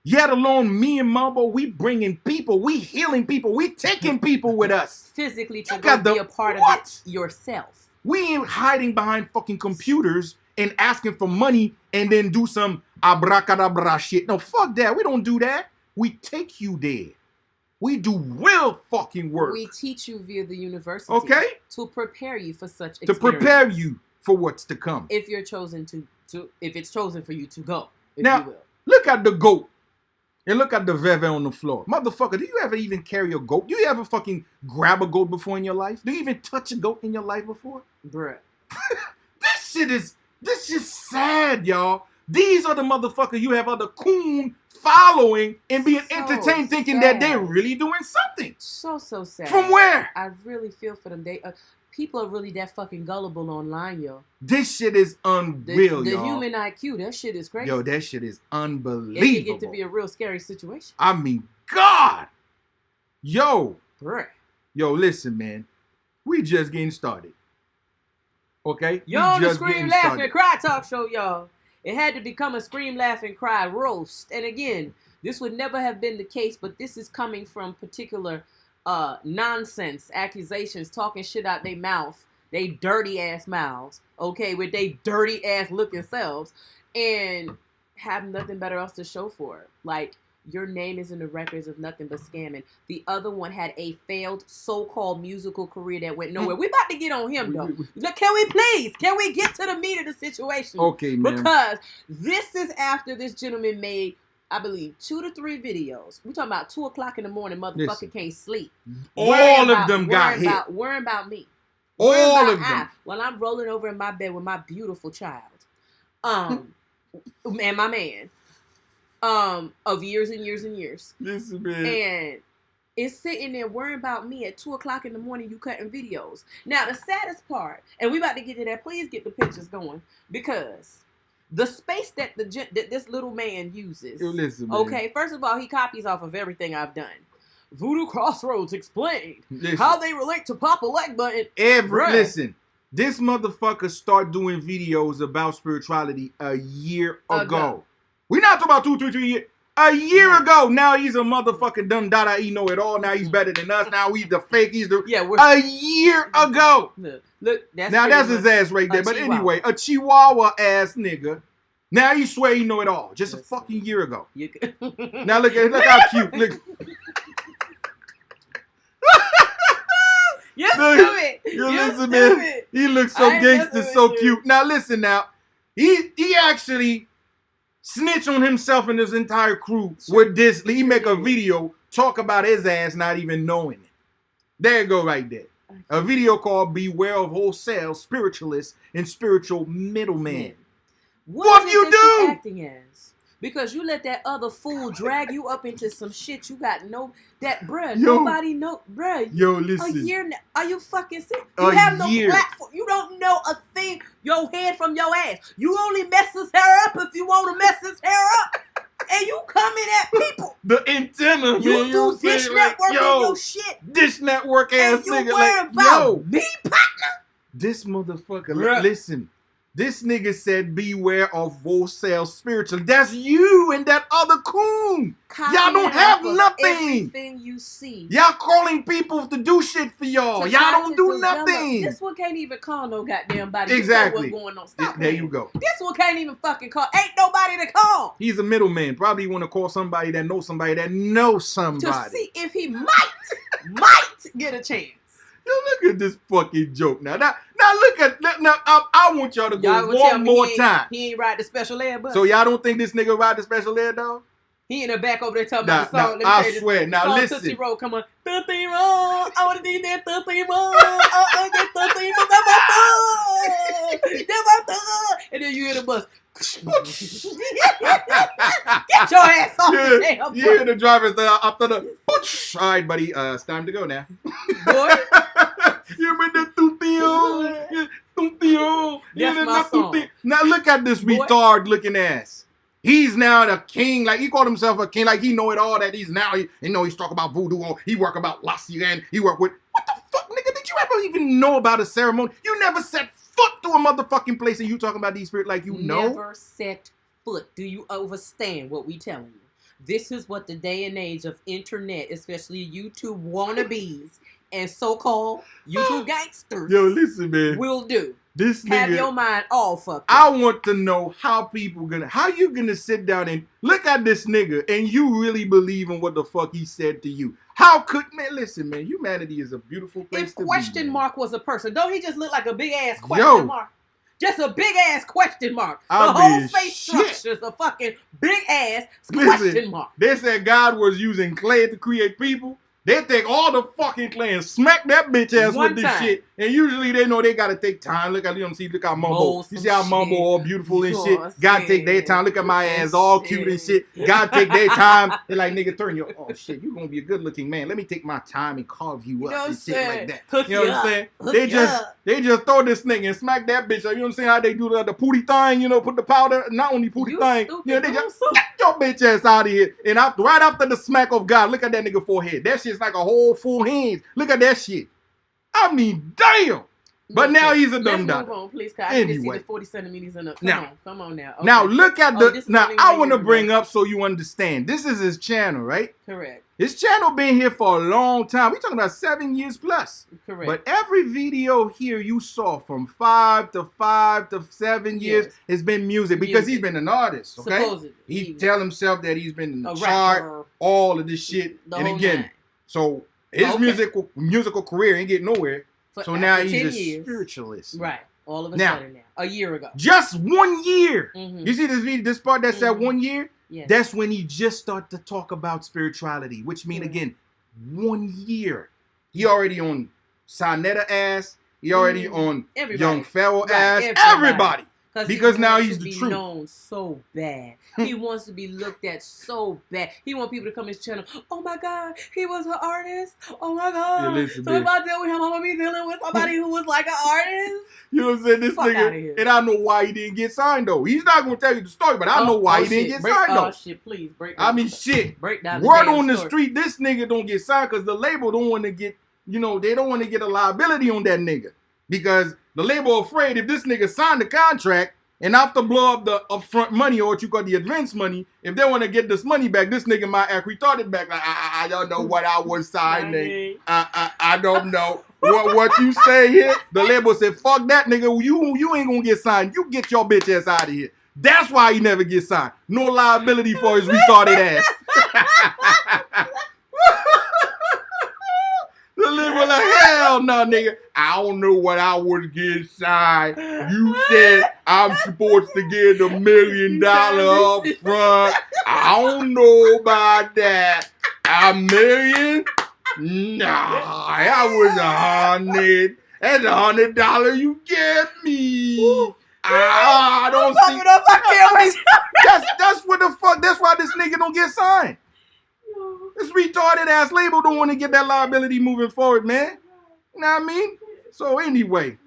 Yet alone, me and Mambo, we bringing people, we healing people, we taking people with us. Physically to You go got be the- a part what? of it yourself. We ain't hiding behind fucking computers and asking for money and then do some abracadabra shit. No, fuck that. We don't do that. We take you there. We do real fucking work. We teach you via the university. Okay? To prepare you for such To experience. prepare you for what's to come. If you're chosen if it's chosen for you to go, if Now, you will. look at the goat. And look at the veve on the floor. Motherfucker, do you ever even carry a goat? Do you ever fucking grab a goat before in your life? Do you even touch a goat in your life before? Bruh. This is sad, y'all. These are the motherfuckers you have other coon following and being So entertained thinking that they're sad. really doing something. So sad. From where? I really feel for them. People are really that fucking gullible online, yo. This shit is unreal, The y'all. human IQ, that shit is crazy. Yo, that shit is It unbelievable. can get to be a real scary situation. I mean, God. Yo, Bruh. listen, man. We just getting started. Okay? Yo, We on the just Scream, getting Laugh, started. and Cry talk show, y'all. It had to become a Scream, Laugh, and Cry roast. And again, this would never have been the case, but this is coming from particular nonsense, accusations, talking shit out their mouth, they dirty ass mouths, okay, with they dirty ass looking selves, and have nothing better else to show for it. Like, your name is in the records of nothing but scamming. The other one had a failed so-called musical career that went nowhere. We about to get on him, though. Look, can we get to the meat of the situation? Okay, man. Because this is after this gentleman made, I believe, 2 to 3 videos. We talking about 2 o'clock in the morning, motherfucker Listen. can't sleep. All of them got hit. Worrying about me. All of them. While I'm rolling over in my bed with my beautiful child. And my man. Of years and years and years. Listen, man. And is sitting there worrying about me at 2 o'clock in the morning, you cutting videos. Now, the saddest part, and we about to get to that, please get the pictures going, because the space that that this little man uses. Listen, man. Okay, first of all, he copies off of everything I've done. Voodoo Crossroads explained how they relate to Papa Leg Button. Listen, this motherfucker start doing videos about spirituality a year ago. We're not talking about 2, 3 years. A year ago, now he's a motherfucking done dada, he know it all. Now he's better than us. Now he's the fake. He's the a year ago. Look, that's his ass right there. But anyway, a Chihuahua ass nigga. Now he swear he know it all. Just a fucking year ago. Now look how cute. Look. You're stupid. Listen, man. He looks so gangster, so cute. Now listen, now he actually snitch on himself and his entire crew with this. He make a video talk about his ass not even knowing it. There you go right there. A video called Beware of Wholesale Spiritualists and Spiritual Middlemen. What you do? Acting as? Because you let that other fool drag you up into some shit you got bruh. Nobody know, bruh. Yo, listen. A year now. Are you fucking serious? You have no platform. You don't know a thing, your head from your ass. You only mess his hair up if you want to mess his hair up. And you coming at people. The antenna, you do Dish Network and your shit. Dish Network ass nigga. And you worry about me, partner? This motherfucker, listen. This nigga said, beware of wholesale spiritual. That's you and that other coon. Y'all don't have nothing. Everything you see. Y'all calling people to do shit for y'all. Y'all don't do nothing. This one can't even call no goddamn body. Exactly. What's going on. Stop there you go. This one can't even fucking call. Ain't nobody to call. He's a middleman. Probably want to call somebody that knows somebody that knows somebody. To see if he might get a chance. Yo, look at this fucking joke now. Now look at I want y'all to go one more time. He ain't ride the special ed bus. So y'all don't think this nigga ride the special ed dog? He in the back over there talking about the song. I swear. Now listen. Tootsie Roll, come on. Tootsie Roll. I want to do that Tootsie Roll. And then you hear the bus. Get your ass off the damn bus. You hear the driver's after the. All right, buddy. It's time to go now. Boy. You remember the Tutio? That's my song. Now look at this retard looking ass. He's now the king. Like he called himself a king. Like he know it all. That he's now. He's talking about voodoo. Or he work about La Sirene. He work with. What the fuck, nigga? Did you ever even know about a ceremony? You never set foot to a motherfucking place, and you talking about these spirits like you know. Never set foot. Do you understand what we telling you? This is what the day and age of internet, especially YouTube wannabes and so-called YouTube gangsters, will do. This nigga, have your mind all fucked up. I want to know how you gonna sit down and look at this nigga and you really believe in what the fuck he said to you. How could, listen, man, humanity is a beautiful place if to be. If question mark was a person, don't he just look like a big ass question mark? Just a big ass question mark. The whole face structure is a fucking big ass question mark. They said God was using clay to create people. They take all the fucking clay and smack that bitch ass with this shit. And usually they know they gotta take time. Look at look how Mumbo. You see how Mumbo all beautiful and shit. God take their time. Look at my ass all cute and shit. God take their time. They're like, nigga, turn your shit. You gonna be a good looking man. Let me take my time and carve you up and shit like that. You know what I'm saying? They just throw this nigga and smack that bitch. You know what I'm saying? How they do the pooty thing, put the powder, not only pooty thing. They just get your bitch ass out of here. And right after the smack of God, look at that nigga forehead. That shit's like a whole full hand. Look at that shit. I mean, damn. But now he's a dumb dog. Let's move on, please. I need to see the 40 centimeters in up. Come on now. Okay. Now look at I want to bring up so you understand. This is his channel, right? Correct. His channel been here for a long time. We're talking about 7 years plus. Correct. But every video here you saw from 5 to 7 years has been music because he's been an artist. Okay. Supposedly. He tell himself that he's been in the chart, all of this shit. And again, so his musical career ain't getting nowhere. So now he's a spiritualist. Right. All of a sudden now. A year ago. Just 1 year. Mm-hmm. You see this video, this part that said 1 year? Yes. That's when he just started to talk about spirituality, which means, again, 1 year. He already on Sonetta ass. He already on Young Pharaoh ass. Everybody. Because now he's the truth. truth. Known so bad. He wants to be looked at so bad. He wants people to come to his channel. Oh my God, he was an artist. Oh my God. Yeah, listen, so if I deal with him, I'm gonna be dealing with somebody who was like an artist. You know what I'm saying? This Fuck nigga, and I know why he didn't get signed though. He's not gonna tell you the story, but I know why he didn't get signed though. Shit, please break. I mean, shit. Break down. Word on the street, this nigga don't get signed because the label don't want to get, you know, they don't want to get a liability on that nigga because the label afraid if this nigga signed the contract and after blow up the upfront money or what you call the advance money, if they want to get this money back, this nigga might act retarded back. Like, I don't know what I was signing. I don't know. What you say here? The label said, fuck that nigga. You ain't gonna get signed. You get your bitch ass out of here. That's why he never gets signed. No liability for his retarded ass. The label like, hell no, nigga. I don't know what I was getting signed. You said I'm supposed to get $1 million up front. I don't know about that. $1 million? Nah, that was 100. That's $100 you get me. I don't see. That's what the fuck. That's why this nigga don't get signed. This retarded ass label don't want to get that liability moving forward, man. You know what I mean? So anyway,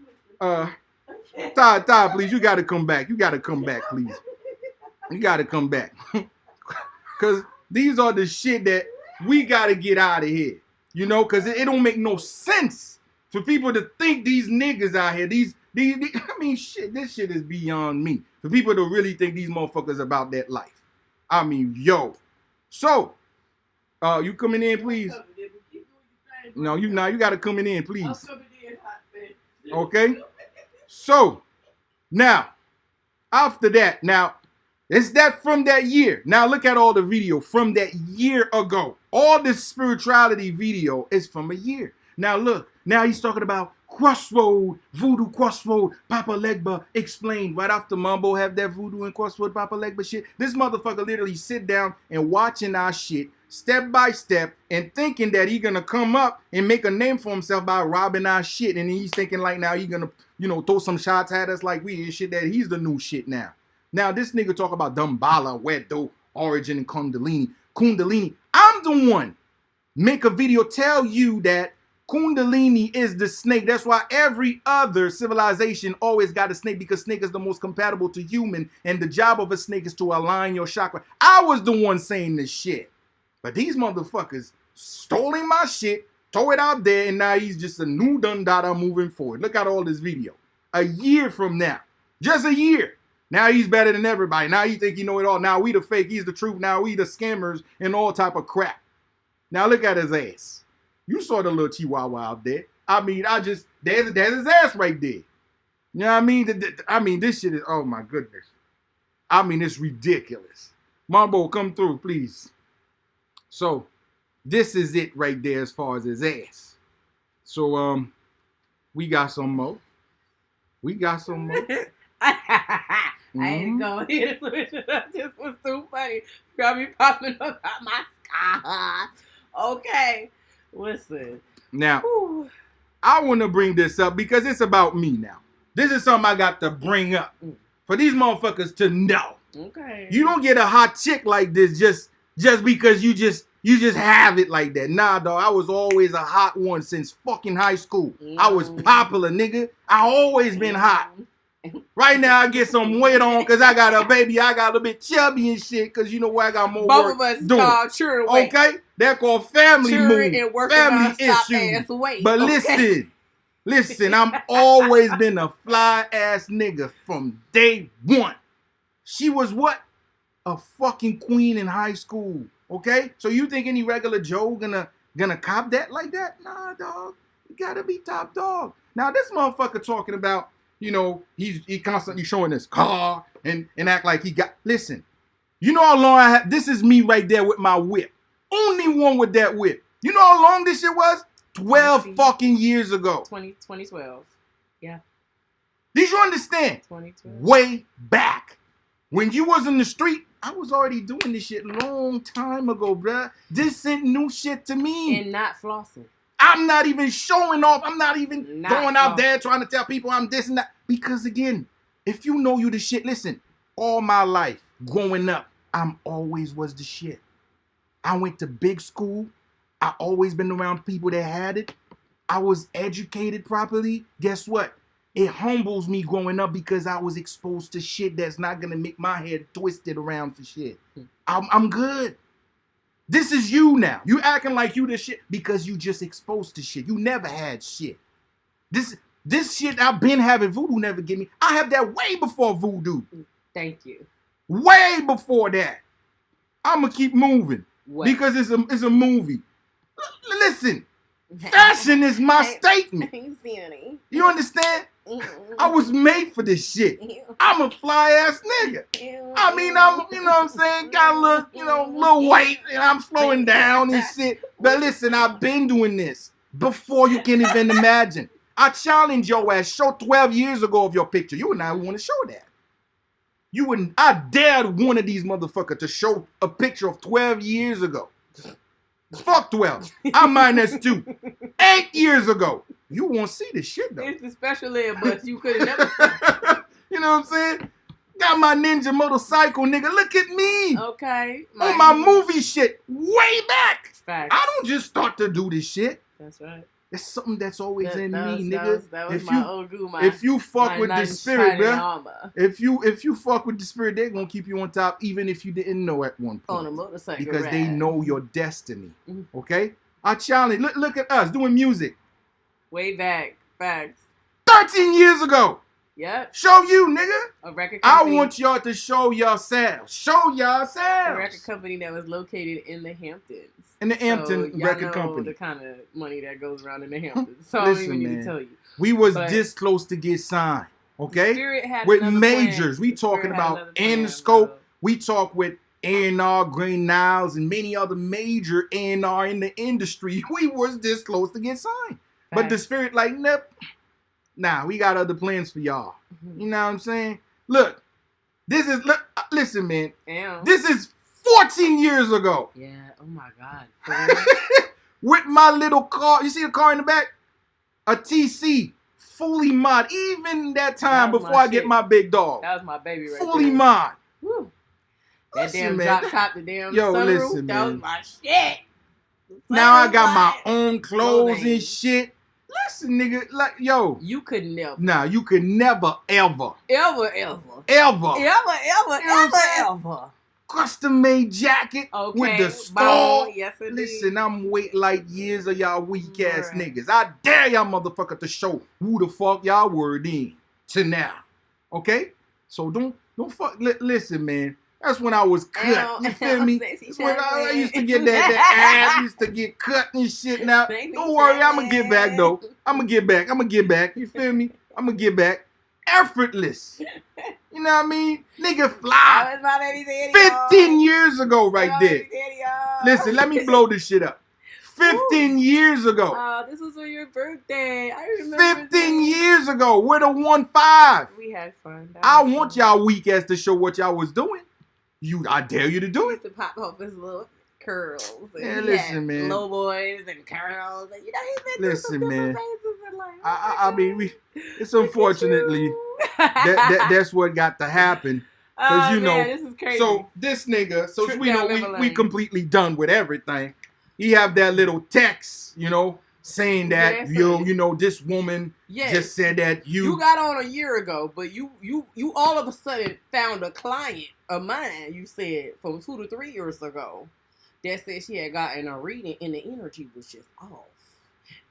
Todd, please, you gotta come back. You gotta come back, please. You gotta come back. Cause these are the shit that we gotta get out of here. You know, cause it don't make no sense for people to think these niggas out here, these I mean, shit, this shit is beyond me. For people to really think these motherfuckers about that life. I mean, yo. So, you coming in, please? No, you gotta come in, please. Okay? So, now, after that, now, is that from that year? Now, look at all the video from that year ago. All this spirituality video is from a year. Now, look, now he's talking about Crossroad, Voodoo Crossroad, Papa Legba explained. Right after Mumbo have that Voodoo and Crossroad, Papa Legba shit, this motherfucker literally sit down and watching our shit step by step and thinking that he gonna come up and make a name for himself by robbing our shit. And he's thinking like now he gonna, you know, throw some shots at us like we and shit, that he's the new shit now. Now this nigga talk about Dumbala, Wedo, Origin, and Kundalini. I'm the one make a video tell you that Kundalini is the snake. That's why every other civilization always got a snake, because snake is the most compatible to human, and the job of a snake is to align your chakra. I was the one saying this shit, but these motherfuckers stolen my shit, throw it out there, and now he's just a new Dundada moving forward. Look at all this video. A year from now, just a year. Now he's better than everybody. Now he think he know it all. Now we the fake, he's the truth. Now we the scammers and all type of crap. Now look at his ass. You saw the little chihuahua out there. I mean, there's his ass right there. You know what I mean? This shit is, oh my goodness. I mean, it's ridiculous. Mambo, come through, please. So, this is it right there as far as his ass. So, we got some more. I ain't going here to switch it up. This was too funny. Got me popping up out my sky. Okay. Listen. Now, I want to bring this up because it's about me now. This is something I got to bring up for these motherfuckers to know. Okay. You don't get a hot chick like this just because you just have it like that. Nah, dog. I was always a hot one since fucking high school. I was popular, nigga. I always been hot. Right now, I get some weight on because I got a baby. I got a bit chubby and shit because you know what? I got more both work of us called children weight. Okay? They're called family move. Family issues. But okay. listen, I'm always been a fly ass nigga from day one. She was what? A fucking queen in high school. Okay? So you think any regular Joe gonna cop that like that? Nah, dog. You gotta be top dog. Now this motherfucker talking about, you know, he constantly showing his car and act like he got, listen, you know how long I have, this is me right there with my whip. Only one with that whip. You know how long this shit was? 12 fucking years ago. 2012. Yeah. Did you understand? 2012. Way back. When you was in the street, I was already doing this shit long time ago, bruh. This ain't new shit to me. And not flossing. I'm not even showing off. I'm not even going out there trying to tell people I'm this and that. Because again, If you know you the shit, listen, all my life, growing up, I'm always was the shit. I went to big school. I always been around people that had it. I was educated properly. Guess what? It humbles me growing up because I was exposed to shit that's not gonna make my head twisted around for shit. I'm good. This is you now. You acting like you the shit because you just exposed to shit. You never had shit. This shit I've been having, voodoo never give me. I have that way before voodoo. Thank you. Way before that. I'ma keep moving. What? Because it's a movie. Listen, fashion is my statement. You understand? I was made for this shit. I'm a fly ass nigga. I mean, I'm, you know what I'm saying? Got a little weight, and I'm slowing down and shit. But listen, I've been doing this before you can even imagine. I challenge your ass. Show 12 years ago of your picture. You and I want to show that. You wouldn't. I dared one of these motherfuckers to show a picture of 12 years ago. Fuck 12. I'm minus 2. 8 years ago. You won't see the shit though. It's the special ed bus. You could have never. You know what I'm saying? Got my ninja motorcycle, nigga. Look at me. Okay. On my movie shit. Way back. Facts. I don't just start to do this shit. That's right. It's something that's always in me, nigga. That was my old guru, if you fuck with the spirit, bro. If you fuck with the spirit, they're gonna keep you on top, even if you didn't know at one point. On a motorcycle because ride. They know your destiny. Okay? I challenge. Look at us doing music. Way back. Facts. 13 years ago. Yep. Show you, nigga. A record company. I want y'all to show yourselves. Show yourselves. A record company that was located in the Hamptons. In the Hampton record know company. The kind of money that goes around in the Hamptons. So listen, I don't even need to tell you. We was this close to get signed. Okay? With majors. We talking about Interscope. We talk with A&R, Green Niles, and many other major A&R in the industry. We was this close to get signed. But the spirit like, nope. Nah, we got other plans for y'all. You know what I'm saying? Look, listen, man. Damn. This is 14 years ago. Yeah, oh my God. With my little car. You see the car in the back? A TC. Fully mod. Even that time before I get my big dog. That was my baby right fully mod. Woo. That listen, damn man. drop top, the damn Yo, sunroof. Listen, that man. was my shit. Now I got my own clothes and shit. Listen, nigga, like, yo. You could never. Nah, you could never, ever. Ever. Custom made jacket with the skull. Yes, indeed. Listen, I'm wait like years of y'all weak ass niggas. I dare y'all motherfucker to show who the fuck y'all were then to now. Okay? So don't fuck. Listen, man. That's when I was cut. You feel me? That's when I used to get that ass used to get cut and shit. Now, don't worry, I'ma get back though. I'ma get back. You feel me? I'ma get back. Effortless. You know what I mean? Nigga fly. That was my baby daddy, 15 years ago right there. Listen, let me blow this shit up. 15 years ago. This was on your birthday. I remember. 15 years ago. We're the 1-5. We had fun. I want y'all weak ass to show what y'all was doing. I dare you to do it. To pop off his little curls. Yeah, listen, man. Low boys and curls. And, you know, he's been listen, through man. Like, I mean, it's unfortunately that's what got to happen. Because you know, this is crazy. So this nigga, so we know we completely done with everything. He have that little text, you know, saying that you know, this woman just said that you got on a year ago, but you all of a sudden found a client of mine. You said from 2 to 3 years ago that said she had gotten a reading and the energy was just off.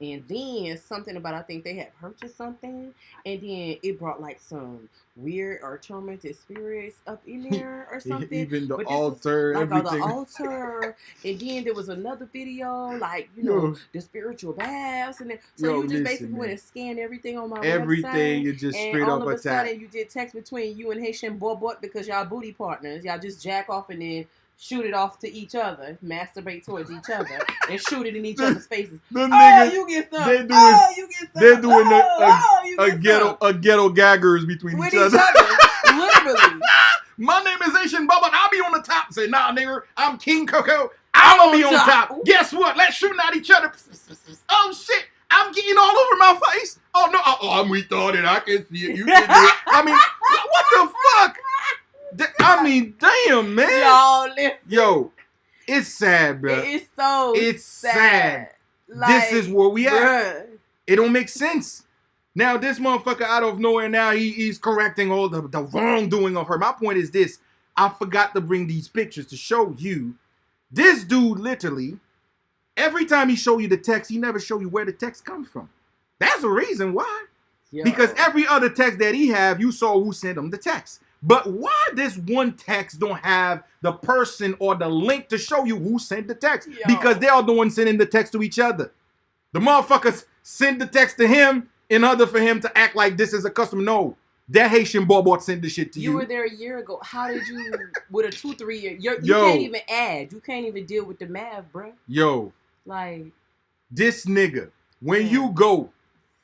And then something about, I think they had purchased something, and then it brought like some weird or tormented spirits up in there or something. Even the altar, like everything. The altar. And then there was another video, like, you know, the spiritual baths. And then, so you just basically went and scanned everything on my website. Everything, you just straight up attack. And all of a sudden, you did text between you and Haitian Bobot because y'all booty partners. Y'all just jack off and then shoot it off to each other, masturbate towards each other, and shoot it in each other's faces. You get some. You get some. They're doing a ghetto gaggers between each other. Literally. My name is Asian Bubba. I'll be on the top. Say, nah, nigga, I'm King Coco. I'm gonna be on top. Guess what? Let's shoot at each other. Oh shit! I'm getting all over my face. Oh no, I'm retarded. I can see it. You can do it. I mean, what the fuck? I mean, damn, man. Y'all, listen. Yo, it's sad, bro. It's so It's sad. sad. Like, This is where we at. bruh. It don't make sense. Now, this motherfucker out of nowhere, now he's correcting all the wrongdoing of her. My point is this. I forgot to bring these pictures to show you. This dude literally, every time he show you the text, he never show you where the text comes from. That's the reason why. Yo. Because every other text that he have, you saw who sent him the text. But why this one text don't have the person or the link to show you who sent the text? Yo. Because they are the ones sending the text to each other. The motherfuckers send the text to him in order for him to act like this is a customer. No, that Haitian boy sent the shit to you. You were there a year ago. How did you, with a 2-3 year, you Yo. can't even add. You can't even deal with the math, bro. Yo, Like, this nigga, when you go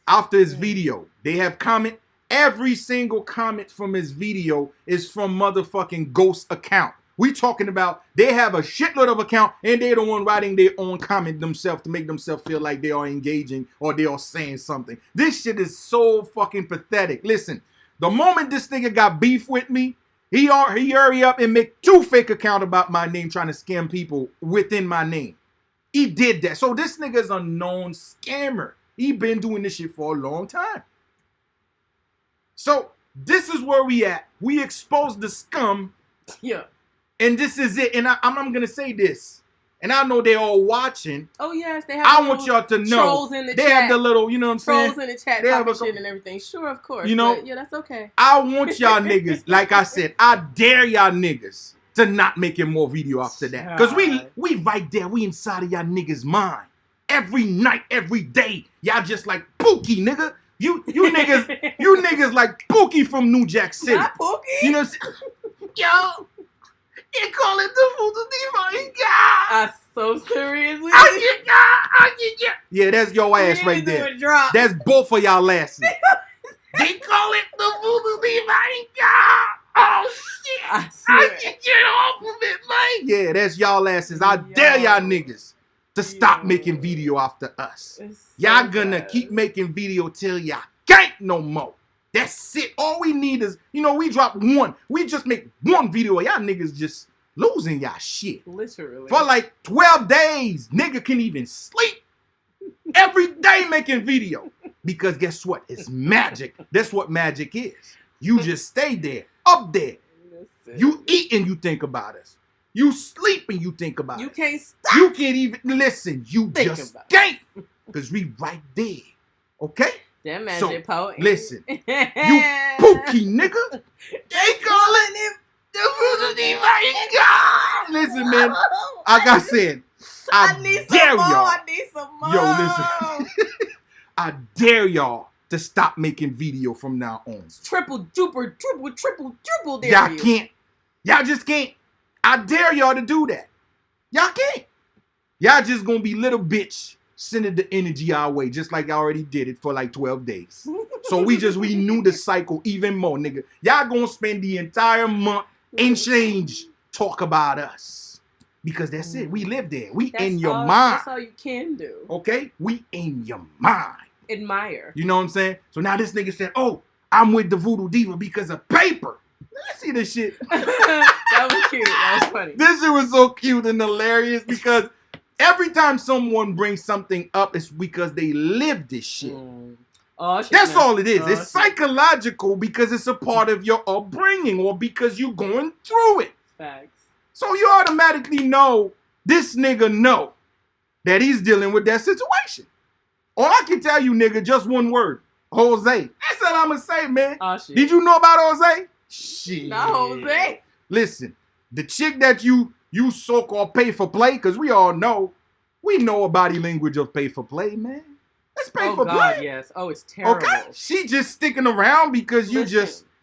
after his video, they have comment. Every single comment from his video is from motherfucking ghost account. We talking about they have a shitload of account and they're the one writing their own comment themselves to make themselves feel like they are engaging or they are saying something. This shit is so fucking pathetic. Listen, the moment this nigga got beef with me, he hurry up and make 2 fake accounts about my name trying to scam people within my name. He did that. So this nigga's a known scammer. He been doing this shit for a long time. So this is where we at. We exposed the scum. yeah. And this is it. And I'm going to say this. And I know they're all watching. Oh, yes. They have I want y'all to know. Trolls in the they chat. have the little, you know what I'm saying? Trolls in the chat They have talking a- shit and everything. Sure, of course. You know? But, yeah, that's okay. I want y'all niggas, like I said, I dare y'all niggas to not making more video after that. Because we right there. We inside of y'all niggas' mind. Every night, every day. Y'all just like Pookie, nigga. You niggas like Pookie from New Jack City. Not Pookie. You know what I'm saying? Yo, you call it the voodoo diva. Yeah. I'm so seriously. Yeah, that's your ass You right need to there. do a drop. That's both of y'all asses. They call it the voodoo diva. Oh shit. I swear. Get off of it, man. Yeah, that's y'all asses. I dare y'all niggas to stop making video after us. It's so Y'all gonna sad. keep making video till y'all can't no more. That's it. All we need is, we drop one. We just make one video. Y'all niggas just losing y'all shit. Literally. For like 12 days, nigga can even sleep. Every day making video. Because guess what? It's magic. That's what magic is. You just stay there, up there. Listen. You eat and you think about us. You sleep and you think about You us. can't stop. You can't even listen. You Think just about can't. Because we right there. Okay? That So, magic poet. listen. You Pookie, nigga. They calling it the voodoo diva. Listen, man. Like I said, I need dare some more. y'all. I need some more. Yo, listen. I dare y'all to stop making video from now on. Triple, triple, dare Y'all you. can't. Y'all just can't. I dare y'all to do that. Y'all can't. Y'all just gonna be little bitch sending the energy our way, just like I already did it for like 12 days. So we knew the cycle even more, nigga. Y'all gonna spend the entire month and change talk about us. Because that's it. We live there. We in your mind. That's all you can do. Okay? We in your mind. Admire. You know what I'm saying? So now this nigga said, oh, I'm with the voodoo diva because of paper. Let's see this shit. That was cute. That was funny. This shit was so cute and hilarious because every time someone brings something up, it's because they live this shit. Oh, shit, That's man. all it is. Oh, It's shit. psychological because it's a part of your upbringing or because you're going through it. Facts. So you automatically know this nigga know that he's dealing with that situation. All I can tell you, nigga, just one word. Jose. That's all I'm going to say, man. Oh, shit. Did you know about Jose? Shit. No, Jose. Listen, the chick that you so-called pay for play, because we know a body language of pay for play, man. Let's pay Oh, for God, play. yes. Oh, it's terrible. Okay? She just sticking around because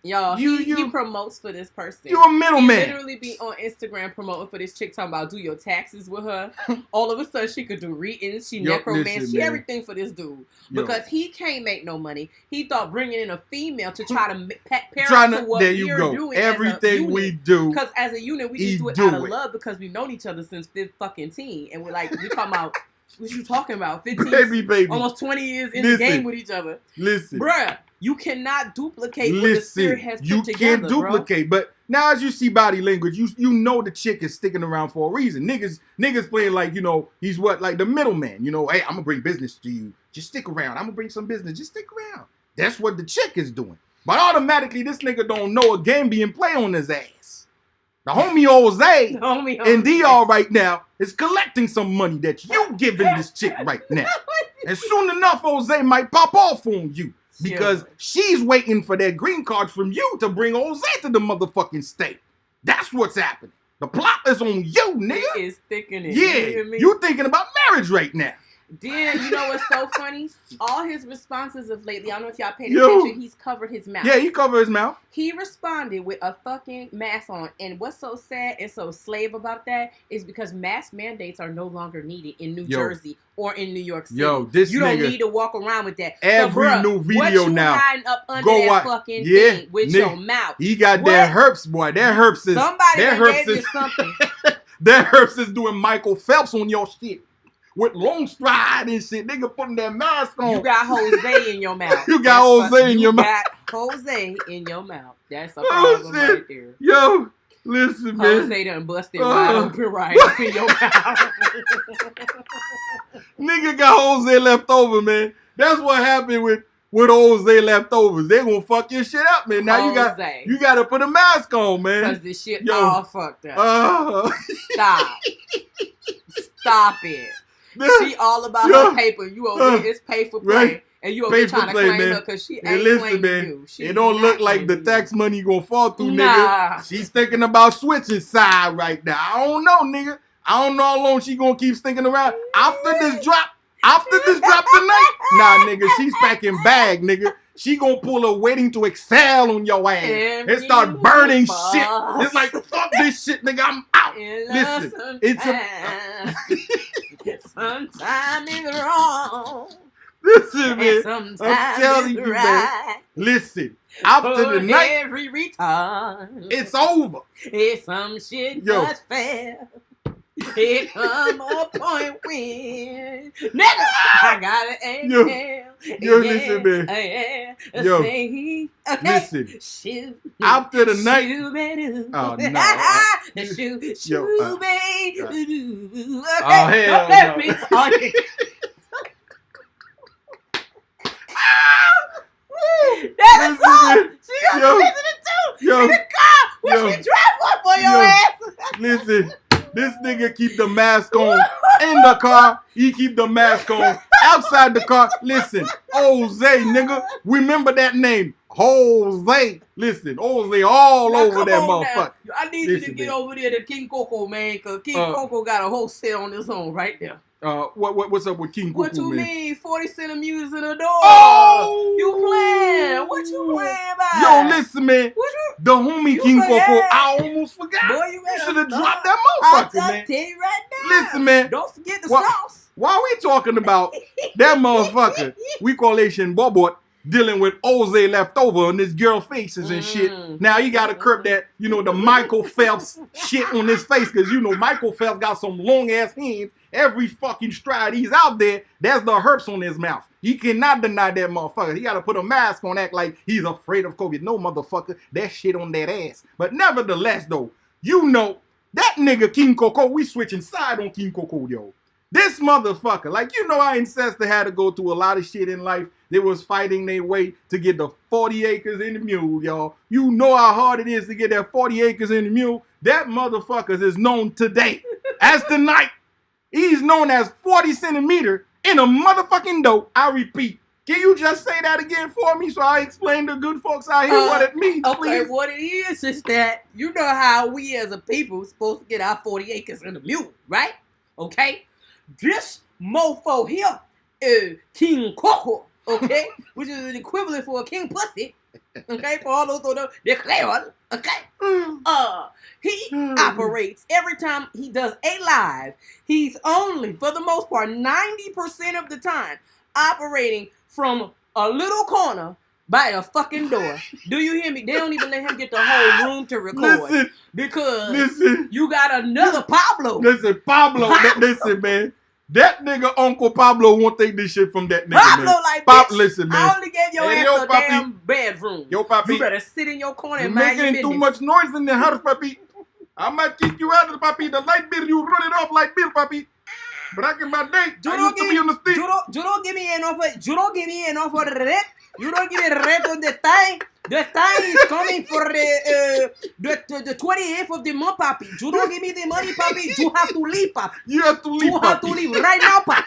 Y'all, You- he promotes for this person. you're a middleman. He literally be on Instagram promoting for this chick talking about do your taxes with her. All of a sudden, she could do readings. She Yo, necromancy. listen, She man. everything for this dude. Yo. Because he can't make no money. He thought bringing in a female to try to pair Trying up to, to what there you we're go. doing Everything we do. Because as a unit, we he just do it do out of it. love because we've known each other since 5th fucking teen. And we're like, we talking about What you talking about? 15, baby. almost 20 years in the game with each other. Listen. Bruh, you cannot duplicate what the spirit has put together, you can't duplicate. Bro. But now as you see body language, you know the chick is sticking around for a reason. Niggas playing like, you know, he's what? Like the middleman. You know, hey, I'm going to bring business to you. Just stick around. I'm going to bring some business. Just stick around. That's what the chick is doing. But automatically, this nigga don't know a game being played on his ass. The homie Jose in DR right now is collecting some money that you giving this chick right now. And soon enough, Jose might pop off on you. Because she's waiting for that green card from you to bring Jose to the motherfucking state. That's what's happening. The plot is on you, nigga. It is thickening. Yeah, you thinking about marriage right now. Then, you know what's so funny? All his responses of lately, I don't know if y'all paid attention, he's covered his mouth. Yeah, he covered his mouth. He responded with a fucking mask on. And what's so sad and so slave about that is because mask mandates are no longer needed in New Jersey or in New York City. Yo, this you nigga, don't need to walk around with that. Every so, bruh, new video what now. You hiding up under that fucking thing with your mouth? He got that herpes, boy. That herpes is... Somebody gave you something. That herpes is doing Michael Phelps on your shit. With long stride and shit. Nigga putting that mask on. You got Jose in your mouth. You got Jose in your mouth. You got Jose in your mouth. That's a problem right there. Yo, listen, man. Jose done busted wide open right up in your mouth. Nigga got Jose left over, man. That's what happened with Jose leftovers. They gonna fuck your shit up, man. Now you got to put a mask on, man. Because this shit all fucked up. Stop it. She all about her paper. You over here, it's pay for play. Right. And you over here trying to claim her because she ain't claiming you. It don't look like the tax money gonna fall through, nigga. She's thinking about switching side right now. I don't know, nigga. I don't know how long she gonna keep sticking around. After this drop tonight, nah, nigga, she's packing bag, nigga. She gonna pull a waiting to exhale on your ass and start burning shit. It's like, fuck this shit, nigga, I'm out. Listen, it's sometimes it's wrong. Listen, man, I'm telling you, man. Listen, after the night, every return, it's over. It's some shit that's fair. It come a point when nigga, I got an listen, man. Listen. Shoot, after the night. Oh, no. Oh, hell no. That's the song. She gonna listen to in the car when she drive up for your ass. Listen. This nigga keep the mask on in the car. He keep the mask on outside the car. Listen, Jose, nigga. Remember that name. Jose. Listen, Jose all now, over that motherfucker. I need you to get over there to King Coco, man, because King Coco got a whole set on his own right there. What's up with King Coco, What you man? mean? 40 centimeters in the door. Oh! You playing? What you playing about? Yo, listen, man. The homie King Coco, I almost forgot. Boy, you should have dropped that motherfucker, man. I'll tell you right now. Listen, man. Don't forget the sauce. While we talking about that motherfucker, we call Asian Bobot dealing with Jose leftover on this girl faces and shit. Now you gotta curb that, the Michael Phelps shit on his face, because Michael Phelps got some long ass hands. Every fucking stride he's out there, there's the herpes on his mouth. He cannot deny that motherfucker. He gotta put a mask on, act like he's afraid of COVID. No, motherfucker, that shit on that ass. But nevertheless, though, that nigga King Coco, we switching side on King Coco, yo. This motherfucker, our ancestor had to go through a lot of shit in life. They was fighting their way to get the 40 acres in the mule, y'all. You know how hard it is to get that 40 acres in the mule. That motherfucker is known today as tonight. He's known as 40 centimeter in a motherfucking dope. I repeat. Can you just say that again for me so I explain to good folks out here what it means, please? Okay, what it is that you know how we as a people supposed to get our 40 acres in the mule, right? Okay? This mofo here is King Coco, okay? Which is an equivalent for a king pussy, okay? For all those declare, okay? He operates every time he does a live. He's only, for the most part, 90% of the time, operating from a little corner by a fucking door. Do you hear me? They don't even let him get the whole room to record. Because you got another Pablo. Listen, Pablo. Listen, man. That nigga Uncle Pablo won't take this shit from that nigga, Pablo man. like, Pop, bitch, listen, man. I only gave your Hey, ass yo, a papi. damn bedroom. Yo, papi. You better sit in your corner You're and mind your making business. too much noise in the house, papi. I might kick you out of the papi. The light bill, you run it off like bill, papi. Back in my day, I used to be on the stick. You don't give me enough for the rent. You don't give me rent on the time. The time is coming for the 28th of the month, papi. You don't give me the money, papi. You have to leave, papi. You have to leave, You have to papi. leave right now, papi.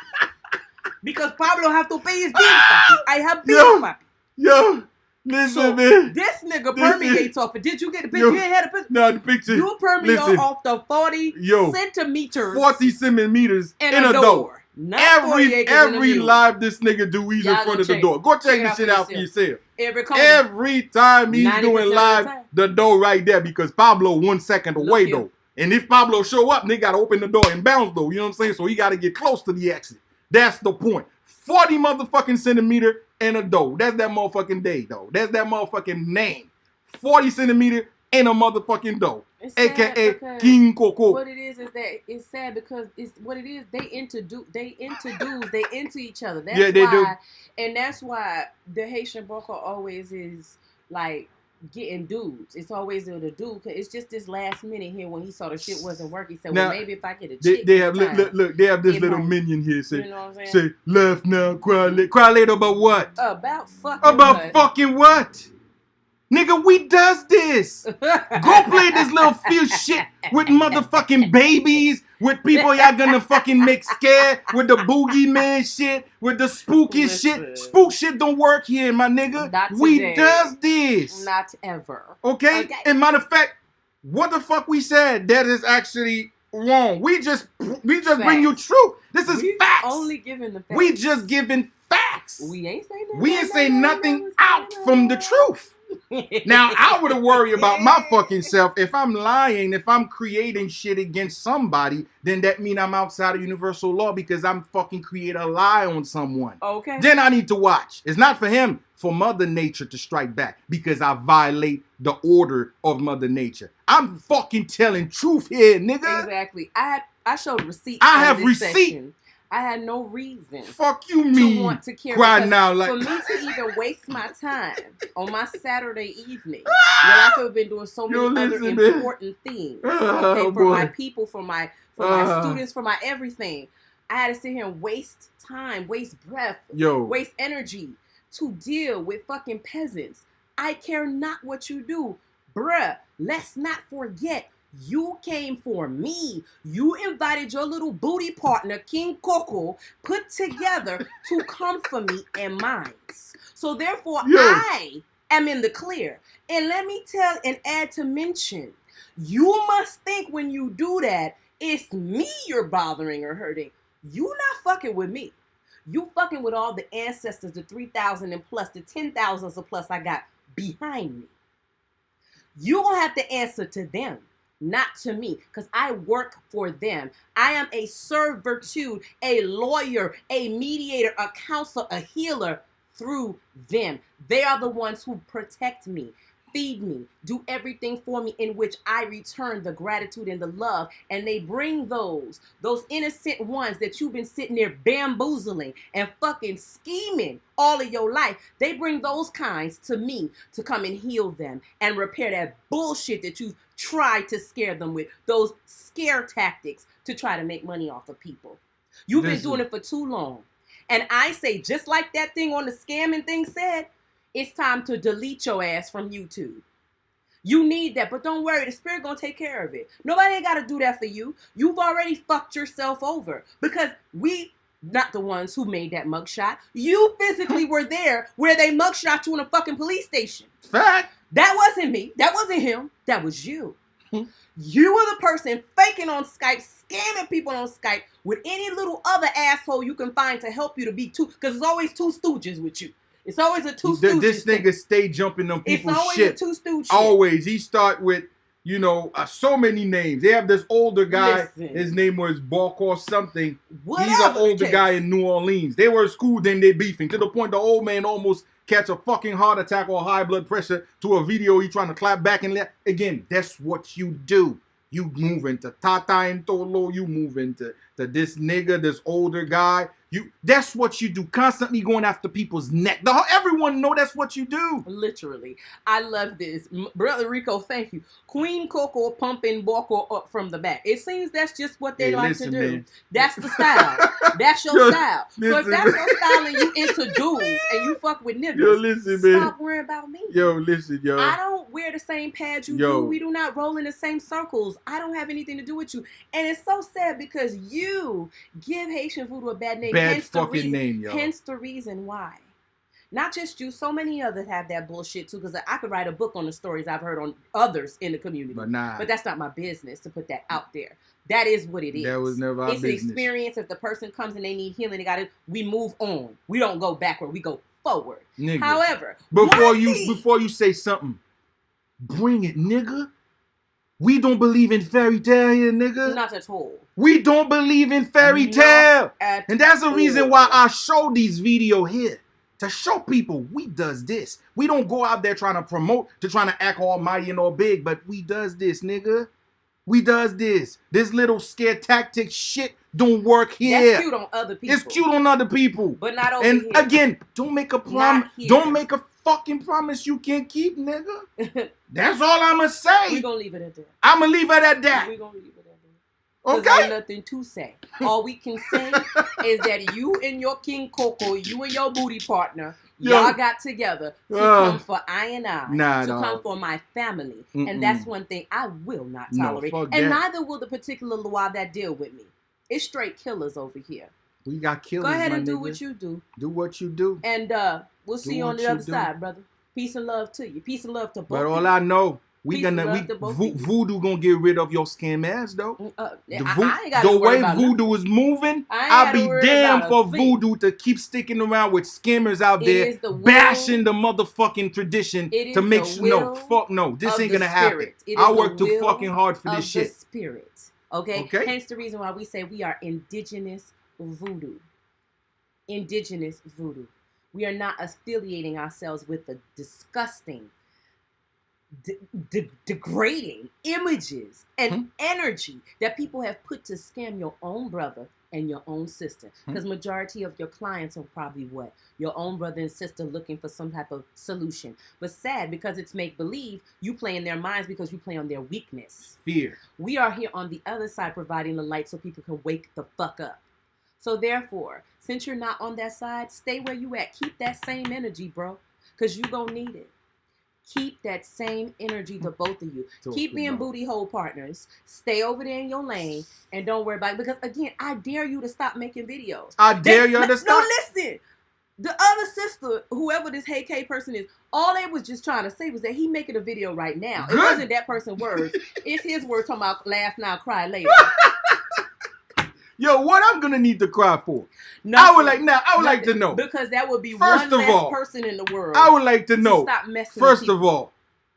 Because Pablo have to pay his bills, papi. I have bills, papi. Yo, listen, So, man. this nigga permeates off it. Did you get the picture? Yo, You ain't had a picture. No, the picture. You permeate Listen. off the 40 centimeters 40 centimeters in in a a door. Not 40 acres in a Every mule. live this nigga do, he's in Y'all front go of the check. door. Go check Check it this out shit for out for yourself. Every corner. Every time he's 90% doing of the live, time. the door right there because Pablo 1 second away here. though. And if Pablo show up, they gotta open the door and bounce though. You know what I'm saying? So he gotta get close to the exit. That's the point. 40 motherfucking centimeter and a door. That's that motherfucking day though. That's that motherfucking name. 40 centimeter and a motherfucking door. It's sad AKA because King Coco. What it is that it's sad because it's what it is. They into dudes. They into each other. That's Yeah, they do. And that's why the Haitian Boko always is like getting dudes. It's always the dude. Cause it's just this last minute here when he saw the shit wasn't working. He said, Now, well, maybe if I get a chick, they have this time, look. They have this it little might- minion here. Say, you know what I'm saying? say, laugh now, cry later about what? About fucking About what? fucking what? Nigga, we does this. Go play this little few shit with motherfucking babies, with people y'all gonna fucking make scared, with the boogeyman shit, with the spooky Listen. shit. Spook shit don't work here, my nigga. Not We today. does this. Not ever. Okay? And matter of fact, what the fuck we said, that is actually wrong. We just bring you truth. This is We facts. only giving the facts. We just giving facts. We ain't saying nothing. We ain't say nothing out from the truth. Now, I would worry about my fucking self. If I'm lying, if I'm creating shit against somebody, then that mean I'm outside of universal law because I'm fucking create a lie on someone. Okay. Then I need to watch. It's not for him, for Mother Nature to strike back because I violate the order of Mother Nature. I'm fucking telling truth here, nigga. Exactly. I showed receipts. I have this receipt. section. I had no reason Fuck you, me. to want to care. Cry because now like for me to even waste my time on my Saturday evening, when I could have been doing so many other listen, man. important things. Oh, Okay, for boy. my people, for my students, for my everything. I had to sit here and waste time, waste breath, Yo. waste energy to deal with fucking peasants. I care not what you do. Bruh, let's not forget, you came for me. You invited your little booty partner, King Coco, put together to come for me and mine. So therefore, Yo. I am in the clear. And let me tell and add to mention, you must think when you do that, it's me you're bothering or hurting. You not fucking with me. You fucking with all the ancestors, the 3,000 and plus, the 10,000s and plus I got behind me. You gonna have to answer to them, not to me, because I work for them. I am a servitude, a lawyer, a mediator, a counselor, a healer through them. They are the ones who protect me, feed me, do everything for me, in which I return the gratitude and the love. And they bring those innocent ones that you've been sitting there bamboozling and fucking scheming all of your life. They bring those kinds to me to come and heal them and repair that bullshit that you tried to scare them with. Those scare tactics to try to make money off of people. You've been doing it for too long. And I say, just like that thing on the scamming thing said, it's time to delete your ass from YouTube. You need that, but don't worry, the spirit gonna take care of it. Nobody ain't gotta do that for you. You've already fucked yourself over because we not the ones who made that mugshot. You physically were there where they mugshot you in a fucking police station. Fact. That wasn't me. That wasn't him. That was you. You were the person faking on Skype, scamming people on Skype with any little other asshole you can find to help you to be two, because there's always two stooges with you. It's always a two stooges. This nigga stay jumping on people's shit. It's always a two stooges. Always. He start with, you know, so many names. They have this older guy. Listen. His name was Balk or something. Whatever He's an the older case. guy in New Orleans. They were at school, then they beefing. To the point the old man almost catch a fucking heart attack or high blood pressure to a video he trying to clap back and let. Again, that's what you do. You moving to Tata and Tolo. You moving to this nigga, this older guy. That's what you do. Constantly going after people's neck. Everyone know that's what you do. Literally. I love this. Brother Rico, thank you. Queen Coco pumping Borco up from the back. It seems that's just what they like to do. Man. That's the style. That's your style. So if that's your style and you into dudes and you fuck with niggas, stop worrying about me. I don't wear the same pads you do. We do not roll in the same circles. I don't have anything to do with you. And it's so sad because you give Haitian voodoo a bad name. Bad fucking name, yo. Hence the reason why. Not just you, so many others have that bullshit too, because I could write a book on the stories I've heard on others in the community. But that's not my business to put that out there. That is what it is. That was never our business. It's an experience. If the person comes and they need healing, we move on. We don't go backward. We go forward. Nigga. However, before you say something, bring it, nigga. We don't believe in fairy tale here, nigga. Not at all. We don't believe in fairy tale. And that's the reason why I show these videos here. To show people we does this. We don't go out there trying to promote, trying to act almighty and all big, but we does this, nigga. We does this. This little scare tactic shit don't work here. That's cute on other people. It's cute on other people. But not over here. And again, don't make a promise. Don't make a fucking promise you can't keep, nigga. That's all I'ma say. We're gonna leave it at that. I'ma leave it at that. We're gonna leave it at that. Okay. There's nothing to say. All we can say is that you and your King Coco, you and your booty partner, y'all got together to come for I and I, to come for my family. And that's one thing I will not tolerate. And neither will the particular law that deal with me. It's straight killers over here. We got killers. Go ahead and do what you do. Do what you do. And we'll see you on the other side, brother. Peace and love to you. Peace and love to both. But all I know, voodoo gonna get rid of your scam ass though. The way voodoo is moving, I'll be damned for voodoo to keep sticking around with scammers out there bashing the motherfucking tradition to make sure this ain't gonna happen. I work too fucking hard for this shit. Spirit. Okay? Hence the reason why we say we are indigenous voodoo. Indigenous voodoo. We are not affiliating ourselves with the disgusting, degrading images and energy that people have put to scam your own brother and your own sister. Because majority of your clients are probably what? Your own brother and sister looking for some type of solution. But sad, because it's make-believe, you play in their minds because you play on their weakness. Fear. We are here on the other side providing the light so people can wake the fuck up. So therefore, since you're not on that side, stay where you at. Keep that same energy, bro, because you gonna need it. Keep that same energy to both of you. Keep being booty hole partners. Stay over there in your lane and don't worry about it. Because again, I dare you to stop making videos. I dare you to stop. No, listen. The other sister, whoever this Hey K person is, all they was just trying to say was that he making a video right now. It wasn't that person's words. It's his words talking about laugh now, cry later. Yo, what I'm gonna need to cry for? I would like to know. Because that would be one less person in the world. I would like to know. Stop messing First of all,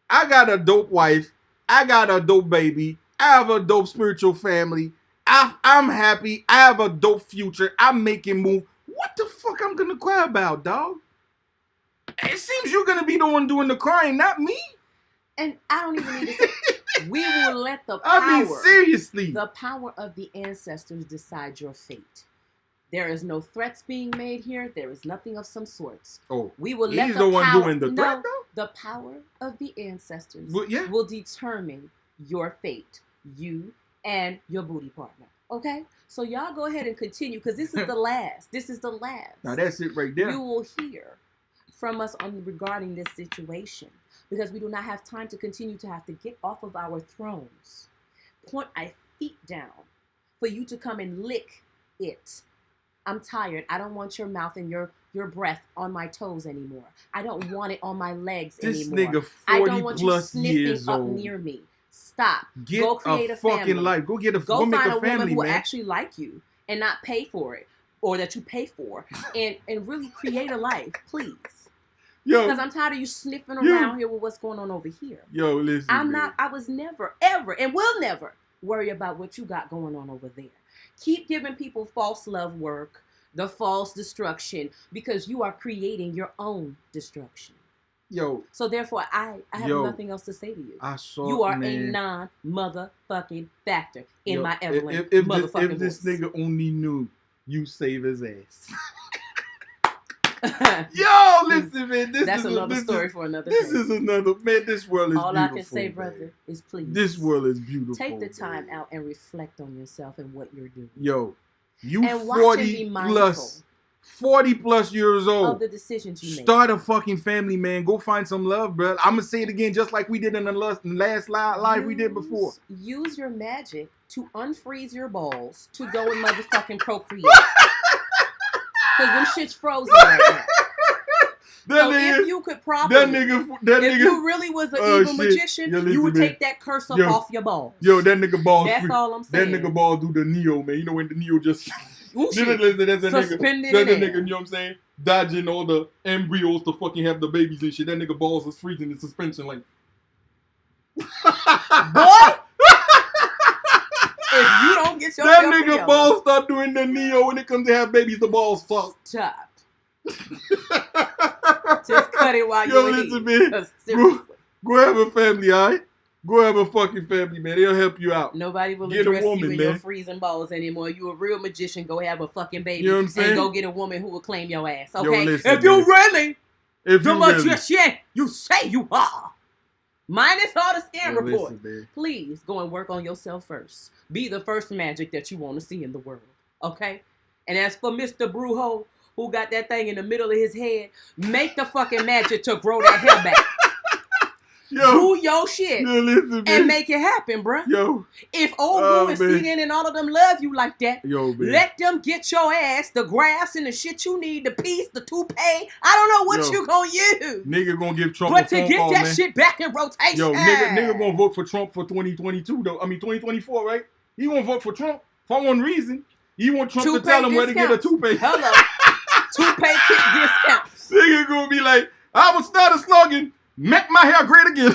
I got a dope wife. I got a dope baby. I have a dope spiritual family. I'm happy. I have a dope future. I'm making move. What the fuck I'm gonna cry about, dog? It seems you're gonna be the one doing the crying, not me. And I don't even need to say. We will let the power, I mean, seriously, the power of the ancestors decide your fate. There is no threats being made here. There is nothing of some sorts. Oh, we will let the one doing the threat, though? The power of the ancestors will determine your fate, you and your booty partner. Okay? So y'all go ahead and continue, because this is the last. This is the last. Now that's it right there. You will hear from us regarding this situation. Because we do not have time to continue to have to get off of our thrones, point our feet down for you to come and lick it. I'm tired. I don't want your mouth and your breath on my toes anymore. I don't want it on my legs anymore. This nigga 40 I don't want you plus sniffing years up old. near me. Stop. Get go create a fucking family. life. Go make find a a family, woman who will man. actually like you and not pay for it, or that you pay for, and really create a life, please. Because I'm tired of you sniffing around here with what's going on over here. Yo, listen. I was never, ever, and will never worry about what you got going on over there. Keep giving people false love work, the false destruction, because you are creating your own destruction. Yo. So therefore, I have Yo. nothing else to say to you. I saw. You are man. a non-motherfucking factor in Yo, my Evelyn If motherfucking this voice. nigga only knew you save his ass. Yo, listen, man. That's another story for another This day. is another, man. This world is All beautiful. I can say, man. brother, is please. This world is beautiful. Take the time man. out and reflect on yourself and what you're doing. Yo, you And watch and be 40 mindful plus, 40 plus years of old. the decisions you make. Start a fucking family, man. Go find some love, bro. I'm gonna say it again, just like we did in the last live we did before. Use your magic to unfreeze your balls to go and motherfucking procreate. Because them shit's frozen right now. So if you could probably, if you really was an evil magician, Yo, you would man. take that curse up Yo. off your balls. Yo, that nigga balls. That's all I'm saying. That nigga balls do the Neo, man. You know when the Neo just Suspended that's a nigga. in That's a air. nigga, you know what I'm saying? Dodging all the embryos to fucking have the babies and shit. That nigga balls is freezing in suspension like. Boy! If you don't get your that nigga balls start doing the Neo when it comes to have babies, the balls fuck. Stop. Just cut it while Yo, you're listen, here. man. 'Cause seriously, Go have a family, alright? Go have a fucking family, man. They'll help you out. nobody will Get a address woman, you in man. your freezing balls anymore. You a real magician. Go have a fucking baby. You know what I'm saying? And go get a woman who will claim your ass. Yo, Okay? listen, if you man. really If the you really, magician you say you are, minus all the scam Yo, reports, listen, man. please go and work on yourself first. Be the first magic that you want to see in the world. Okay? And as for Mr. Brujo, who got that thing in the middle of his head, make the fucking magic to grow that hair back. Yo, Do your shit yo, listen, man. and make it happen, bruh. Yo, If old Oh, Boo and man. CNN and all of them love you like that, yo, man. let them get your ass the grass and the shit you need, the piece, the toupee. I don't know what Yo. you gonna use. Nigga gonna give Trump But a to phone get call, that man. shit back in rotation. Yo, nigga gonna vote for Trump for 2022 though. I mean 2024, right? He gonna vote for Trump for one reason. He want Trump to Toupee tell him where to get a discounts. toupee. Hello. Toupee kit discounts. Nigga gonna be like, I will start a slogan, make my hair great again.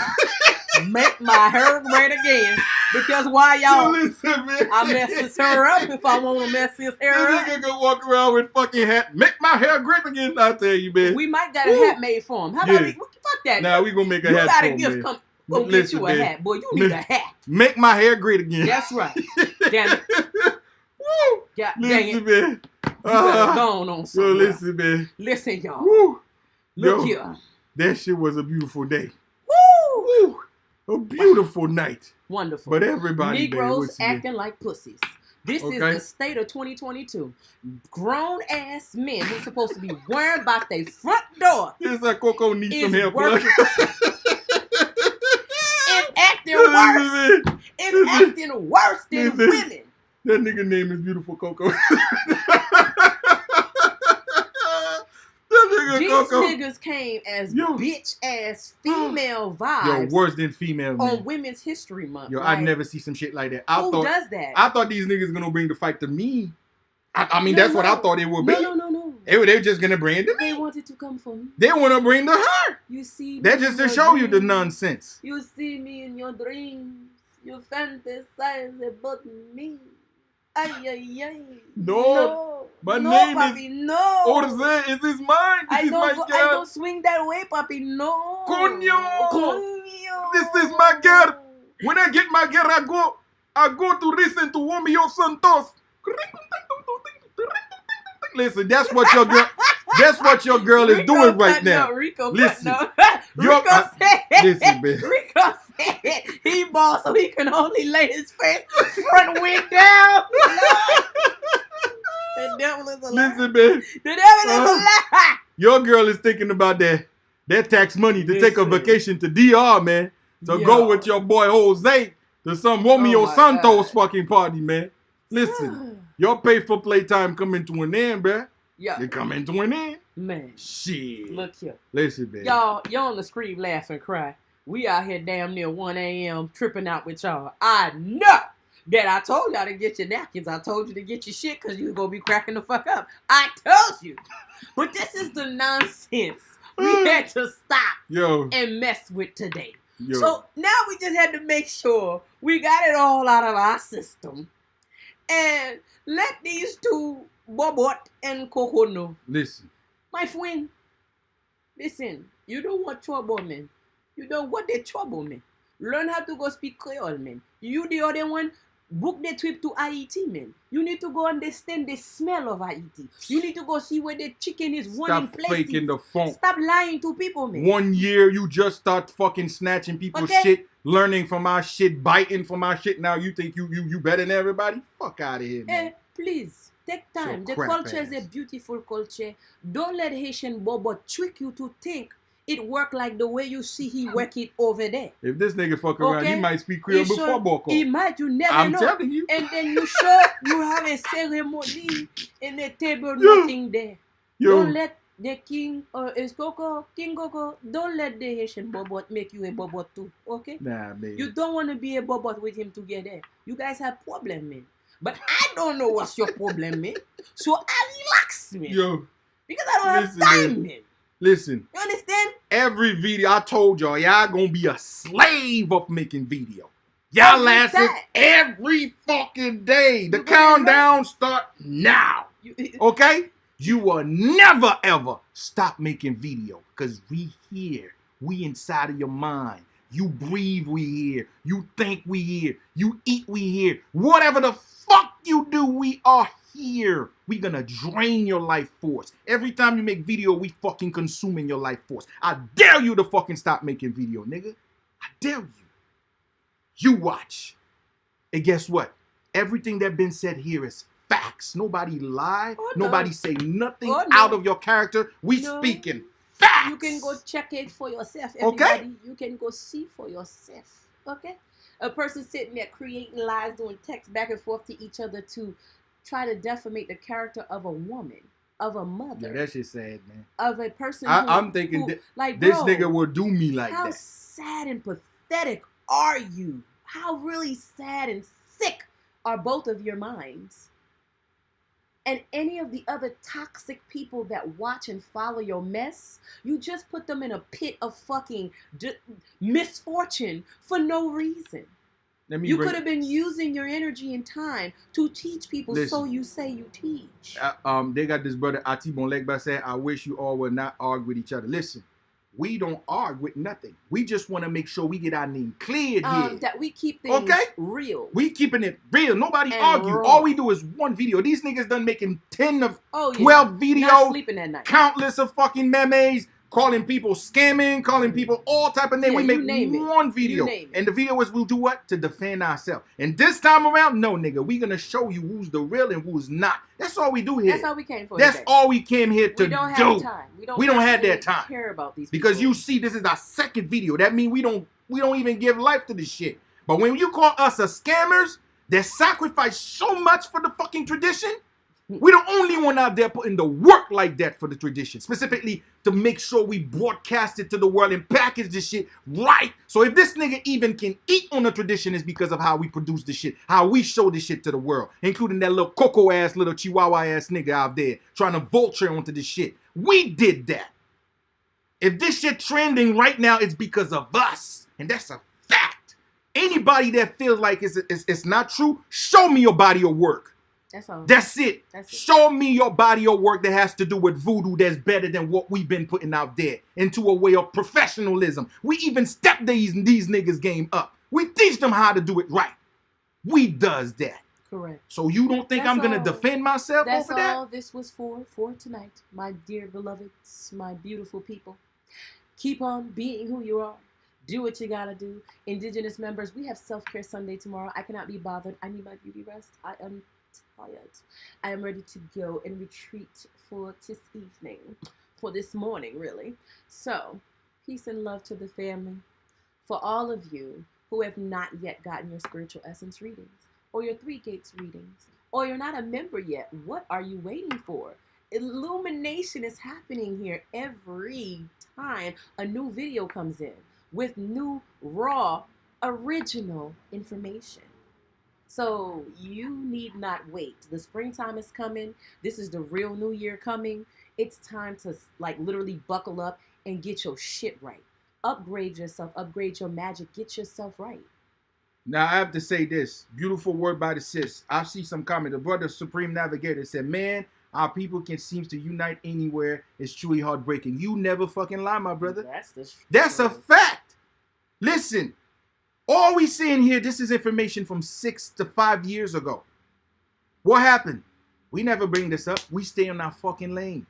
Make my hair great again. Because why Yo, y'all, listen, man. I messes her up if I want to mess his hair This up. nigga gonna walk around with fucking hat, make my hair great again. I tell you, man. We might got a Woo. hat made for him. How about Yeah. we fuck that? Now we gonna make a You hat got for a him, gift man. come. Go get Listen, you a man. hat, boy. You need a hat. Make my hair great again. That's right. Damn it. Woo. God dang Listen, it. man. You better go on Yo, somewhere. listen, man. Listen, y'all. Woo. Look Yo, here. that shit was a beautiful day. Woo! Woo. A beautiful night. Wonderful. But everybody, man, Negroes what's acting like pussies. This is Okay. the state of 2022. Grown ass men who's supposed to be worried about their front door Here's like Coco needs is some hair plug. working. It's acting worse. It's acting worse than Listen. women. That nigga name is Beautiful Coco. That nigga These Coco. niggas came as Yo. bitch ass female Yo, vibes worse than female, man. on Women's History Month. Yo, Like, I never see some shit like that. who does that? I thought these niggas gonna bring the fight to me. I mean, No, that's what I no. thought it would be. No. They were just gonna bring it to They me. wanted to come for me. They wanna bring the her. You see That me just in to your show you the dreams. nonsense. You see me in your dreams. You fantasize about me. Ay, ay, ay. No. My no, name papi, is no. Orze. Is this mine? This I is my don't girl. swing that way, papi. No. Coño. This is my girl. When I get my girl, I go to listen to Romeo Santos. Listen, that's what your girl is Rico doing right cut now. no, Rico Listen. cut no. Your- Rico said, listen, man. Rico said he bald so he can only lay his face front wing down. The devil is a lie. Listen, man. The devil is a lie. Your girl is thinking about that tax money to take a Listen. vacation to DR, man. To Yo. go with your boy Jose to some Romeo Oh my Santos God. fucking party, man. Listen, your pay for playtime coming to an end, bruh. Yeah, It coming to an end. man. Shit. Look here. Listen, man. Y'all on the scream, laugh, and cry. We out here damn near 1 a.m. tripping out with y'all. I know that I told y'all to get your napkins. I told you to get your shit because you going to be cracking the fuck up. I told you. But this is the nonsense we had to stop Yo, and mess with today. yo. So now we just had to make sure we got it all out of our system. And let these two, Bobot and Coco, know. Listen. My friend, Listen, you don't want trouble, man. You don't want the trouble, man. Learn how to go speak Creole, man. You the other one, book the trip to Haiti, man. You need to go understand the smell of Haiti. You need to go see where the chicken is running Stop places. faking the funk. Stop lying to people, man. 1 year, you just start fucking snatching people's shit, learning from our shit, biting from our shit. Now you think you better than everybody? Fuck out of here, man. Please, take time. So the culture ass. is a beautiful culture. Don't let Haitian Bobo trick you to think it work like the way you see he work it over there. If this nigga fuck around, he might speak Creole He before Boko. He might, you never I'm know. telling you. And then you sure you have a ceremony and the table, nothing there. Don't let the king or King Coco, don't let the Haitian Bobot make you a Bobot too, okay? Nah, man. You don't want to be a Bobot with him together. You guys have problem, man. But I don't know what's your problem, man. So I relax, man. Yo, because I don't have time, man. Listen. You understand? Every video, I told y'all gonna be a slave of making video. Y'all lasting every fucking day. The countdown start now. Okay? You will never ever stop making video. Because we here. We inside of your mind. You breathe, we here. You think, we here. You eat, we here. Whatever the fuck you do, we are here. We gonna drain your life force. Every time you make video, we fucking consuming your life force. I dare you to fucking stop making video, nigga. I dare you. You watch. And guess what? Everything that been said here is facts. Nobody lie. Nobody say nothing out of your character. We speaking facts. You can go check it for yourself, everybody. Okay? You can go see for yourself. Okay? A person sitting there creating lies, doing text back and forth to each other to try to defamate the character of a woman, of a mother. Yeah, that shit sad, man. Of a person I'm thinking this nigga will do me like that. How sad and pathetic are you? How really sad and sick are both of your minds? And any of the other toxic people that watch and follow your mess, you just put them in a pit of fucking misfortune for no reason. You could have been using your energy and time to teach people. Listen, so you say you teach. They got this brother Ati Bonlegba said, I wish you all would not argue with each other. Listen, we don't argue with nothing. We just want to make sure we get our name cleared here. That we keep things real. We keeping it real. Nobody argue. Raw. All we do is one video. These niggas done making 10 of 12 videos. Not sleeping at night. Countless of fucking memes. Calling people scamming, calling people all type of names. We make one video. And the video is we'll do what? To defend ourselves. And this time around, no, nigga. We gonna show you who's the real and who's not. That's all we do here. That's all we came for. That's all we came here to do. We don't have time. We don't have that time. Care about these because people. You see, this is our second video. That means we don't even give life to this shit. But when you call us a scammers that sacrifice so much for the fucking tradition, we the only one out there putting the work like that for the tradition. Specifically to make sure we broadcast it to the world and package this shit right. So if this nigga even can eat on the tradition, is because of how we produce this shit. How we show this shit to the world. Including that little cocoa ass, little chihuahua ass nigga out there trying to vulture onto this shit. We did that. If this shit trending right now, it's because of us. And that's a fact. Anybody that feels like it's not true, show me your body of work. That's all. That's it. Show me your body of work that has to do with voodoo that's better than what we've been putting out there into a way of professionalism. We even step these niggas game up. We teach them how to do it right. We does that. Correct. So you don't think I'm going to defend myself over that? That's all this was for tonight, my dear beloveds, my beautiful people. Keep on being who you are. Do what you gotta do. Indigenous members, we have Self-Care Sunday tomorrow. I cannot be bothered. I need my beauty rest. I am tired. I am ready to go and retreat for this evening, for this morning, really. So, peace and love to the family. For all of you who have not yet gotten your Spiritual Essence readings, or your Three Gates readings, or you're not a member yet, what are you waiting for? Illumination is happening here every time a new video comes in with new, raw, original information. So you need not wait. The springtime is coming. This is the real new year coming. It's time to like literally buckle up and get your shit right. Upgrade yourself, upgrade your magic, get yourself right. Now I have to say this. Beautiful word by the sis. I see some comment. The brother Supreme Navigator said, man, our people can seem to unite anywhere is truly heartbreaking. You never fucking lie, my brother. That's a fact. Listen, all we saying here, this is information from 6 to 5 years ago. What happened? We never bring this up. We stay in our fucking lane.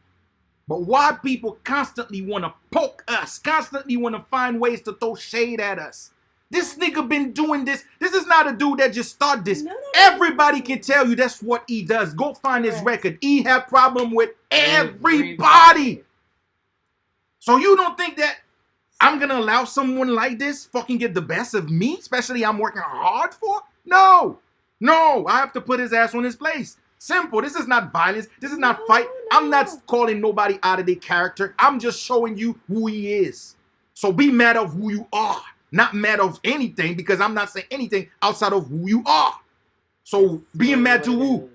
But why people constantly want to poke us, constantly want to find ways to throw shade at us? This nigga been doing this. This is not a dude that just started this. No. Everybody can tell you that's what he does. Go find his record. He had problem with everybody. So you don't think that I'm going to allow someone like this fucking get the best of me? Especially I'm working hard for? No. No, I have to put his ass on his place. Simple. This is not violence. This is not fight. No. I'm not calling nobody out of their character. I'm just showing you who he is. So be mad of who you are. Not mad of anything, because I'm not saying anything outside of who you are. So being mad to who?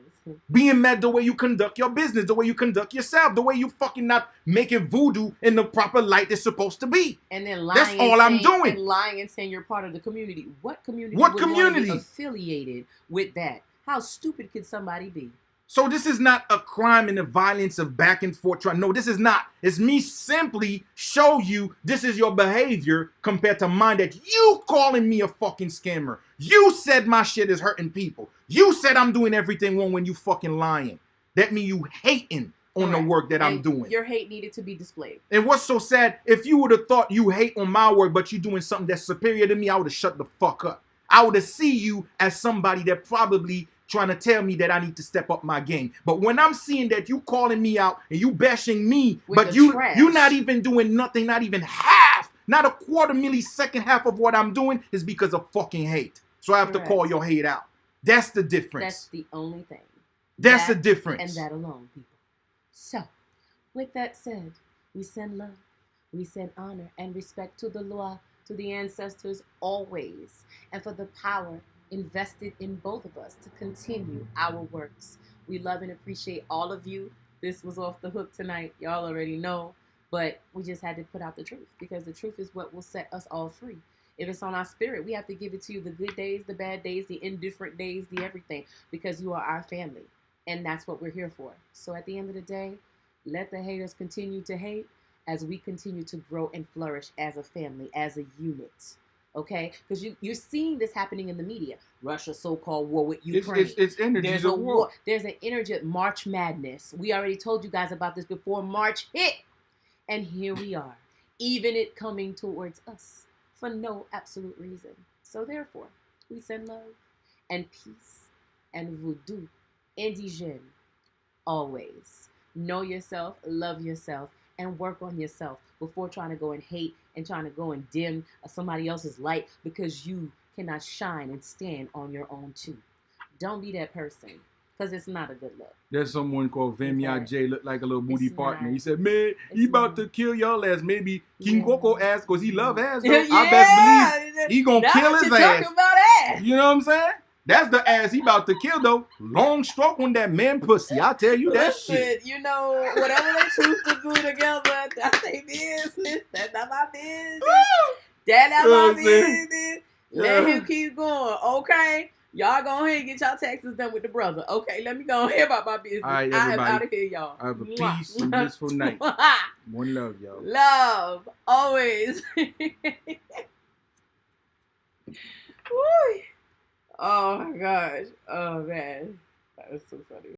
Being mad the way you conduct your business, the way you conduct yourself, the way you fucking not making voodoo in the proper light it's supposed to be. And then lying. That's all I'm doing. And lying and saying you're part of the community. What community? What community? Be affiliated with that? How stupid could somebody be? So this is not a crime and the violence of back and forth. No, this is not. It's me simply show you this is your behavior compared to mine, that you calling me a fucking scammer. You said my shit is hurting people. You said I'm doing everything wrong when you fucking lying. That mean you hating on the work that I'm doing. Your hate needed to be displayed. And what's so sad, if you would have thought you hate on my work, but you doing something that's superior to me, I would have shut the fuck up. I would have see you as somebody that probably trying to tell me that I need to step up my game. But when I'm seeing that you calling me out and you bashing me, but you not even doing nothing, not even half, not a quarter millisecond half of what I'm doing, is because of fucking hate. So I have to call your hate out. That's the difference. That's the only thing. That's the difference. And that alone, people. So, with that said, we send love, we send honor and respect to the law, to the ancestors always, and for the power invested in both of us to continue our works. We love and appreciate all of you. This was off the hook tonight. Y'all already know, but we just had to put out the truth, because the truth is what will set us all free. If it's on our spirit, we have to give it to you, the good days, the bad days, the indifferent days, the everything, because you are our family, and that's what we're here for. So at the end of the day, let the haters continue to hate as we continue to grow and flourish as a family, as a unit. Okay, because you're seeing this happening in the media. Russia, so-called war with Ukraine. It's energy. There's a war. There's an energy of March Madness. We already told you guys about this before March hit. And here we are, even it coming towards us for no absolute reason. So therefore, we send love and peace and voodoo, Indigenous, always. Know yourself, love yourself, and work on yourself before trying to go and hate and trying to go and dim somebody else's light, because you cannot shine and stand on your own too. Don't be that person, because it's not a good look. There's someone called Vemia J, look like a little booty partner. He said, man, he about to kill y'all ass. Maybe King Coco ass, because he love ass though. I best believe he gonna kill his ass. You know what I'm saying? That's the ass he about to kill, though. Long stroke on that man pussy. I tell you that shit. You know, whatever they choose to do together, that's their business. That's not my business. That's not my business. Let him keep going, okay? Y'all go ahead and get y'all taxes done with the brother. Okay, let me go ahead about my business. All right, everybody. I am out of here, y'all. Have a peace and blissful night. One love, y'all. Love, always. Woo. Oh my gosh. Oh man. That was so funny.